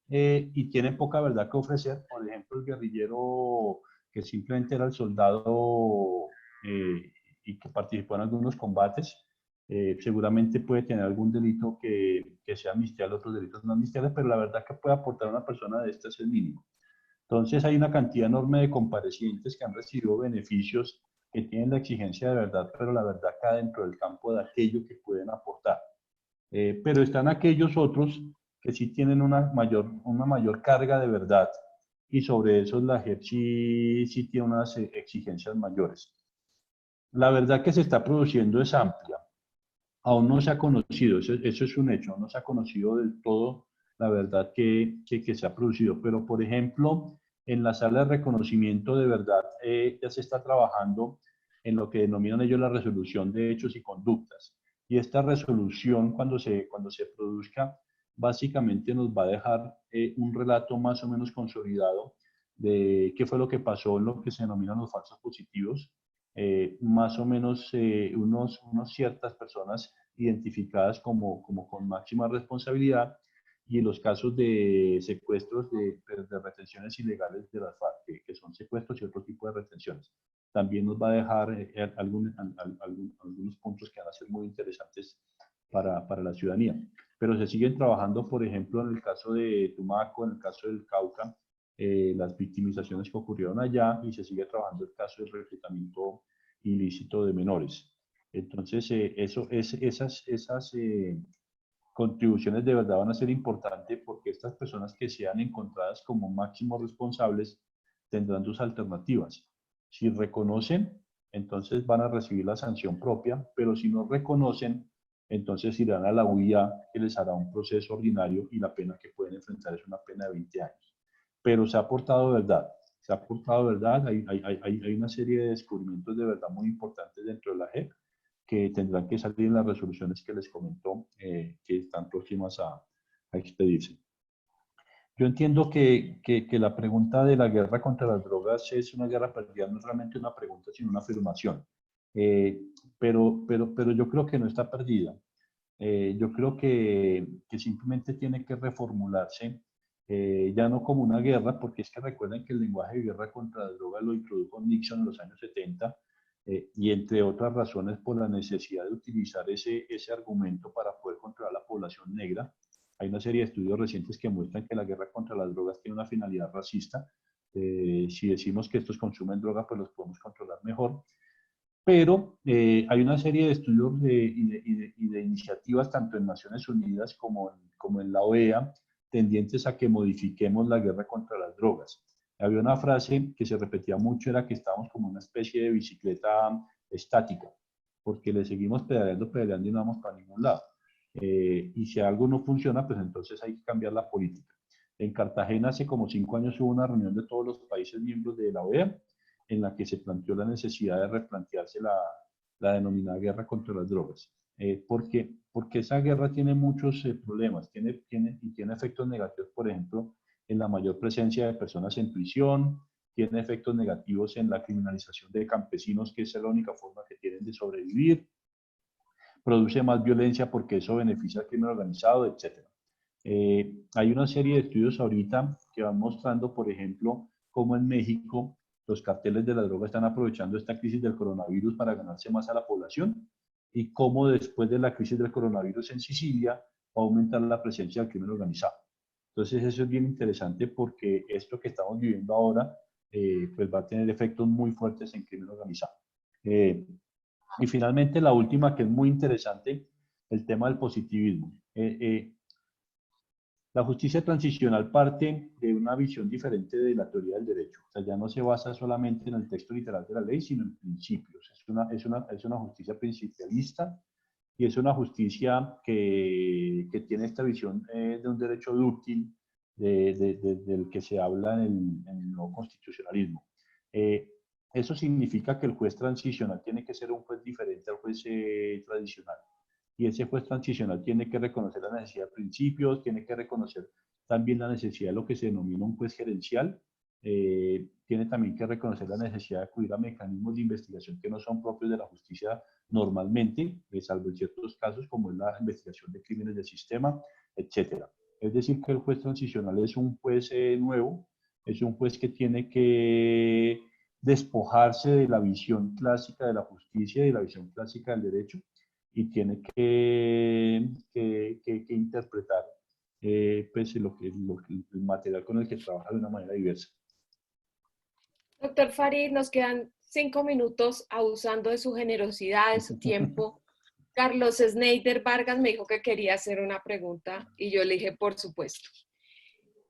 y tienen poca verdad que ofrecer. Por ejemplo, el guerrillero que simplemente era el soldado y que participó en algunos combates, seguramente puede tener algún delito que sea amnistial, otros delitos no amnistiales, pero la verdad que puede aportar a una persona de estas es el mínimo. Entonces hay una cantidad enorme de comparecientes que han recibido beneficios, que tienen la exigencia de verdad, pero la verdad cae dentro del campo de aquello que pueden aportar. Pero están aquellos otros que sí tienen una mayor carga de verdad y sobre eso la JEP sí tiene unas exigencias mayores. La verdad que se está produciendo es amplia. Aún no se ha conocido, eso es un hecho, aún no se ha conocido del todo la verdad que se ha producido. Pero, por ejemplo, en la sala de reconocimiento de verdad ya se está trabajando en lo que denominan ellos la resolución de hechos y conductas. Y esta resolución, cuando se produzca, básicamente nos va a dejar un relato más o menos consolidado de qué fue lo que pasó en lo que se denominan los falsos positivos, más o menos unos ciertas personas identificadas como con máxima responsabilidad y los casos de secuestros de retenciones ilegales de las FARC, que son secuestros y otro tipo de retenciones. También nos va a dejar algunos puntos que van a ser muy interesantes para la ciudadanía. Pero se siguen trabajando, por ejemplo, en el caso de Tumaco, en el caso del Cauca, las victimizaciones que ocurrieron allá y se sigue trabajando el caso del reclutamiento ilícito de menores. Entonces, esas contribuciones de verdad van a ser importantes porque estas personas que sean encontradas como máximos responsables tendrán sus alternativas. Si reconocen, entonces van a recibir la sanción propia, pero si no reconocen, entonces irán a la UIA que les hará un proceso ordinario y la pena que pueden enfrentar es una pena de 20 años. Pero se ha aportado verdad, hay una serie de descubrimientos de verdad muy importantes dentro de la JEP que tendrán que salir en las resoluciones que les comentó que están próximas a expedirse. Yo entiendo que la pregunta de la guerra contra las drogas es una guerra perdida, no es realmente una pregunta, sino una afirmación. Pero yo creo que no está perdida. Yo creo que simplemente tiene que reformularse, ya no como una guerra, porque es que recuerden que el lenguaje de guerra contra las drogas lo introdujo Nixon en los años 70, y entre otras razones por la necesidad de utilizar ese argumento para poder controlar la población negra. Hay una serie de estudios recientes que muestran que la guerra contra las drogas tiene una finalidad racista. Si decimos que estos consumen droga, pues los podemos controlar mejor. Pero hay una serie de estudios y de iniciativas, tanto en Naciones Unidas como en la OEA, tendientes a que modifiquemos la guerra contra las drogas. Había una frase que se repetía mucho, era que estábamos como una especie de bicicleta estática. porque le seguimos pedaleando y no vamos para ningún lado. Y si algo no funciona, pues entonces hay que cambiar la política. En Cartagena hace como 5 años hubo una reunión de todos los países miembros de la OEA en la que se planteó la necesidad de replantearse la denominada guerra contra las drogas. Porque esa guerra tiene muchos problemas, tiene efectos negativos, por ejemplo, en la mayor presencia de personas en prisión, tiene efectos negativos en la criminalización de campesinos, que es la única forma que tienen de sobrevivir, produce más violencia porque eso beneficia al crimen organizado, etc. Hay una serie de estudios ahorita que van mostrando, por ejemplo, cómo en México los carteles de la droga están aprovechando esta crisis del coronavirus para ganarse más a la población y cómo después de la crisis del coronavirus en Sicilia va a aumentar la presencia del crimen organizado. Entonces eso es bien interesante porque esto que estamos viviendo ahora pues va a tener efectos muy fuertes en crimen organizado. Y finalmente la última que es muy interesante, el tema del positivismo. La justicia transicional parte de una visión diferente de la teoría del derecho. O sea, ya no se basa solamente en el texto literal de la ley, sino en principios. Es una justicia principialista y es una justicia que tiene esta visión de un derecho dúctil del que se habla en el nuevo constitucionalismo. Eso significa que el juez transicional tiene que ser un juez diferente al juez tradicional. Y ese juez transicional tiene que reconocer la necesidad de principios, tiene que reconocer también la necesidad de lo que se denomina un juez gerencial, tiene también que reconocer la necesidad de acudir a mecanismos de investigación que no son propios de la justicia normalmente, salvo en ciertos casos como es la investigación de crímenes del sistema, etc. Es decir, que el juez transicional es un juez nuevo, es un juez que tiene que despojarse de la visión clásica de la justicia y de la visión clásica del derecho y tiene que interpretar pues, el material con el que trabaja de una manera diversa. Doctor Farid, nos quedan 5 minutos abusando de su generosidad, de su tiempo. Carlos Sneider Vargas me dijo que quería hacer una pregunta y yo le dije, por supuesto.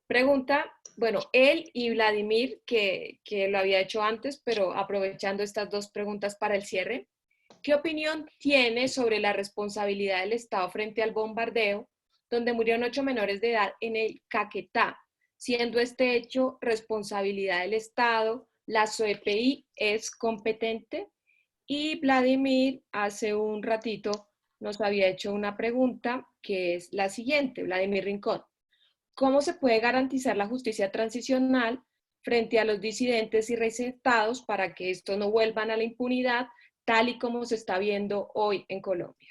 Pregunta, bueno, él y Vladimir, que lo había hecho antes, pero aprovechando estas dos preguntas para el cierre, ¿qué opinión tiene sobre la responsabilidad del Estado frente al bombardeo, donde murieron 8 menores de edad en el Caquetá? Siendo este hecho responsabilidad del Estado, ¿la SOEPI es competente? Y Vladimir hace un ratito nos había hecho una pregunta que es la siguiente, Vladimir Rincón. ¿Cómo se puede garantizar la justicia transicional frente a los disidentes y reinsertados para que estos no vuelvan a la impunidad, tal y como se está viendo hoy en Colombia?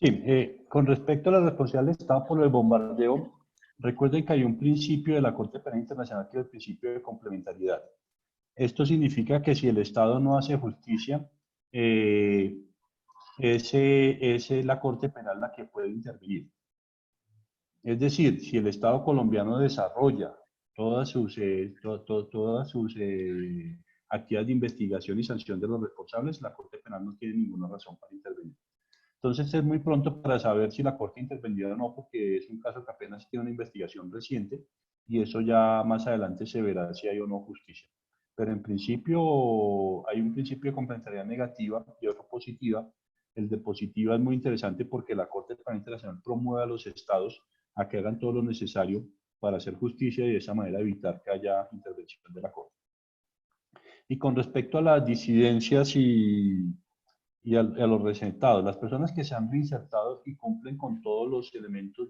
Sí, con respecto a la responsabilidad del Estado por el bombardeo, recuerden que hay un principio de la Corte Penal Internacional que es el principio de complementariedad. Esto significa que si el Estado no hace justicia, es la Corte Penal la que puede intervenir. Es decir, si el Estado colombiano desarrolla todas sus actividades de investigación y sanción de los responsables, la Corte Penal no tiene ninguna razón para intervenir. Entonces es muy pronto para saber si la Corte intervendió o no, porque es un caso que apenas tiene una investigación reciente y eso ya más adelante se verá si hay o no justicia. Pero en principio hay un principio de complementariedad negativa y otro positiva. El de positiva es muy interesante porque la Corte Penal Internacional promueve a los estados a que hagan todo lo necesario para hacer justicia y de esa manera evitar que haya intervención de la Corte. Y con respecto a las disidencias a los reinsertados, las personas que se han reinsertado y cumplen con todos los elementos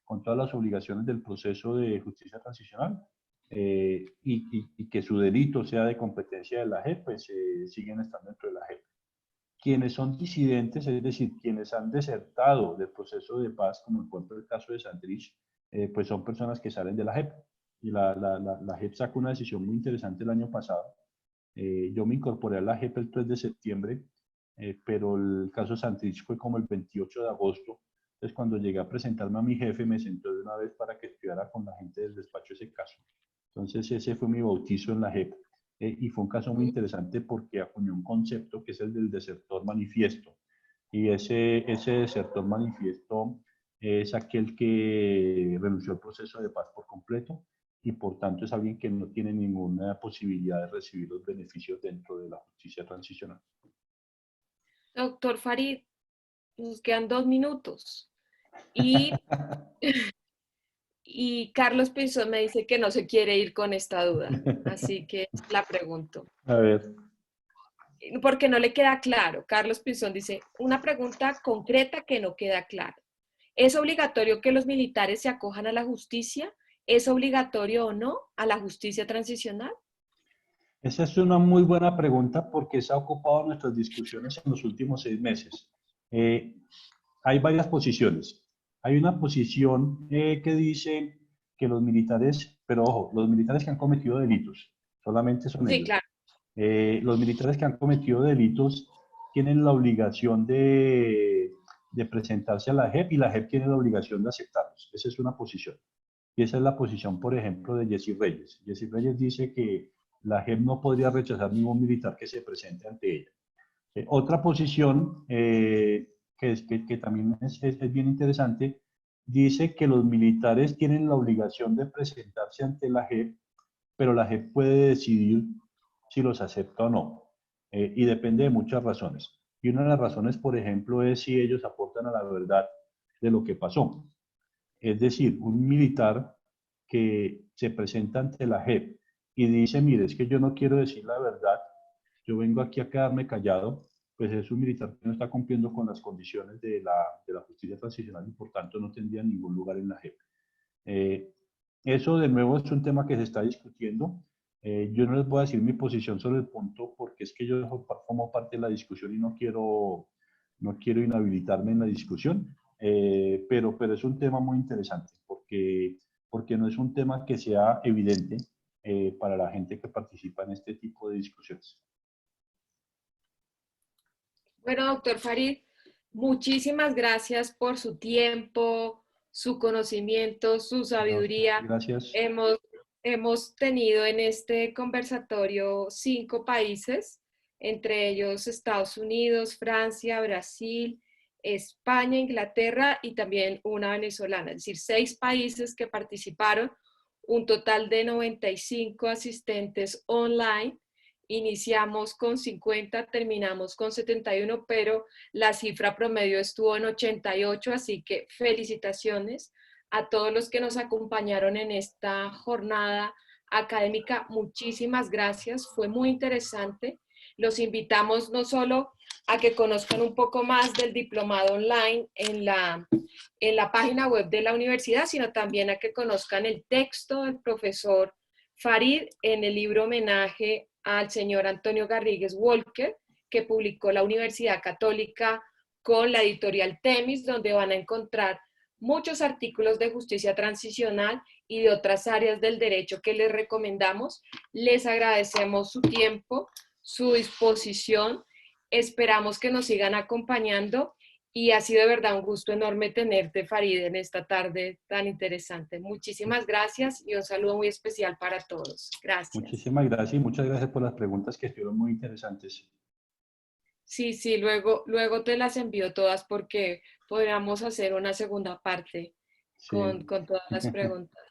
con todas las obligaciones del proceso de justicia transicional y que su delito sea de competencia de la JEP, pues siguen estando dentro de la JEP. Quienes son disidentes, es decir, quienes han desertado del proceso de paz, como por ejemplo el caso de Santrich, pues son personas que salen de la JEP. Y la JEP sacó una decisión muy interesante el año pasado. Yo me incorporé a la JEP el 3 de septiembre, pero el caso Santrich fue como el 28 de agosto. Entonces, cuando llegué a presentarme a mi jefe, me sentó de una vez para que estudiara con la gente del despacho ese caso. Entonces, ese fue mi bautizo en la JEP. Y fue un caso muy interesante porque acuñó un concepto que es el del desertor manifiesto. Y ese desertor manifiesto es aquel que renunció al proceso de paz por completo y por tanto es alguien que no tiene ninguna posibilidad de recibir los beneficios dentro de la justicia transicional. Doctor Farid, nos quedan 2 minutos. Y, y Carlos Pinzón me dice que no se quiere ir con esta duda, así que la pregunto. A ver, Porque no le queda claro. Carlos Pinzón dice, una pregunta concreta que no queda clara. ¿Es obligatorio que los militares se acojan a la justicia? ¿Es obligatorio o no a la justicia transicional? esa es una muy buena pregunta porque se ha ocupado nuestras discusiones en los últimos 6 meses. Eh, Hay varias posiciones. Hay una posición que dice que los militares, pero ojo, los militares que han cometido delitos, solamente son Sí, ellos. claro. Los militares que han cometido delitos tienen la obligación de presentarse a la JEP y la JEP tiene la obligación de aceptarlos. Esa es una posición. Y esa es la posición, por ejemplo, de Jessy Reyes. Jessy Reyes dice que la JEP no podría rechazar ningún militar que se presente ante ella. Otra posición que también es bien interesante, dice que los militares tienen la obligación de presentarse ante la JEP, pero la JEP puede decidir si los acepta o no, y depende de muchas razones. Y una de las razones, por ejemplo, es si ellos aportan a la verdad de lo que pasó. Es decir, un militar que se presenta ante la JEP y dice, mire, es que yo no quiero decir la verdad, yo vengo aquí a quedarme callado, pues es un militar que no está cumpliendo con las condiciones de la justicia transicional y por tanto no tendría ningún lugar en la JEP. Eso de nuevo es un tema que se está discutiendo. Yo no les voy a decir mi posición sobre el punto porque es que yo formo parte de la discusión y no quiero inhabilitarme en la discusión, pero es un tema muy interesante porque no es un tema que sea evidente para la gente que participa en este tipo de discusiones. Bueno, doctor Farid, muchísimas gracias por su tiempo, su conocimiento, su sabiduría. Gracias. Hemos tenido en este conversatorio 5 países, entre ellos Estados Unidos, Francia, Brasil, España, Inglaterra y también una venezolana, es decir, 6 países que participaron, un total de 95 asistentes online. Iniciamos con 50, terminamos con 71, pero la cifra promedio estuvo en 88, así que felicitaciones a todos los que nos acompañaron en esta jornada académica. Muchísimas gracias, fue muy interesante. Los invitamos no solo a que conozcan un poco más del diplomado online en la página web de la universidad, sino también a que conozcan el texto del profesor Farid en el libro homenaje al señor Antonio Garrigues Walker, que publicó la Universidad Católica con la editorial Temis, donde van a encontrar muchos artículos de justicia transicional y de otras áreas del derecho que les recomendamos. Les agradecemos su tiempo, su disposición. Esperamos que nos sigan acompañando y ha sido de verdad un gusto enorme tenerte, Farid, en esta tarde tan interesante. Muchísimas gracias y un saludo muy especial para todos. Gracias. Muchísimas gracias y muchas gracias por las preguntas que estuvieron muy interesantes. Sí, luego te las envío todas porque podríamos hacer una segunda parte Sí. con todas las preguntas.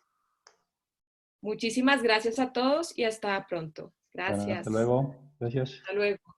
Muchísimas gracias a todos y hasta pronto. Bueno, hasta Gracias. luego. Gracias. Hasta luego.